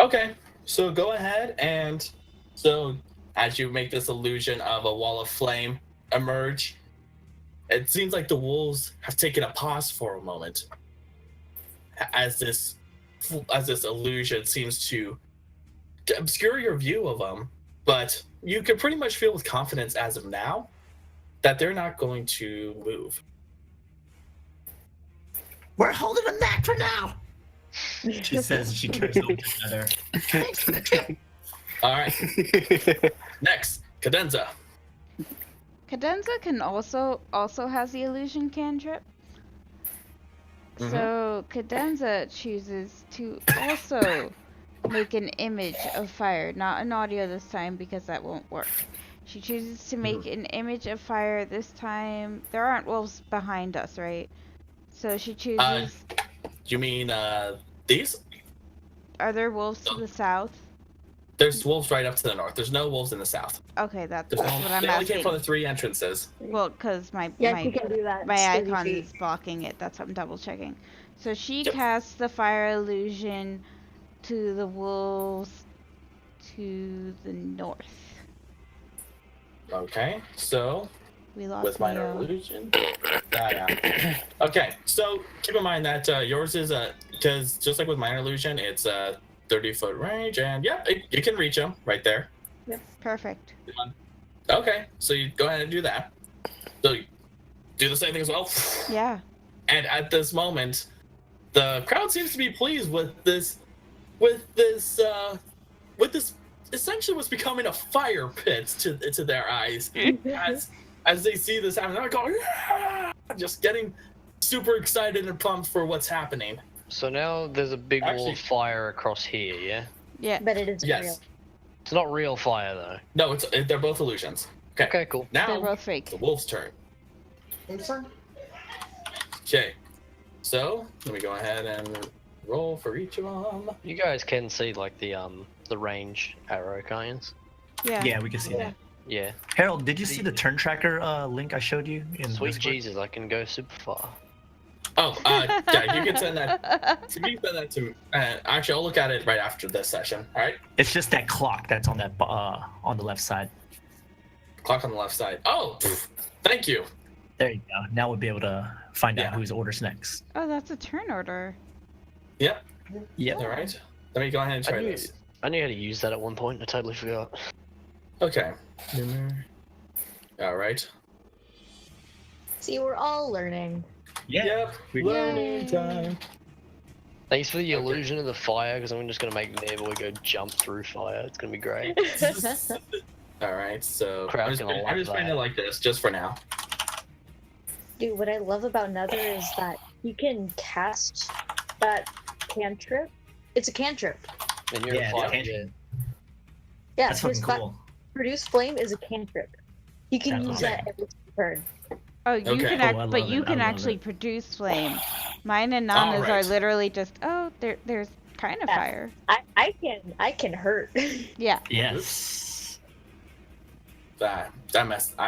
Okay. So go ahead and so as you make this illusion of a wall of flame emerge, it seems like the wolves have taken a pause for a moment as this illusion seems to obscure your view of them, but you can pretty much feel with confidence as of now that they're not going to move. We're holding them back for now. She says she turns over to Heather. Thanks for the tip. All right. Next, Cadenza. Cadenza can also has the illusion cantrip. So Cadenza chooses to also make an image of fire, not an audio this time because that won't work. She chooses to make an image of fire this time. There aren't wolves behind us, right? So she chooses. You mean these? Are there wolves to the south? There's wolves right up to the north. There's no wolves in the south. Okay, that's There's what no, I'm they only came asking. from the 3 entrances. Well, because my Yeah, you can do that. my It's 30 icon feet. is blocking it. That's what I'm double checking. So she Yep. casts the fire illusion to the wolves to the north. Okay, so We lost with minor Neo. illusion. Yeah. Okay, so keep in mind that yours is because just like with minor illusion, it's a 30-foot range, and you can reach them right there. Perfect. Okay, so you go ahead and do that. So you do the same thing as well. Yeah. And at this moment, the crowd seems to be pleased with this essentially what's becoming a fire pit to their eyes as they see this happen. They're going, "Yeah!" Just getting super excited and pumped for what's happening. So now there's a big wall Actually- of fire across here, yeah? Yeah. But it is Yes. real. It's not real fire, though. No, they're both illusions. Okay. Okay, cool. They're Now both fake. the wolf's turn. Who's turn? Okay. So let me go ahead and roll for each of them. You guys can see, like, the range arrow, can't you? Yeah. Yeah, we can see that. Yeah. Harold, did you see the turn tracker link I showed you? In Sweet Discord? Jesus, I can go super far. Oh, yeah, you can send that. So you can send that to. Actually, I'll look at it right after this session. All right. It's just that clock that's on that on the left side. Clock on the left side. Oh, thank you. There you go. Now we'll be able to find out Yeah. whose orders next. Oh, that's a turn order. Yep. Yep. All right. Let me go ahead and try I knew, this. I knew how to use that at one point. I totally forgot. Okay. All right. See, we're all learning. Yep. Learning time. Thanks for the illusion of the fire, because I'm just gonna make Neighbor go jump through fire. It's gonna be great. All right. So Crowd's I'm gonna love just playing that. it like this, just for now. Dude, what I love about Nether is that you can cast that cantrip. It's a cantrip. And you're Yeah, a fire. can't- Yeah. Yeah, That's his fucking cool. produce flame is a cantrip. You can That's use awesome. that every turn. Oh, you Okay. can Oh, I but love you it, can I love actually it. produce flame. Mine and Nana's are Alright. literally just there's kind of Yeah. fire. I can hurt. Yeah. Yes. I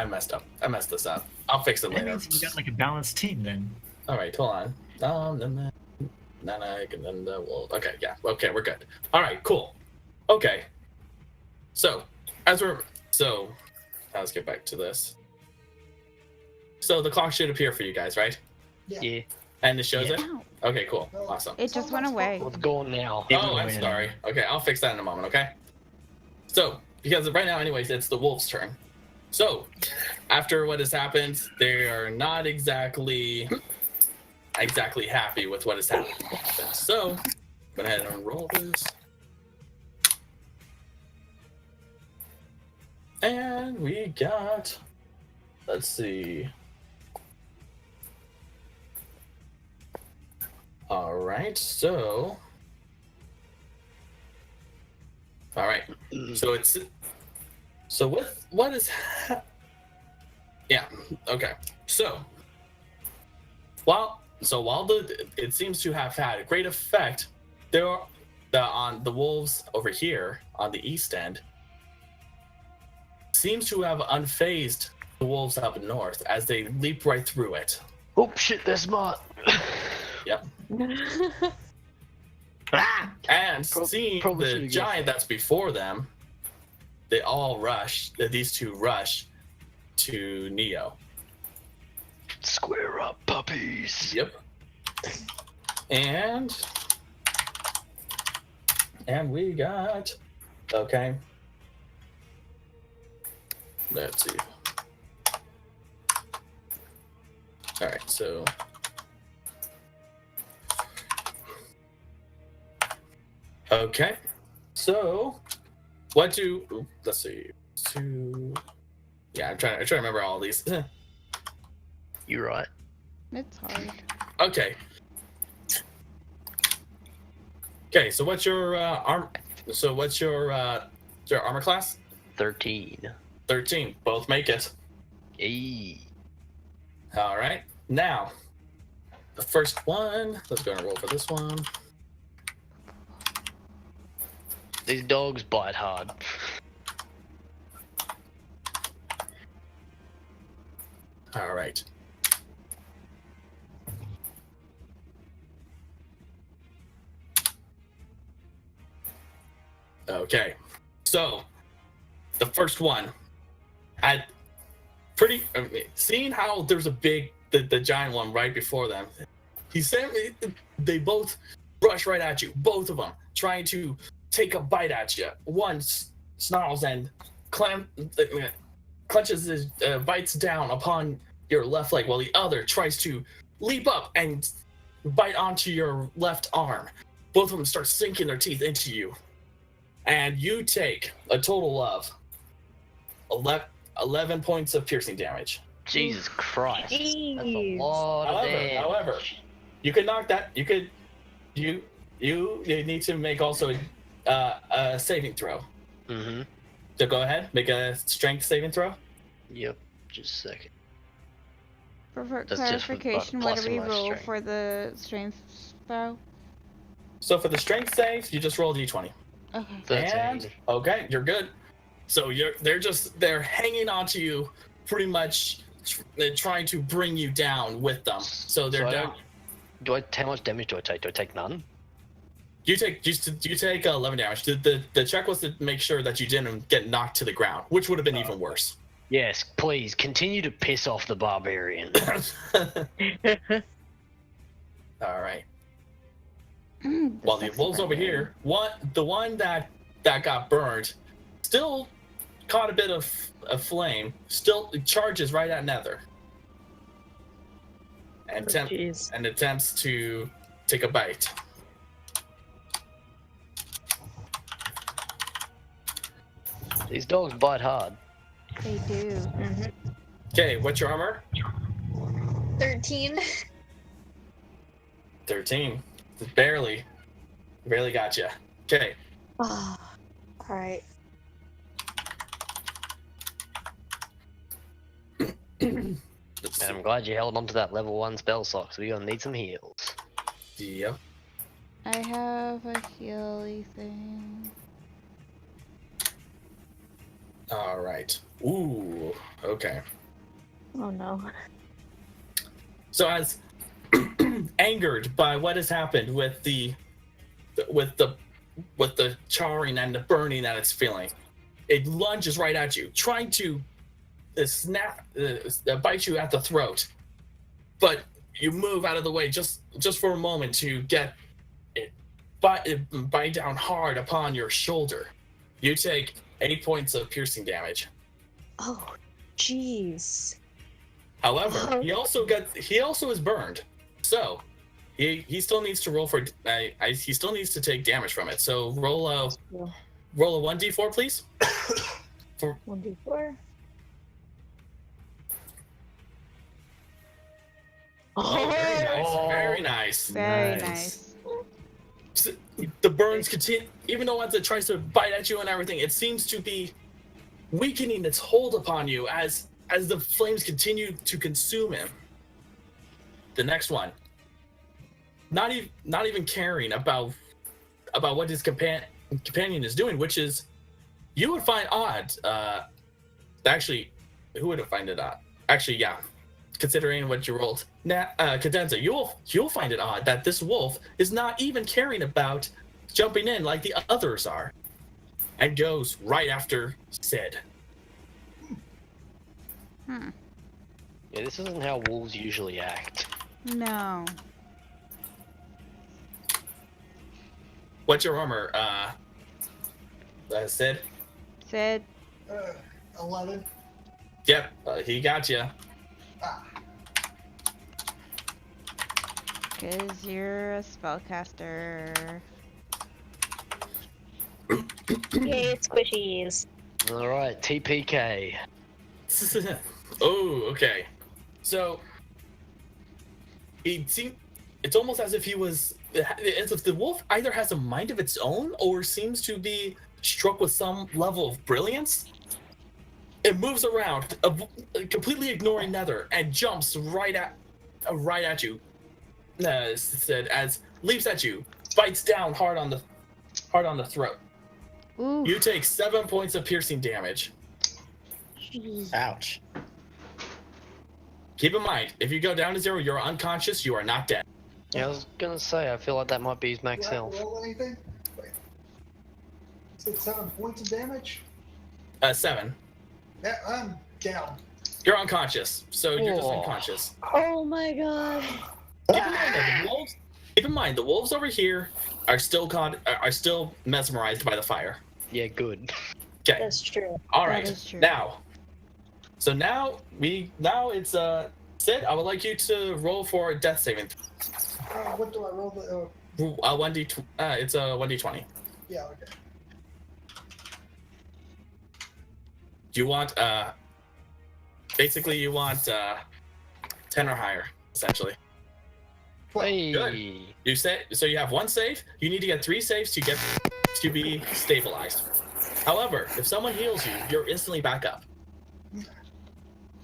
messed up. I messed this up. I'll fix it That later. means we got like a balanced team then. All right, hold on. Then Nanak, and then the wolf. Okay, yeah. Okay, we're good. All right, cool. Okay. So, let's get back to this. So the clock should appear for you guys, right? Yeah. And it shows Yeah. it? Ow. Okay, cool. Awesome. It just went away. Well, it's gone now. It Oh, went I'm away. sorry. Okay, I'll fix that in a moment, okay? So, because right now, anyways, it's the wolf's turn. So, after what has happened, they are not exactly happy with what has happened. So, go ahead and roll this. And we got, let's see. All right, so. All right, so with what is, yeah, okay. So while it seems to have had a great effect, on the wolves over here on the east end seems to have unfazed the wolves up north as they leap right through it. Oh shit, they're smart. Yep. Ah! And Pro- seeing probably the should've giant that's before them, these two rush to Neo. Square up, puppies. Yep. And we got, okay. Let's see. All right, so. Okay, so what do? Let's see. Yeah, I'm trying to remember all these. You're right. It's hard. Okay. Okay, so what's your arm? So what's your armor class? 13. 13. Both make it. Yay. All right. Now, the first one. Let's go and roll for this one. These dogs bite hard. All right. Okay. So, the first one, seeing how there's a big, the giant one right before them, they both rush right at you, both of them, trying to take a bite at you. One snarls and clutches his bites down upon your left leg, while the other tries to leap up and bite onto your left arm. Both of them start sinking their teeth into you, and you take a total of 11 points of piercing damage. Jesus Christ. That's a Jeez. lot of damage. However, you can knock that. You need to make also a saving throw. Mm-hmm. So go ahead, make a strength saving throw. Yep. Just a second. For That's just for clarification, what do plussing we my roll strength. for the strength throw? So for the strength save, you just roll d20. Okay. 13. And okay, you're good. So they're hanging onto you, pretty much trying to bring you down with them. So they're So down. how much damage do I take? Do I take none? You take 11 damage. The check was to make sure that you didn't get knocked to the ground, which would have been even worse. Yes, please continue to piss off the barbarian. All right. The While the sexy wolves over barbarian. here, the one that got burned, still caught a bit of flame, still charges right at Nether, and Jeez. attempts to take a bite. These dogs bite hard. They do. Okay, what's your armor? 13. 13. Barely got you. Okay. All right. And I'm glad you held on to that level 1 spell slot, so we're gonna need some heals. Yep. I have a healy thing. All right. Ooh. Okay. Oh no. So as angered by what has happened with the charring and the burning that it's feeling, it lunges right at you, trying to bite you at the throat. But you move out of the way just for a moment to get it bite down hard upon your shoulder. You take 8 points of piercing damage. Oh, jeez. However, he also is burned, so he still needs to roll for. He still needs to take damage from it. So roll a 1d4, please. 1d4. Oh, very nice. Very nice. Very Nice. nice. So the burns continue, even though as it tries to bite at you and everything, it seems to be weakening its hold upon you as the flames continue to consume him. The next one, not even caring about what his companion is doing, which is, you would find odd. Actually, who would find it odd? Actually, yeah. Considering what you rolled, Cadenza, you'll find it odd that this wolf is not even caring about jumping in like the others are, and goes right after Sid. Hmm. Yeah, this isn't how wolves usually act. No. What's your armor, Sid? Sid. 11. Yep, he got you. Ah, Because you're a spellcaster. Yay, squishies. All right, TPK. Oh, okay. So it's almost as if as if the wolf either has a mind of its own or seems to be struck with some level of brilliance. It moves around, completely ignoring Nether, and jumps right at you. As leaps at you, bites down hard on the throat. Ooh. You take 7 points of piercing damage. Ouch. Keep in mind, if you go down to 0, you're unconscious. You are not dead. Yeah, I was gonna say, I feel like that might be his max do I have health. to roll anything? Wait. Is it 7 points of damage? 7. Yeah, I'm down. You're unconscious, so you're just Whoa. unconscious. Oh my god. Keep in mind, the wolves over here are still still mesmerized by the fire. Yeah, good. Okay. That's true. All That right. is true. Now it's Sid. I would like you to roll for a death saving. What do I roll? 1d. It's a 1d20. Yeah, okay. You want basically you want 10 or higher, essentially. Hey. Good. You say so. You have 1 save. You need to get 3 saves to be stabilized. However, if someone heals you, you're instantly back up.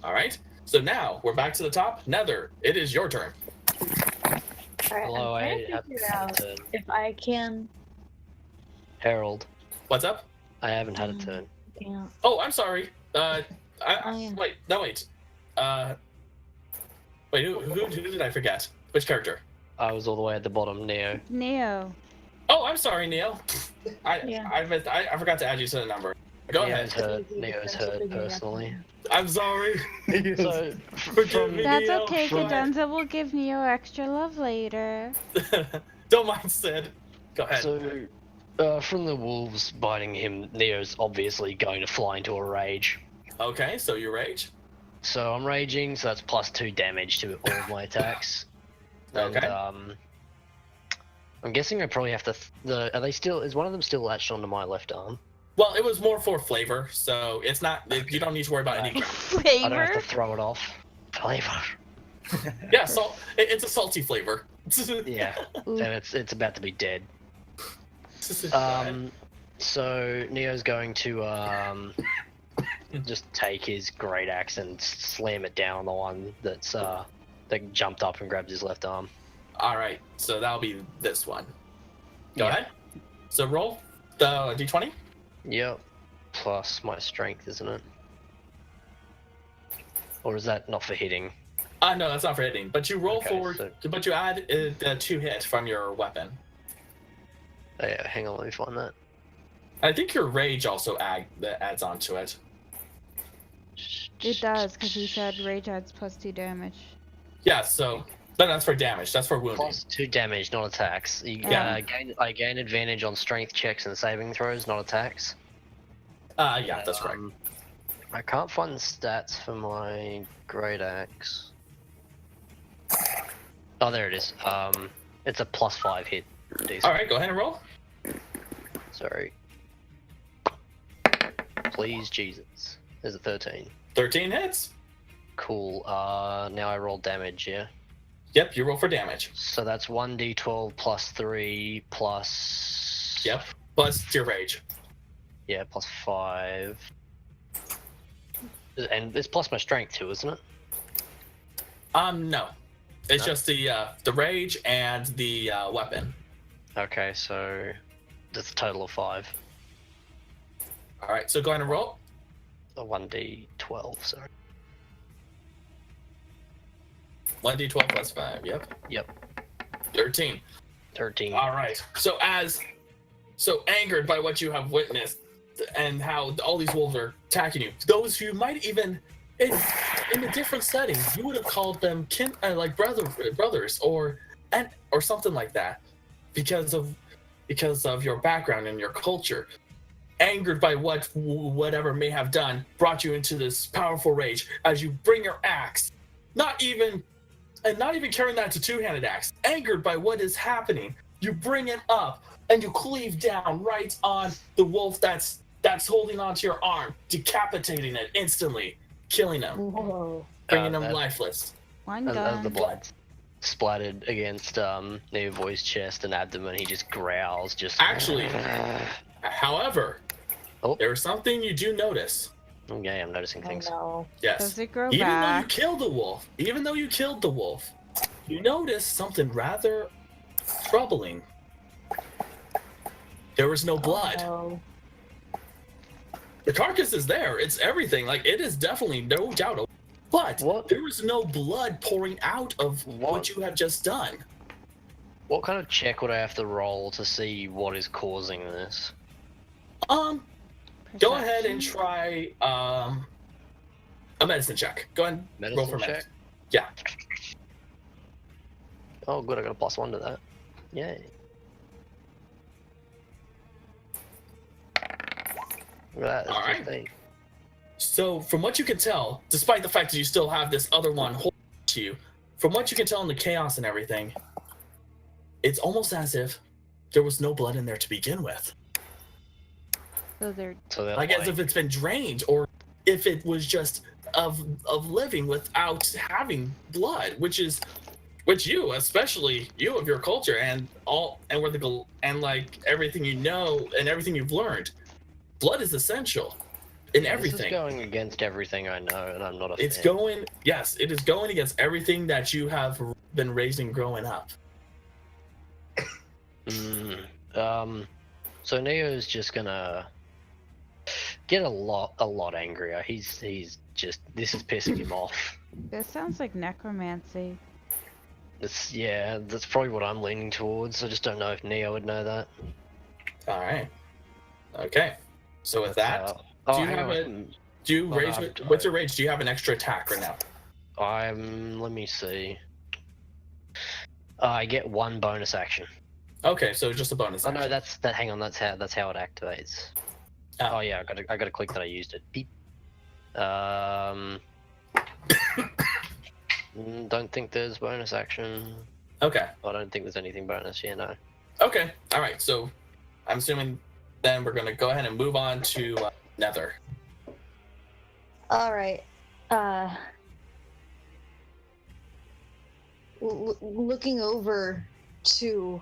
All right. So now we're back to the top. Nether, it is your turn. Alright, Hello, I'm I trying to have figure out turn. if I can. Harold, What's up? I haven't had a turn. Yeah. Oh, I'm sorry. yeah. Wait. No, wait. Wait. Who did I forget? Which character? I was all the way at the bottom, Neo. Neo. Oh, I'm sorry, Neil. Yeah. I forgot to add you to the number. Go Neo's ahead. hurt. Neo's hurt personally. I'm sorry. So, Forgive from me. That's Neo. okay, Right. Cadenza will give Neo extra love later. Don't mind Sid. Go ahead. So, from the wolves biting him, Neo's obviously going to fly into a rage. Okay, so you rage. So I'm raging, so that's +2 damage to all of my attacks. And, Okay. I'm guessing I probably have to. Are they still? Is one of them still latched onto my left arm? Well, it was more for flavor, so it's not. You don't need to worry about any. I don't have Flavor? to throw it off. Flavor. Yeah, it's a salty flavor. Yeah, Ooh. and it's about to be dead. Go ahead. So Neo's going to just take his great axe and slam it down on the one that jumped up and grabbed his left arm. All right, so that'll be this one. Go Yeah. ahead. So roll the d20. Yep. Plus my strength, isn't it? Or is that not for hitting? No, that's not for hitting. But you roll Okay, but you add the 2 hit from your weapon. Oh, yeah, hang on, let me find that. I think your rage also adds on to it. It does, because he said rage adds +2 damage. Yeah, so then that's for damage. That's for wounding. +2 damage, not attacks. Yeah. I gain advantage on strength checks and saving throws, not attacks. Yeah, that's correct. I can't find the stats for my great axe. Oh, there it is. It's a +5 hit. DC. All right, go ahead and roll. Sorry. Please, Jesus. There's a 13. 13 hits. Cool. Now I roll damage, yeah? Yep, you roll for damage. So that's 1d12 +3 plus... Yep, plus your rage. Yeah, +5. And it's plus my strength too, isn't it? No. It's No? just the rage and the weapon. Okay, so that's a total of 5. All right, so go ahead and roll. A 1d12, sorry. 1d12 plus 5. Yep. Yep. 13. 13. All right. So angered by what you have witnessed and how all these wolves are attacking you, those who might even in a different setting, you would have called them like brothers or something like that, because of your background and your culture. angered by whatever may have done, brought you into this powerful rage as you bring your axe, not even carrying that to two-handed axe, angered by what is happening, you bring it up and you cleave down right on the wolf that's holding onto your arm, decapitating it instantly, killing him, Whoa. bringing him lifeless. One As the gun. Blood. splattered against Neovoy's chest and abdomen, he just growls. Just Actually, however, Oh. there is something you do notice. Okay, I'm noticing Oh things. no. Yes. Does it grow Even though you back? killed the wolf, you notice something rather troubling. There was no blood. Oh, The carcass is there. It's everything. Like, it is definitely no doubt. But What? there was no blood pouring out of what you have just done. What kind of check would I have to roll to see what is causing this? Go ahead and Perception? try a medicine check. Go ahead and roll for Medicine medicine. check? Yeah. Oh, good, I got a +1 to that. Yay. Look at that, it's Alright. 15. So, from what you can tell, despite the fact that you still have this other one holding to you, from what you can tell in the chaos and everything, it's almost as if there was no blood in there to begin with. So they're So they're Like as if it's been drained, or if it was just of living without having blood, which you, especially you of your culture and like everything you know and everything you've learned, blood is essential in This everything. is going against everything I know, and I'm not a It's fan. going, yes, it is going against everything that you have been raising growing up. So Neo's just gonna get a lot angrier. He's just, this is pissing him off. this sounds like necromancy. That's probably what I'm leaning towards. I just don't know if Neo would know that. All right. Okay. So with that, do you hang have on. do you Well, rage? I'm- What's your rage? Do you have an extra attack right now? Let me see. I get one bonus action. Okay, so just a bonus. Oh no, action. hang on, that's how it activates. Oh. Oh yeah, I gotta click that I used it. Beep. Don't think there's bonus action. Okay. I don't think there's anything bonus. Yeah, no. Okay. All right. So I'm assuming then we're gonna go ahead and move on to Nether. all right. Looking over to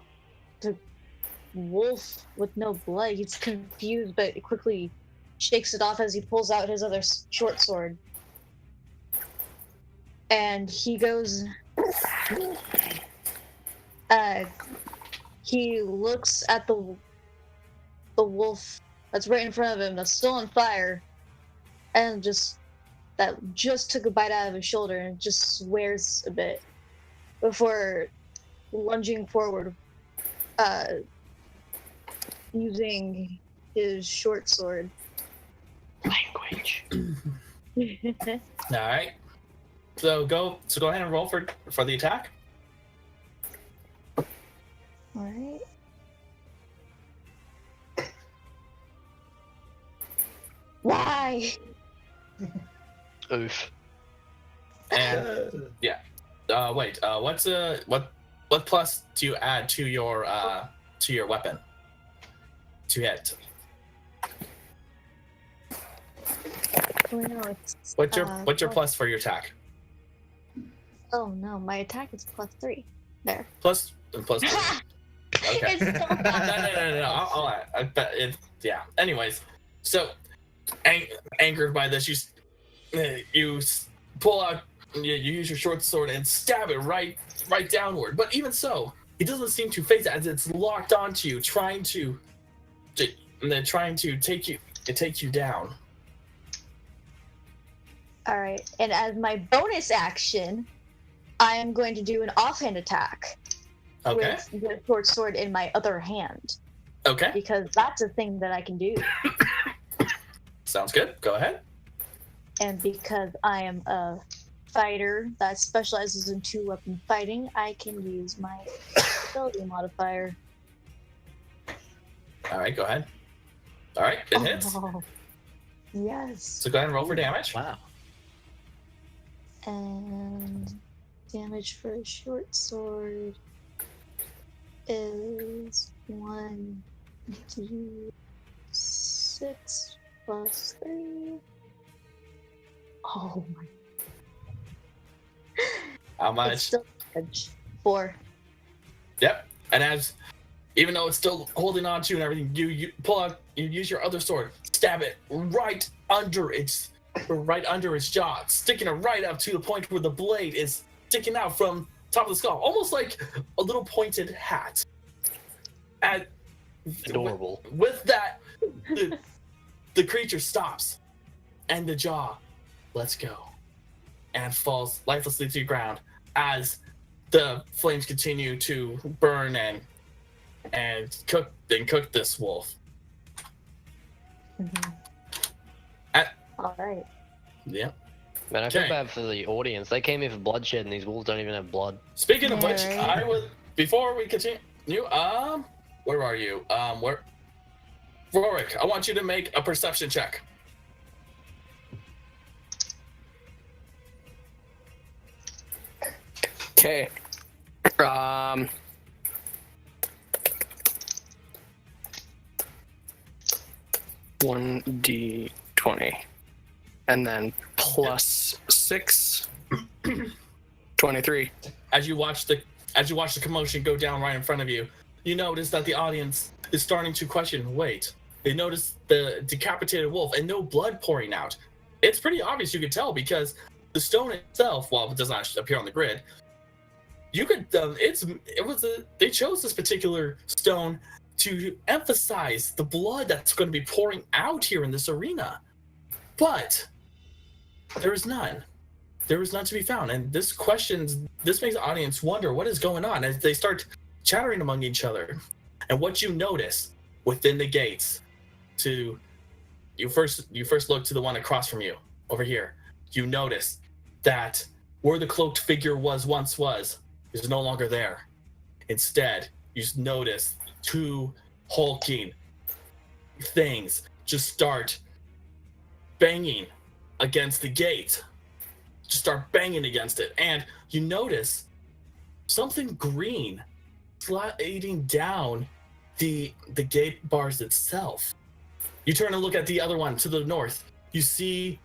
the wolf with no blood, he's confused, but quickly shakes it off as he pulls out his other short sword. And he goes. He looks at the wolf that's right in front of him, that's still on fire, and just took a bite out of his shoulder, and just swears a bit before lunging forward, using his short sword. Language. All right. So go ahead and roll for the attack. Alright. Why? Oof. And yeah. Wait. What plus do you add to your weapon to hit? Oh no, it's. What's your plus- plus for your attack? Oh no, my attack is +3. There. Plus and plus. Two. Okay. It's so No, bad. I'll add. I bet it. Yeah. Anyways, so angered by this, you pull out. You use your short sword and stab it right downward. But even so, he doesn't seem to phase it as it's locked onto you, trying to take you down. Alright, and as my bonus action, I am going to do an offhand attack Okay. with the short sword in my other hand, Okay. because that's a thing that I can do. Sounds good. Go ahead. And because I am a fighter that specializes in 2-weapon fighting, I can use my ability modifier. All right. Go ahead. All right, it hits. Oh, yes. So go ahead and roll for damage. Wow. And damage for a short sword is 1d6 plus 3. Oh my. How It's much? still damage. 4. Yep. And even though it's still holding on to you and everything, you pull out, you use your other sword, stab it right under its jaw, sticking it right up to the point where the blade is sticking out from top of the skull, almost like a little pointed hat. And Adorable. with that, the creature stops, and the jaw lets go and falls lifelessly to the ground as the flames continue to burn and cook this wolf. All right. Yeah. Man, I feel Okay. bad for the audience. They came here for bloodshed, and these wolves don't even have blood. Speaking of Yeah, which, right. before we continue, where are you? Rorik, I want you to make a perception check. Okay. 1d20. And then plus 6. 23. As you watch the commotion go down right in front of you, you notice that the audience is starting to question. Wait, they notice the decapitated wolf and no blood pouring out. It's pretty obvious. You could tell because the stone itself, while it does not appear on the grid, you could. They chose this particular stone to emphasize the blood that's going to be pouring out here in this arena, but there is none. There was none to be found, and this makes the audience wonder what is going on as they start chattering among each other. And what you notice within the gates, you first look to the one across from you over here. You notice that where the cloaked figure once was is no longer there. Instead, you just notice 2 hulking things just start banging against the gate. Just start banging against it, and you notice something green sliding down the gate bars itself. You turn and look at the other one to the north. You see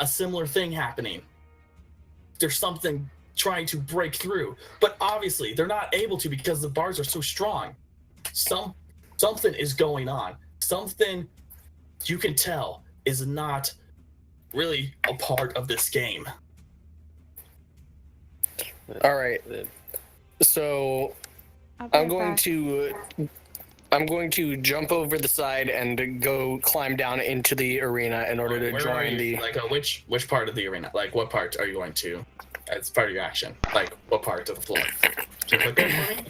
a similar thing happening. There's something trying to break through, but obviously they're not able to because the bars are so strong. Something is going on. Something you can tell is not really a part of this game. All right. So I'll be I'm going back. to jump over the side and go climb down into the arena in order to Where are join you? the. Like which part of the arena? Like what part are you going to? As part of your action, like what part of the floor? Can you click that for me?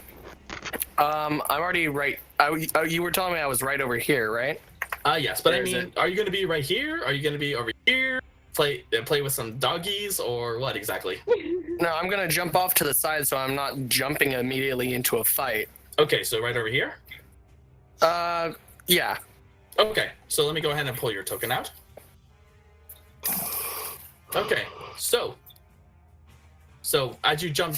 I'm already right. You were telling me I was right over here, right? Yes, but I Where is mean, it? are you going to be right here? Are you going to be over here? Play with some doggies or what exactly? No, I'm gonna jump off to the side so I'm not jumping immediately into a fight. Okay, so right over here. Yeah. Okay, so let me go ahead and pull your token out. Okay, so as you jump,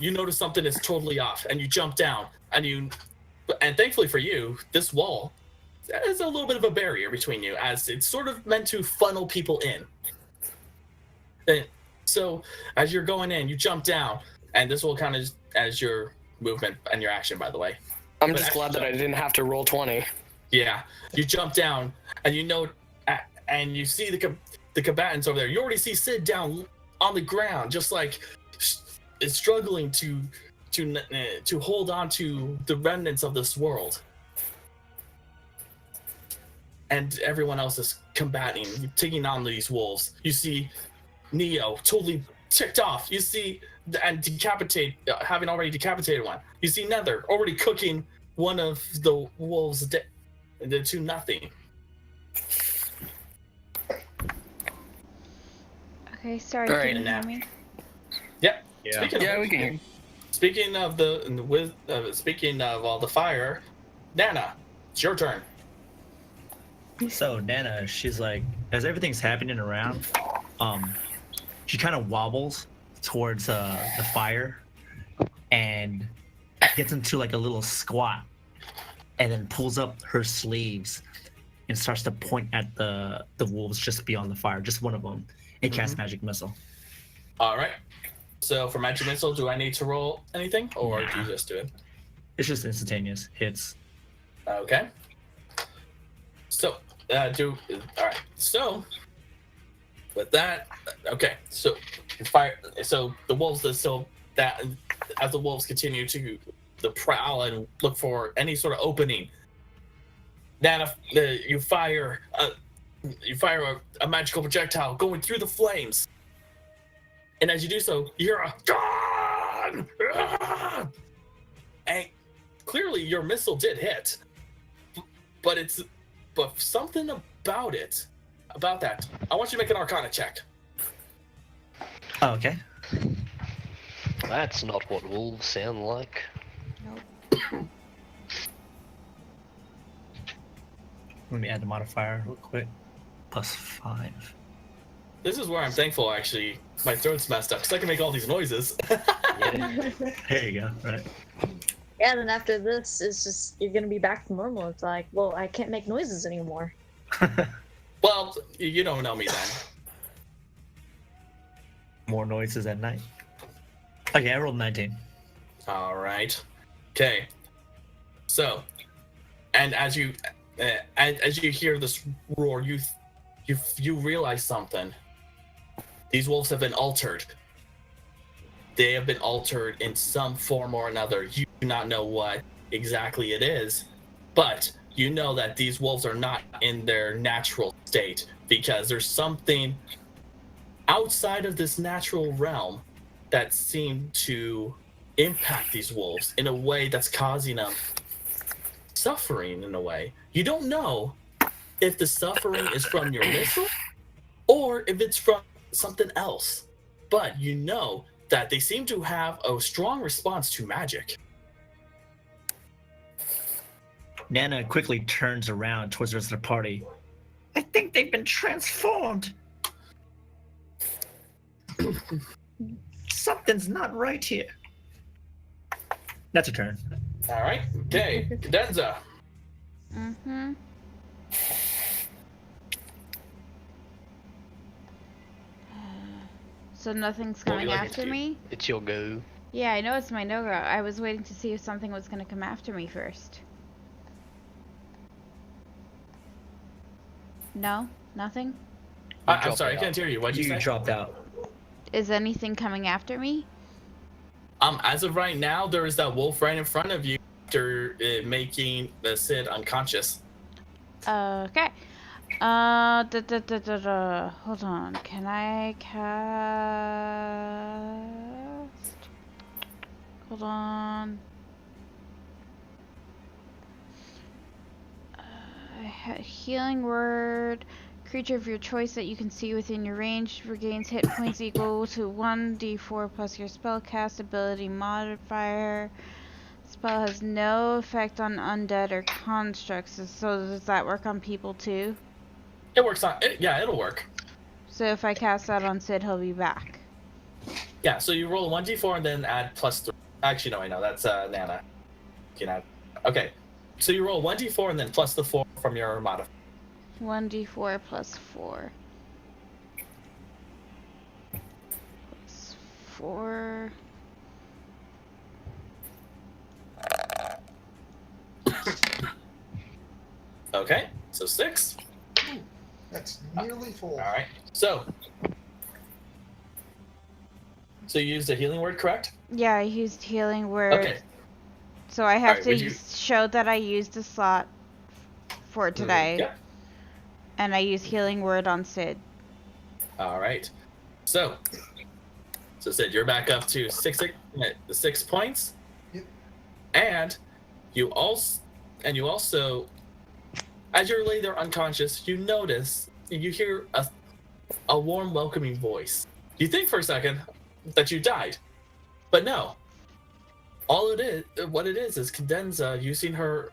you notice something is totally off, and you jump down, and thankfully for you, this wall is a little bit of a barrier between you, as it's sort of meant to funnel people in. And so as you're going in, you jump down, and this will count as your movement and your action, by the way. I'm But just as glad you that I jump- didn't have to roll 20. Yeah, you jump down, and and you see the combatants over there. You already see Sid down on the ground, just like is struggling to hold on to the remnants of this world. And everyone else is combating, taking on these wolves. You see Neo totally ticked off. You see and having already decapitated one. You see Nether already cooking one of the wolves to nothing. Okay, sorry, All right, can you hear now. me? Yep. Yeah. Speaking Yeah, of we can hear. speaking of all the fire, Nana, it's your turn. So Nana, she's like, as everything's happening around, she kind of wobbles towards the fire and gets into like a little squat, and then pulls up her sleeves and starts to point at the wolves just beyond the fire, just one of them, and cast magic missile. All right. So for magic missile, do I need to roll anything, or do you just do it? It's just instantaneous hits. Okay. So all right. So with that, okay. So fire. So the wolves that as the wolves continue to the prowl and look for any sort of opening, Nana, you fire a magical projectile going through the flames, and as you do so, you hear a "God!" and clearly your missile did hit, but something about that. I want you to make an Arcana check. Oh, okay. That's not what wolves sound like. Let me add the modifier real quick. +5. This is where I'm thankful, actually, my throat's messed up, because I can make all these noises. Yeah. There you go. Right. Yeah, then after this, it's just, you're gonna be back to normal. It's like, well, I can't make noises anymore. Well, you don't know me then. More noises at night. Okay, I rolled 19. All right. Okay. So, and as you hear this roar, you realize something. These wolves have been altered. They have been altered in some form or another. You do not know what exactly it is, but you know that these wolves are not in their natural state, because there's something outside of this natural realm that seemed to impact these wolves in a way that's causing them suffering in a way. You don't know if the suffering is from your missile or if it's from something else, but you know that they seem to have a strong response to magic. Nana quickly turns around towards the rest of the party. I think they've been transformed. Something's not right here. That's a turn. All right. Okay. Cadenza. Mm-hmm. So nothing's What would you coming like me after to do? me? It's your go. Yeah, I know it's my no-go. I was waiting to see if something was gonna come after me first. No? Nothing? I'm dropped sorry, I out. can't hear you. What'd you You say? dropped out. Is anything coming after me? As of right now, there is that wolf right in front of you after making the Sid unconscious. Okay. Hold on. Can I cast? Hold on. Healing word. Creature of your choice that you can see within your range regains hit points equal to 1d4 plus your spellcast ability modifier. Spell has no effect on undead or constructs. So does that work on people too? It works on it. Yeah, it'll work. So if I cast that on Sid, he'll be back. Yeah, so you roll a 1d4 and then add +3. Actually, no, I know that's Nana. You can add. Okay, so you roll 1d4 and then plus the 4 from your modifier. 1d4 plus 4. Plus 4. Okay, so 6. That's nearly full. All right. So you used a healing word, correct? Yeah, I used healing word. Okay. So I have Alright, to would you- show that I used a slot for today. Yeah. And I use healing word on Sid. All right. So Sid, you're back up to 6 points. Yep. And you also, as you're laying there unconscious, you hear a warm, welcoming voice. You think for a second that you died, but no. What it is Cadenza using her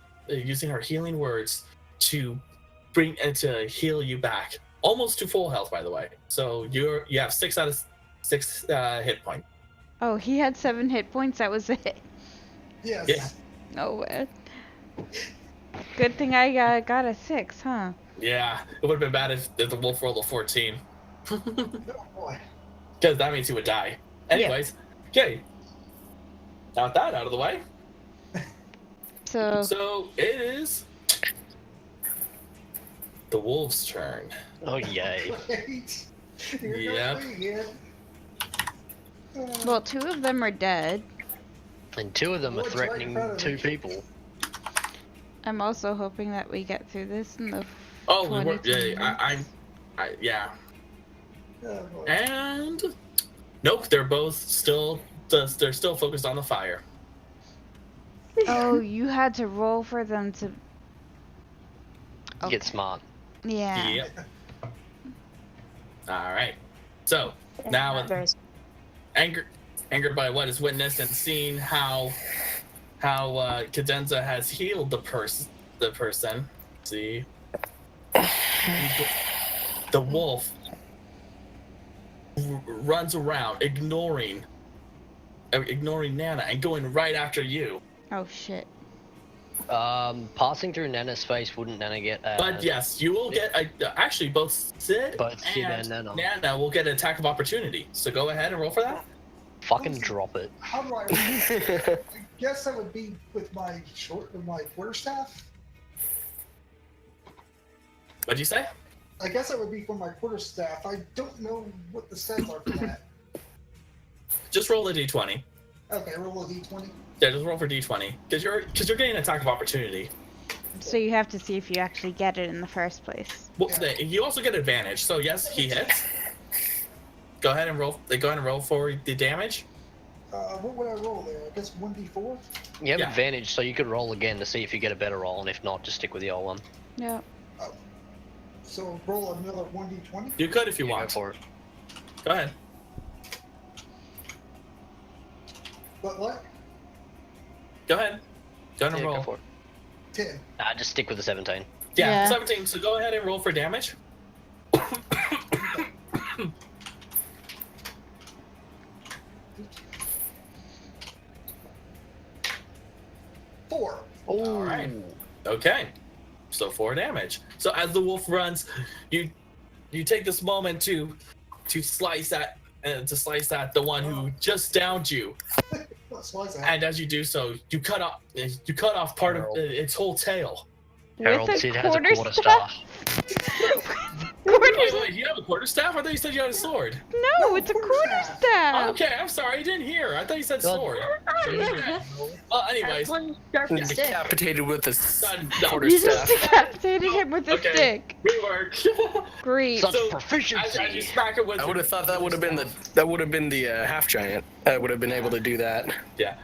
healing words to to heal you back, almost to full health, by the way. So you have 6 out of 6 hit points. Oh, he had 7 hit points. That was it. Yes. Yeah. No way. Good thing I got a 6, huh? Yeah, it would have been bad if the wolf rolled a 14. Oh boy. Because that means he would die. Anyways, okay. Now with that out of the way. So So it is the wolf's turn. Oh yay! Wait. You're Yep. not yet. well, 2 of them are dead. And 2 of them are What's right in threatening front of 2 me? people. I'm also hoping that we get through this in the Oh, we 22 were, yeah, minutes. yeah. Oh, boy. And nope, they're both still focused on the fire. Oh, you had to roll for them to. Get smart. Yeah. Yep. All right. So now with There's angered by what is witnessed and seeing how Cadenza has healed the person. See, the wolf runs around, ignoring Nana and going right after you. Oh shit. Passing through Nana's face wouldn't Nana get? But yes, you will get actually both Sid Both Sid and and Nana. Nana will get an attack of opportunity. So go ahead and roll for that. Fucking drop it. How do I guess that would be with my quarterstaff? What'd you say? I guess that would be for my quarterstaff. I don't know what the stats are for that. Just roll a d20. Okay, roll a d20. Yeah, just roll for d20 because you're getting an attack of opportunity. So you have to see if you actually get it in the first place. Well, you also get advantage. So yes, he hits. Go ahead and roll. Go ahead and roll for the damage. What would I roll there? I guess 1d4? You have Yeah. advantage, so you could roll again to see if you get a better roll, and if not, just stick with the old one. Yep. So roll another 1d20? You could if you Yeah, go want. for it. Go ahead. What? Go ahead. Go ahead and Yeah, roll. go for it. 10. Just stick with the 17. Yeah, Yeah. 17. So go ahead and roll for damage. 4. All right. Okay. So 4 damage. So as the wolf runs, you take this moment to slice at the one who just downed you. What slice that? And as you do so, you cut off part of its whole tail. Harold, With Sid a has a quarter staff? Wait, you have a quarterstaff? I thought you said you had a sword. No, No, it's a quarterstaff. quarterstaff. Okay, I'm sorry, I didn't hear. I thought you said God. sword. Well, anyways, One sharpened stick. Decapitated with a no, quarter You just staff. decapitated him with a Okay. stick. we work. Great. Such So, as you proficiency. smack it with I would have thought that would have been the half giant. I would have been able to do that. Yeah.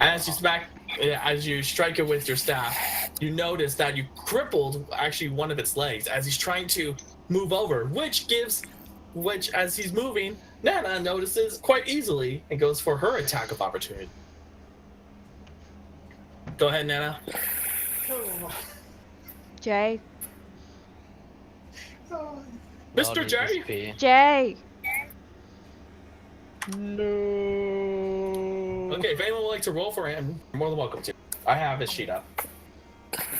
As you strike it with your staff, you notice that you crippled actually one of its legs as he's trying to move over, which as he's moving, Nana notices quite easily and goes for her attack of opportunity. Go ahead, Nana. Oh, Jay. oh, Mr. J. J. Jay. Okay, if anyone would like to roll for him, you're more than welcome to. I have his sheet up.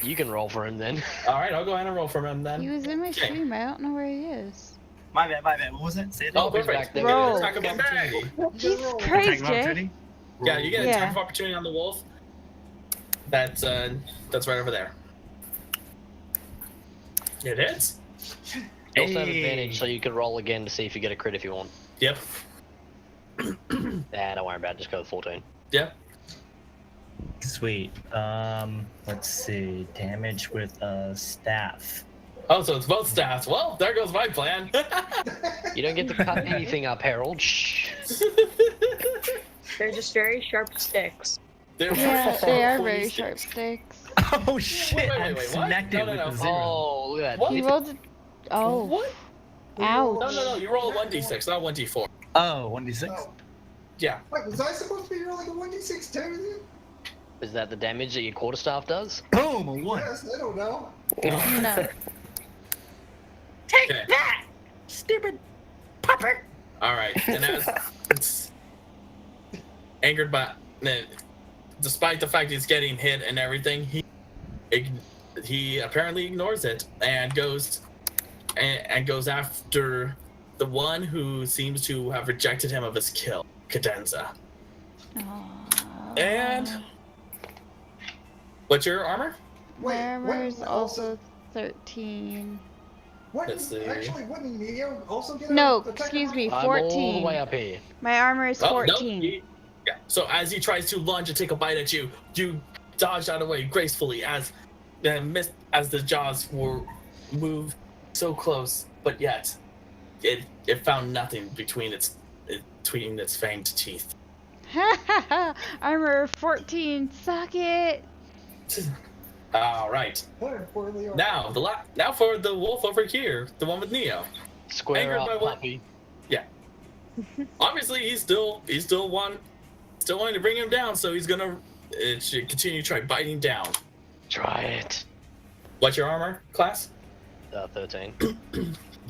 You can roll for him then. All right, I'll go ahead and roll for him then. He was in my Okay. stream. I don't know where he is. My bad. What was it? Say it Oh, again. perfect. back there. You get an Roll. attack of opportunity. He's roll. crazy, Attack of Jay. opportunity? Yeah, you get an Yeah. attack of opportunity on the wolf. That's right over there. It hits. You also have Hey. advantage, so you could roll again to see if you get a crit if you want. Yep. Don't worry about it. Just go with 14. Yep. Sweet. Let's see. Damage with staff. Oh, so it's both staffs. Well, there goes my plan. You don't get to cut anything up, Harold. Shh. They're just very sharp sticks. They're Yeah, they are pointy very sticks. sharp sticks. Oh shit! wait, I what? smacked No, it no, with no. a 0. Oh, look at that. What? He rolled. Oh. What? Ouch. No. You roll a 1d6, not 1d4. Oh, 1d6. oh. Yeah. Wait, was I supposed to be rolling a 1d6 too? Is that the damage that your quarterstaff does? Boom, a 1. Yes, I don't know. No. Okay. that, stupid pupper. All right. And as it's angered by, despite the fact he's getting hit and everything, he apparently ignores it and goes after the one who seems to have rejected him of his kill, Cadenza. And what's your armor? My armor is also 13. Let's see. Actually, wouldn't Neo also get No, a excuse me, I'm all the 14. way up here. My armor is Oh, no, 14. yeah. So as he tries to lunge and take a bite at you, you dodge out of the way gracefully as the jaws were moved so close, but yet it found nothing between its fanged teeth. Armor 14, suck it. All right. Now now for the wolf over here, the one with Neo. Square Angered by up, what? puppy. Yeah. Obviously, he's still wanting to bring him down, so he's gonna continue to try biting down. Try it. What's your armor class? 13.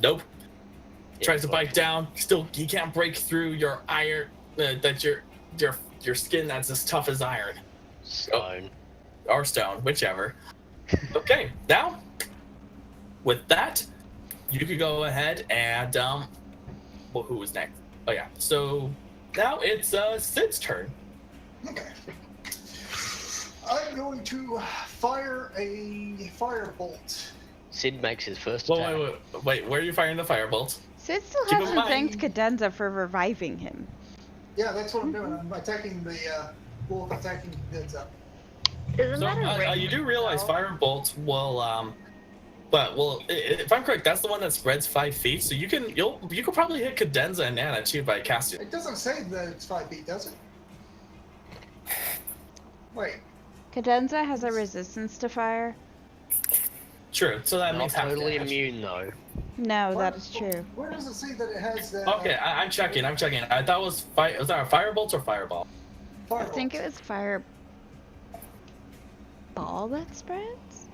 Nope. Yeah, Tries to 12. bite down. Still, he can't break through your iron. Your skin that's as tough as iron Stone. or stone, whichever. Okay, now with that, you could go ahead and well, who was next? Oh yeah. So now it's Sid's turn. Okay. I'm going to fire a firebolt. Sid makes his first Whoa, attack. wait, where are you firing the firebolt? Sid still Keep in hasn't mind- thanked Cadenza for reviving him. Yeah, that's what I'm doing. I'm attacking the wolf, attacking Dead's up. Isn't So that a range you do realize spell? firebolt will if I'm correct, that's the one that spreads 5 feet. So you could probably hit Cadenza and Nana too by casting. It doesn't say that it's 5 feet, does it? Wait. Cadenza has a resistance to fire. True. So that Not makes half totally damage. immune though. No, Where- that is true. Where does it say that it has that? Okay, I'm checking. I thought it was was that a firebolt or fireball? I Firebolt. think it was fire ball that spreads?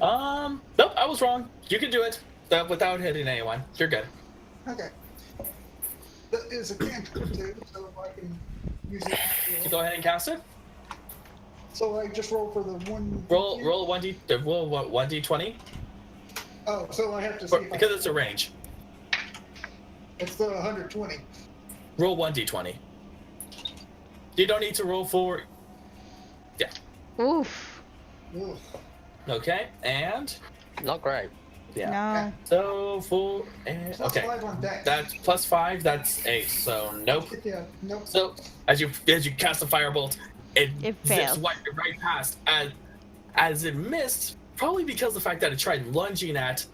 Nope, I was wrong. You can do it without hitting anyone. You're good. Okay. That is a cantrip too, so I can use it. So go ahead and cast it. So I just roll for the one. Roll 1d20 Oh, so I have to see if because it's a range. It's the 120. Roll 1d20. You don't need to roll for. Yeah. Oof. Ugh. Okay, and Not great. yeah. No. So full. And, Plus okay. 5 on deck. That's plus 5. That's 8. So nope. Yeah, nope. So as you cast the firebolt, it zips fails. right past as it missed. Probably because of the fact that it tried lunging at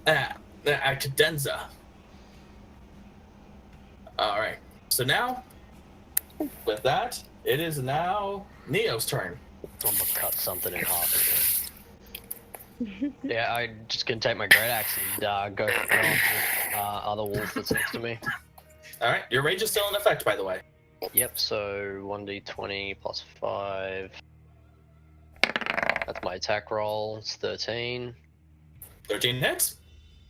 Cadenza. All right. So now, with that, it is now Neo's turn. I'm gonna cut something in half again. Yeah, I'm just gonna take my great axe and go for the other wolf that's next to me. All right. Your rage is still in effect, by the way. Yep, so 1d20 plus 5. That's my attack roll. It's 13. 13 hits.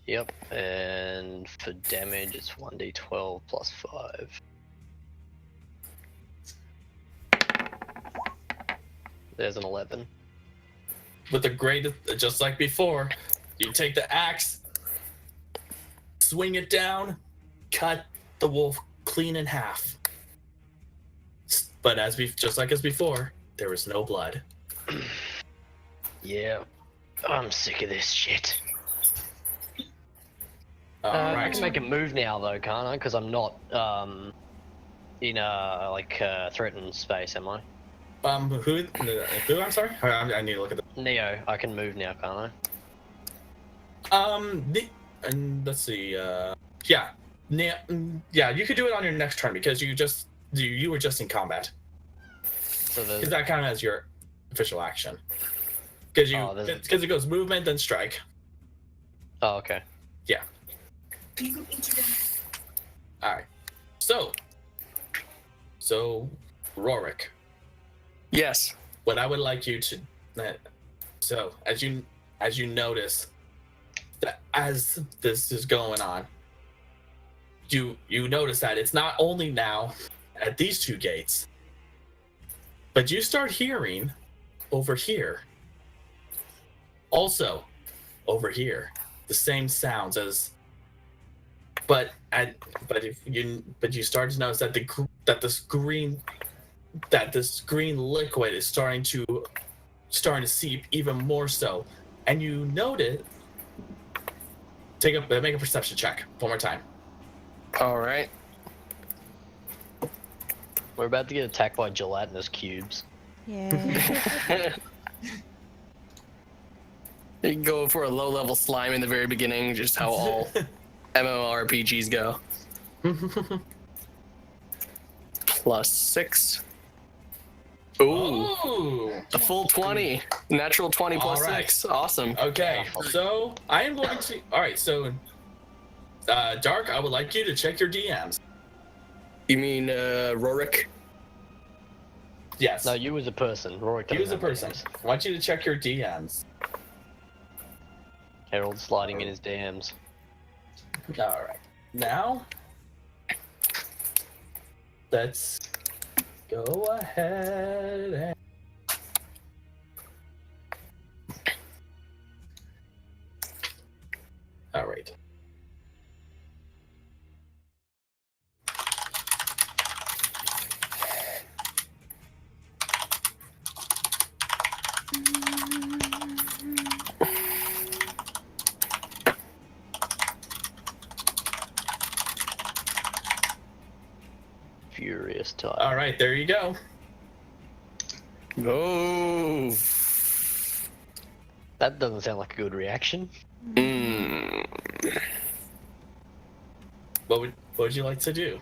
Yep, and for damage, it's 1d12 plus 5. There's an 11. With the great, just like before, you take the axe, swing it down, cut the wolf clean in half. But just like as before, there was no blood. Yeah, I'm sick of this shit. All I right. can make a move now though, can't I? Because I'm not in a threatened space, am I? Who? I'm sorry. I need to look at Neo, I can move now, can't and let's see. Yeah, yeah. You could do it on your next turn because you were just in combat. So Because that counts as your official action. Because it goes movement then strike. Oh, okay. Yeah. All right. So, Rorik, Yes. what I would like you to, so as you notice, as this is going on, you notice that it's not only now at these two gates, but you start hearing over here, also over here, the same sounds as. But you start to notice that this green liquid is starting to seep even more so, and you notice. Make a perception check one more time. All right. We're about to get attacked by gelatinous cubes. Yeah. You can go for a low-level slime in the very beginning, just how all MMORPGs go. +6. Ooh, a full 20. Natural 20 plus All right. 6. Awesome. Okay, so I am going to. All right, so Dark, I would like you to check your DMs. You mean Rorik? Yes. No, you as a person. Rory. You as a person. I want you to check your DMs. Harold sliding in his DMs. All right. Now, let's go ahead and. All right. Furious type. All right, there you go. Oh. That doesn't sound like a good reaction. Mm. What would you like to do?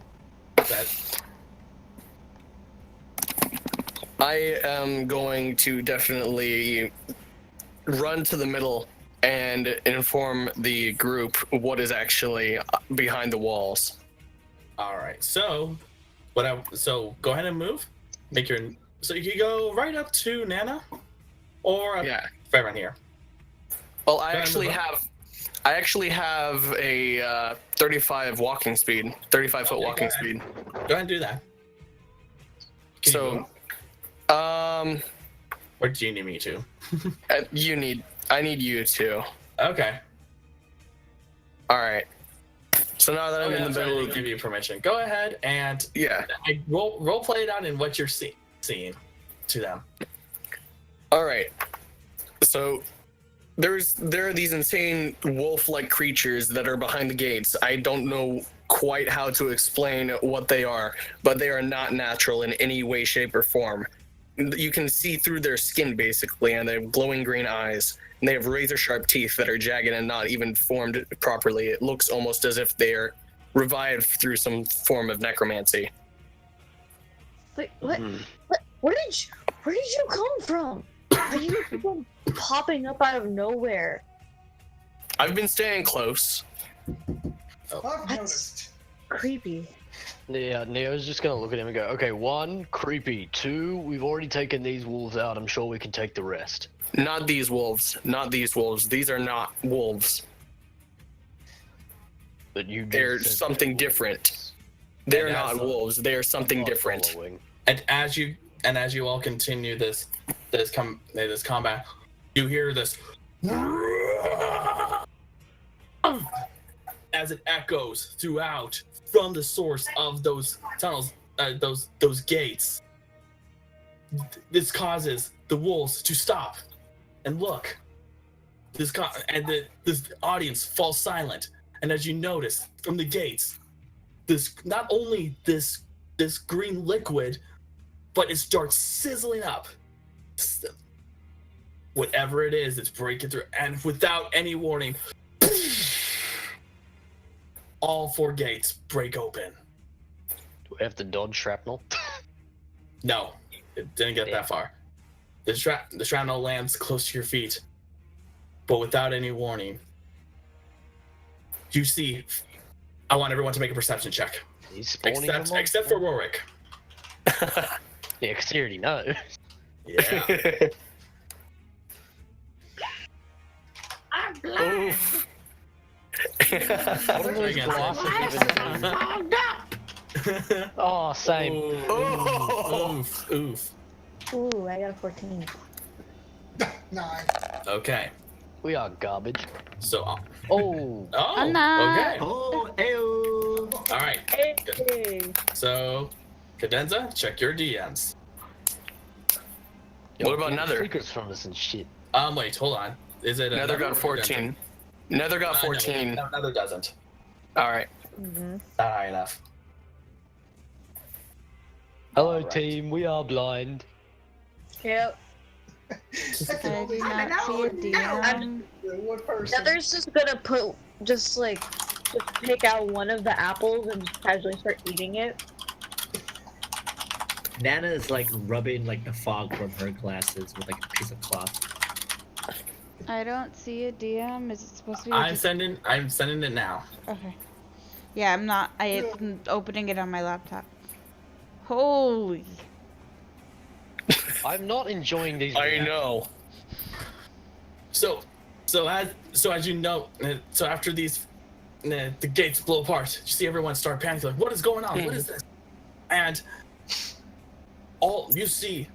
That. I am going to definitely run to the middle and inform the group what is actually behind the walls. All right. So, so go ahead and move. So you can go right up to Nana, or Yeah. right around here. Well, Go I ahead and actually move up. have a 35 walking speed, 35 foot Okay, walking go ahead. speed. Go ahead and do that. Can you move? So, Or do you need me to? I need you to. Okay. All right. So now that I'm Okay, in I'm the sorry, I middle didn't of give you permission. Go ahead and yeah. role play it out in what you're seeing to them. All right. So there are these insane wolf-like creatures that are behind the gates. I don't know quite how to explain what they are, but they are not natural in any way, shape, or form. You can see through their skin basically, and they have glowing green eyes. And they have razor-sharp teeth that are jagged and not even formed properly. It looks almost as if they're revived through some form of necromancy. Wait, what? Hmm. Where did you come from? Are you people popping up out of nowhere? I've been staying close. I've noticed. Creepy. Yeah, Neo's just gonna look at him and go, okay, 1, creepy. 2, we've already taken these wolves out. I'm sure we can take the rest. Not these wolves. Not these wolves. These are not wolves. But you. They're something different. They're And not as- wolves. They are something Not different. following. And as you all continue this combat, you hear this as it echoes throughout from the source of those tunnels, those gates. This causes the wolves to stop and look. This audience falls silent, and as you notice from the gates, this not only this green liquid, but it starts sizzling up. Whatever it is, it's breaking through, and without any warning, all 4 gates break open. Do we have to dodge shrapnel? No, it didn't get that far. The shrapnel lands close to your feet, but without any warning, you see. I want everyone to make a perception check, He's spawning them on- except for Rorik. Yeah, because you already know. Yeah. I'm blind. What are those glasses even do? Fogged up. Oh, same. Oof. Oof. Ooh, I got a 14. 9. Okay. We are garbage. So. Oh, Oh. Anna. Okay. Oh, ew. All right. Hey. So, Cadenza, check your DMs. What about getting Nether? secrets from us and shit. Wait, hold on. Is it Nether another got or 14. Nether got No, 14. No, another doesn't. All right. Mm-hmm. Not high enough. Hello, Alright. team. We are blind. Yep. I can I only do not see a DM. one person. Nether's just gonna just pick out one of the apples and just casually start eating it. Nana is like rubbing like the fog from her glasses with like a piece of cloth. I don't see a DM. Is it supposed to be? I'm sending it now. Okay. Yeah, I'm not. I'm opening it on my laptop. Holy. I'm not enjoying these. I videos. know. So as you know, so after these, the gates blow apart, you see everyone start panicking, like, what is going on? What is this? And all you see,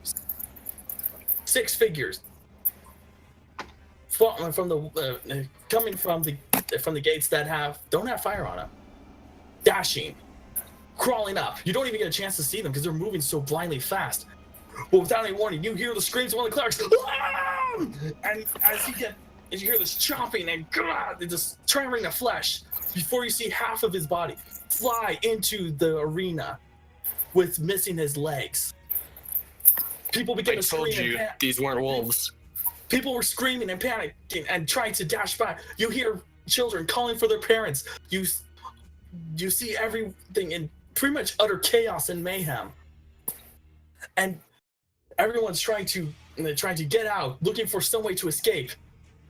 6 figures from the coming from the gates that don't have fire on them, dashing, crawling up. You don't even get a chance to see them because they're moving so blindly fast. But without any warning, you hear the screams of one of the clerics, and as you hear this chomping and just tremoring the flesh, before you see half of his body fly into the arena with missing his legs. People begin I to told scream you and these weren't wolves. people were screaming and panicking and trying to dash by. You hear children calling for their parents. You see everything in pretty much utter chaos and mayhem. And everyone's trying to get out, looking for some way to escape.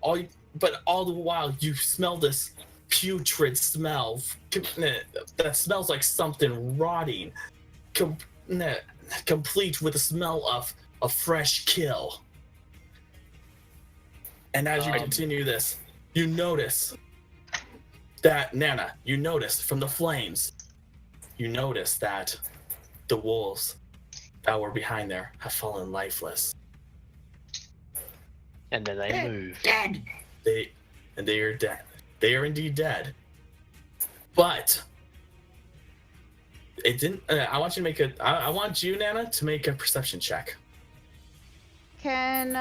But all the while, you smell this putrid smell that smells like something rotting, complete with the smell of a fresh kill. And as you continue this, you notice that Nana, you notice from the flames, you notice that the wolves that were behind there have fallen lifeless. And then they move. Dead. They are dead. They are indeed dead. But it didn't. I want you to make I want you, Nana, to make a perception check. Can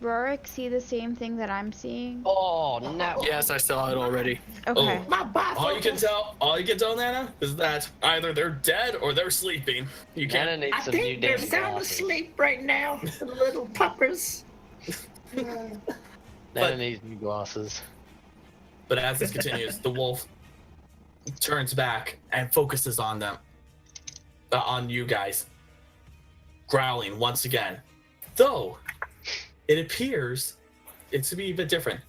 Rorik see the same thing that I'm seeing? Oh, no. Yes, I saw it already. Okay. My boss. All you can tell, Nana, is that either they're dead or they're sleeping. You Nana can't. needs I some new think they're damn sound glasses. asleep right now. The little puppers. Nana needs new glasses. But as this continues, the wolf turns back and focuses on them, on you guys, growling once again. Though it appears it to be a bit different.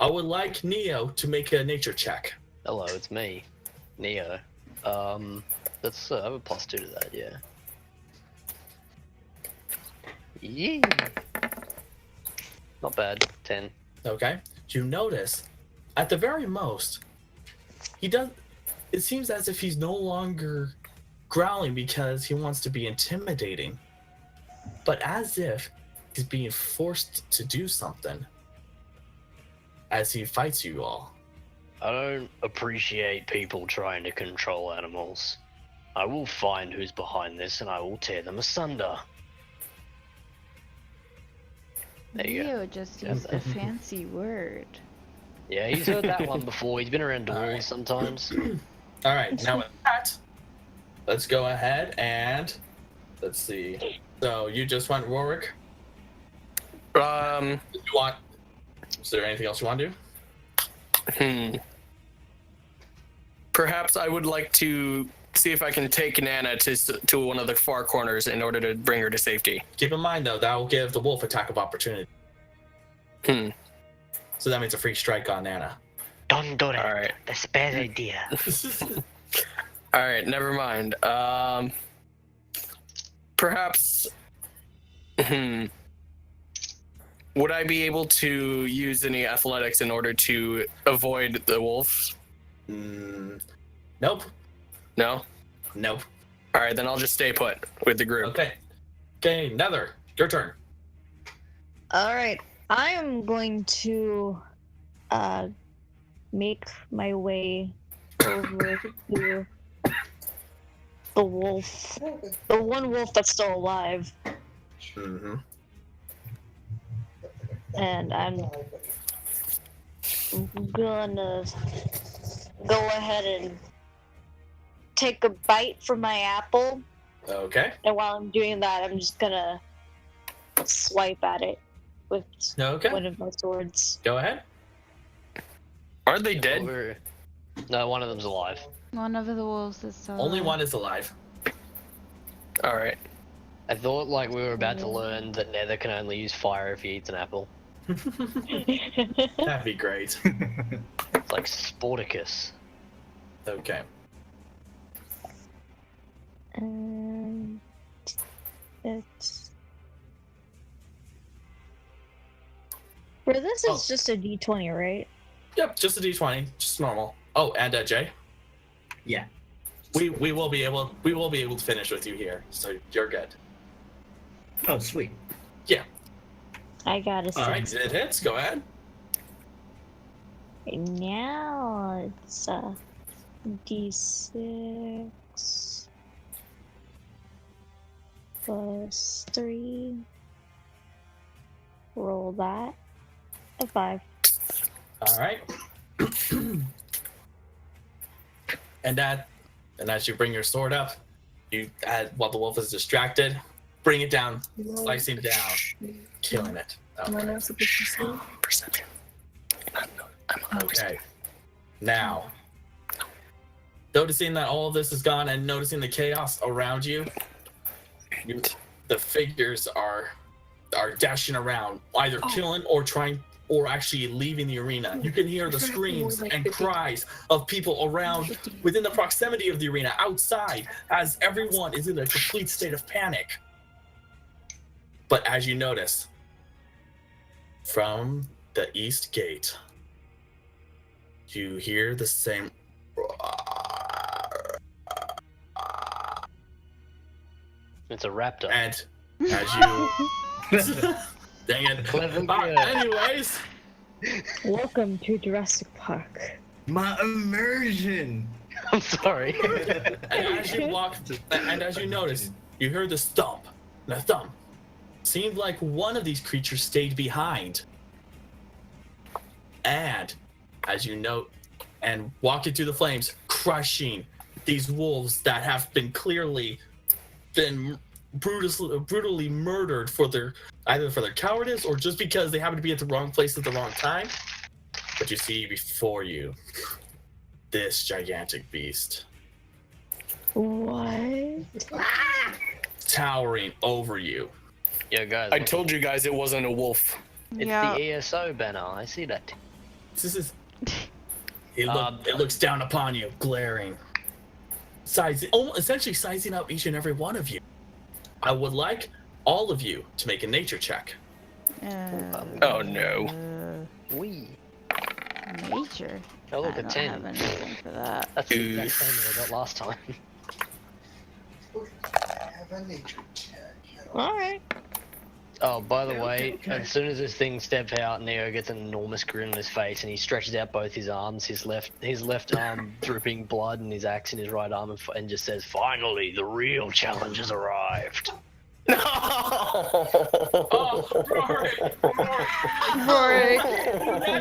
I would like Neo to make a nature check. Hello, it's me, Neo. Let's have a +2 to that, yeah. Yeah. Not bad. 10. Okay. You notice, at the very most, it seems as if he's no longer growling because he wants to be intimidating, but as if he's being forced to do something as he fights you all. I don't appreciate people trying to control animals. I will find who's behind this and I will tear them asunder. There you go. Leo just used a fancy word. Yeah, he's heard that one before. He's been around doors sometimes. All right, now with that, let's go ahead and let's see. So you just want Warwick? Is there anything else you want to do? Perhaps I would like to see if I can take Nana to one of the far corners in order to bring her to safety. Keep in mind though, that will give the wolf attack of opportunity. So that means a free strike on Nana. Don't do that. All right. That's a bad idea. All right, never mind. Perhaps. Would I be able to use any athletics in order to avoid the wolves? Nope. No? Nope. Alright, then I'll just stay put with the group. Okay, Nether, your turn. Alright, I am going to make my way over to the wolf. The one wolf that's still alive. Mm-hmm. And I'm gonna go ahead and take a bite from my apple. Okay. And while I'm doing that, I'm just gonna swipe at it with Okay. one of my swords. Go ahead. Aren't they dead? No, one of them's alive. One of the wolves is still Only alive. one is alive. Alright. I thought like we were about to learn that Nether can only use fire if he eats an apple. That'd be great. It's like Sporticus. Okay. It's for this is just a d20, right? Yep, just a d20, just normal. Oh, and Jay. Yeah. We will be able to finish with you here, so you're good. Oh, sweet. I got a All right, 6. it hits. Go ahead. Now it's d6 plus 3. Roll that. A 5. All right. and as you bring your sword up, you while the wolf is distracted, bring it down, slicing down, killing it. Perception. Okay. Now, noticing that all of this is gone and noticing the chaos around you, the figures are dashing around, either killing or trying or actually leaving the arena. You can hear the screams and cries of people around within the proximity of the arena outside as everyone is in a complete state of panic. But as you notice, from the east gate, you hear the same It's a raptor. and as you dang it. Clever Anyways, Welcome to Jurassic Park. My immersion. I'm sorry. and as you walk and as you notice, you hear the stomp and a thump. Seemed like one of these creatures stayed behind. And as you note and walk into the flames, crushing these wolves that have been clearly been brutally murdered for either for their cowardice or just because they happen to be at the wrong place at the wrong time. But you see before you this gigantic beast What? towering over you. Yo, guys. I told you guys it wasn't a wolf. It's Yeah. the ESO banner. I see that. This is it looks down upon you, glaring, essentially sizing up each and every one of you. I would like all of you to make a nature check. Oh, no. Wee. Nature. Oh, look, I a don't 10. have anything for that. That's the exact same as I got last time. Have a nature check. Alright. Oh, by the way, as soon as this thing steps out, Neo gets an enormous grin on his face, and he stretches out both his arms, his left arm dripping blood, and his axe in his right arm, and just says, "Finally, the real challenge has arrived." No!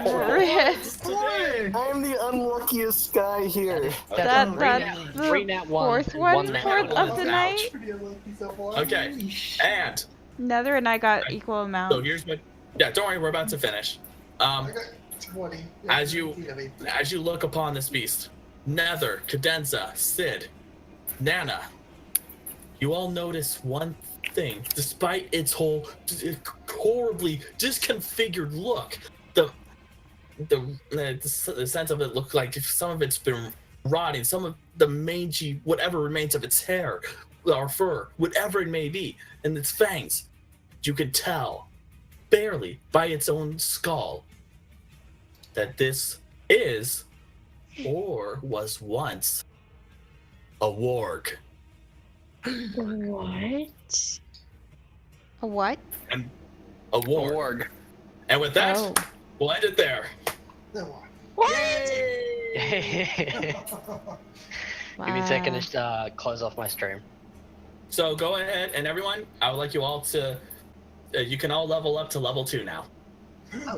Rory. I'm the unluckiest guy here. That's the fourth one of the night. Okay, and Nether and I got equal so amount. here's what. Yeah, don't worry, we're about to finish. I got 20. As you look upon this beast, Nether, Cadenza, Sid, Nana, you all notice one thing. Despite its whole horribly disconfigured look, the sense of it looked like some of it's been rotting, some of the mangy whatever remains of its hair or fur, whatever it may be, and its fangs, you can tell barely by its own skull that this is or was once a warg. What? A what? And a warg. Warg. And with that, Oh. we'll end it there. There we What? Wow. Give me a second to close off my stream. So go ahead, and everyone, I would like you all to, you can all level up to level 2 now.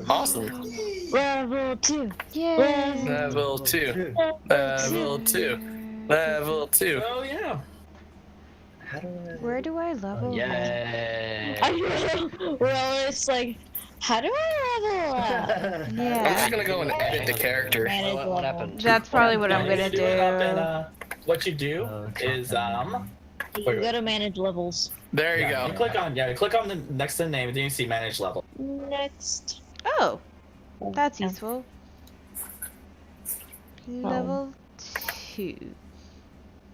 Awesome. Level 2. Yay. Level 2. Level 2. Level 2. Oh yeah. How do I? Where do I level? Yay. I know. Well, it's like, how do I level up? I'm Yeah. just gonna go and edit the character. Manage What level. happened? That's probably what I'm You gonna do it up in, do. what you do is You gotta manage levels. There you you go. click on the next to the name, and then you see manage level. Next. Oh, that's useful. Level 2.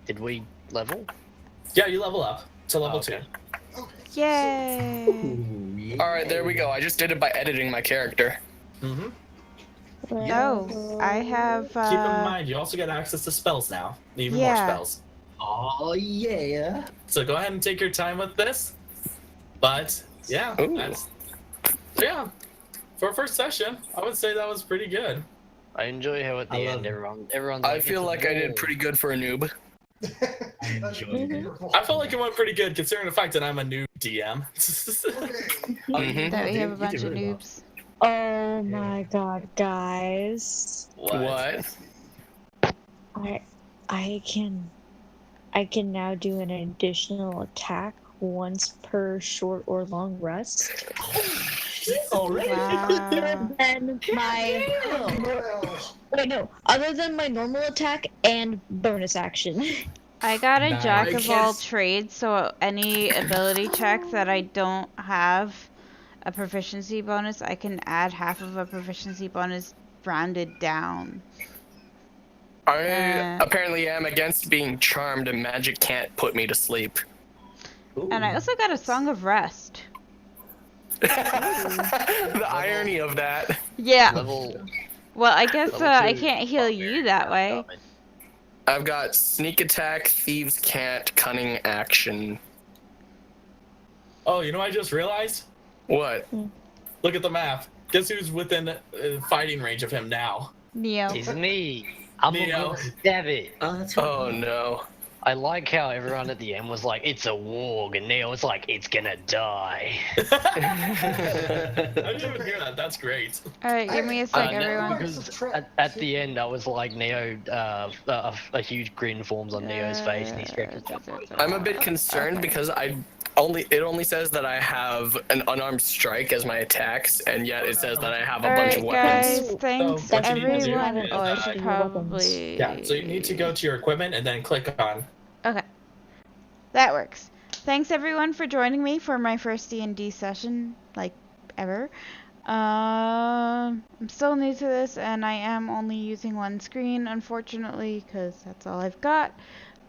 Did we level? Yeah, you level up to level Okay. 2. Okay. Yay. Alright, there we go. I just did it by editing my character. Mm-hmm. Oh, I have. Keep in mind, you also get access to spells now. Even more Yeah. spells. Oh yeah. So go ahead and take your time with this. But yeah, Ooh. yeah. For a first session, I would say that was pretty good. I enjoy how at the I end love everyone's I like, feel "It's a like I did wall." pretty good for a noob. I felt like it went pretty good considering the fact that I'm a new DM. Okay. Mhm. That we have a You bunch did of really well. noobs. Oh my god, guys. What? I can now do an additional attack once per short or long rest. Already. Wow. Then my Well, wait no, other than my normal attack and bonus action. I got a Nice. jack I of can't all s- trades, so any ability checks that I don't have a proficiency bonus, I can add half of a proficiency bonus rounded down. I Uh. apparently am against being charmed, and magic can't put me to sleep. And I also got a Song of Rest. The irony of that. Yeah. Level Well, I guess level I 2 can't heal you that way. I've got sneak attack, thieves can't, cunning action. Oh, you know what I just realized? What? Look at the map. Guess who's within fighting range of him now? Neo. It's me. I'm Neo. gonna stab it. Oh, that's Oh no. I like how everyone at the end was like, "It's a warg," and Neo was like, "It's gonna die." I didn't even hear that. That's great. Alright, give me a sec, No, everyone. because at the end, I was like, Neo, a huge grin forms on Neo's face, and he stretches out. I'm a bit concerned because it only says that I have an unarmed strike as my attacks, and yet it says that I have a bunch of Alright, weapons. guys, thanks So what you need to do everyone. is, Oh, I should your probably. Yeah, so you need to go to your equipment and then click on. Okay, that works. Thanks everyone for joining me for my first D&D session, like ever. I'm still new to this, and I am only using one screen, unfortunately, because that's all I've got.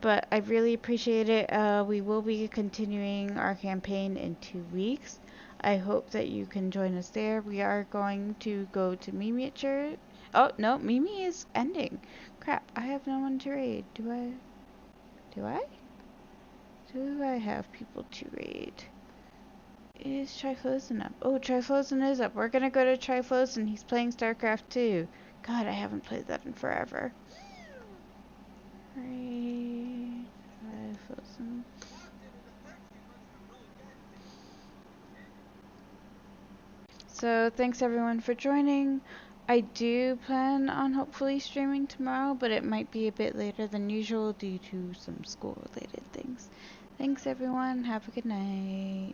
But I really appreciate it. We will be continuing our campaign in 2 weeks. I hope that you can join us there. We are going to go to Mimi at church. Oh, no, Mimi is ending. Crap, I have no one to raid. Do I? Do I have people to raid? Is Triflosan up? Oh, Triflosan is up. We're gonna go to Triflosan. He's playing StarCraft 2. God, I haven't played that in forever. Raid Triflosan. So, thanks everyone for joining. I do plan on hopefully streaming tomorrow, but it might be a bit later than usual due to some school-related things. Thanks everyone. Have a good night.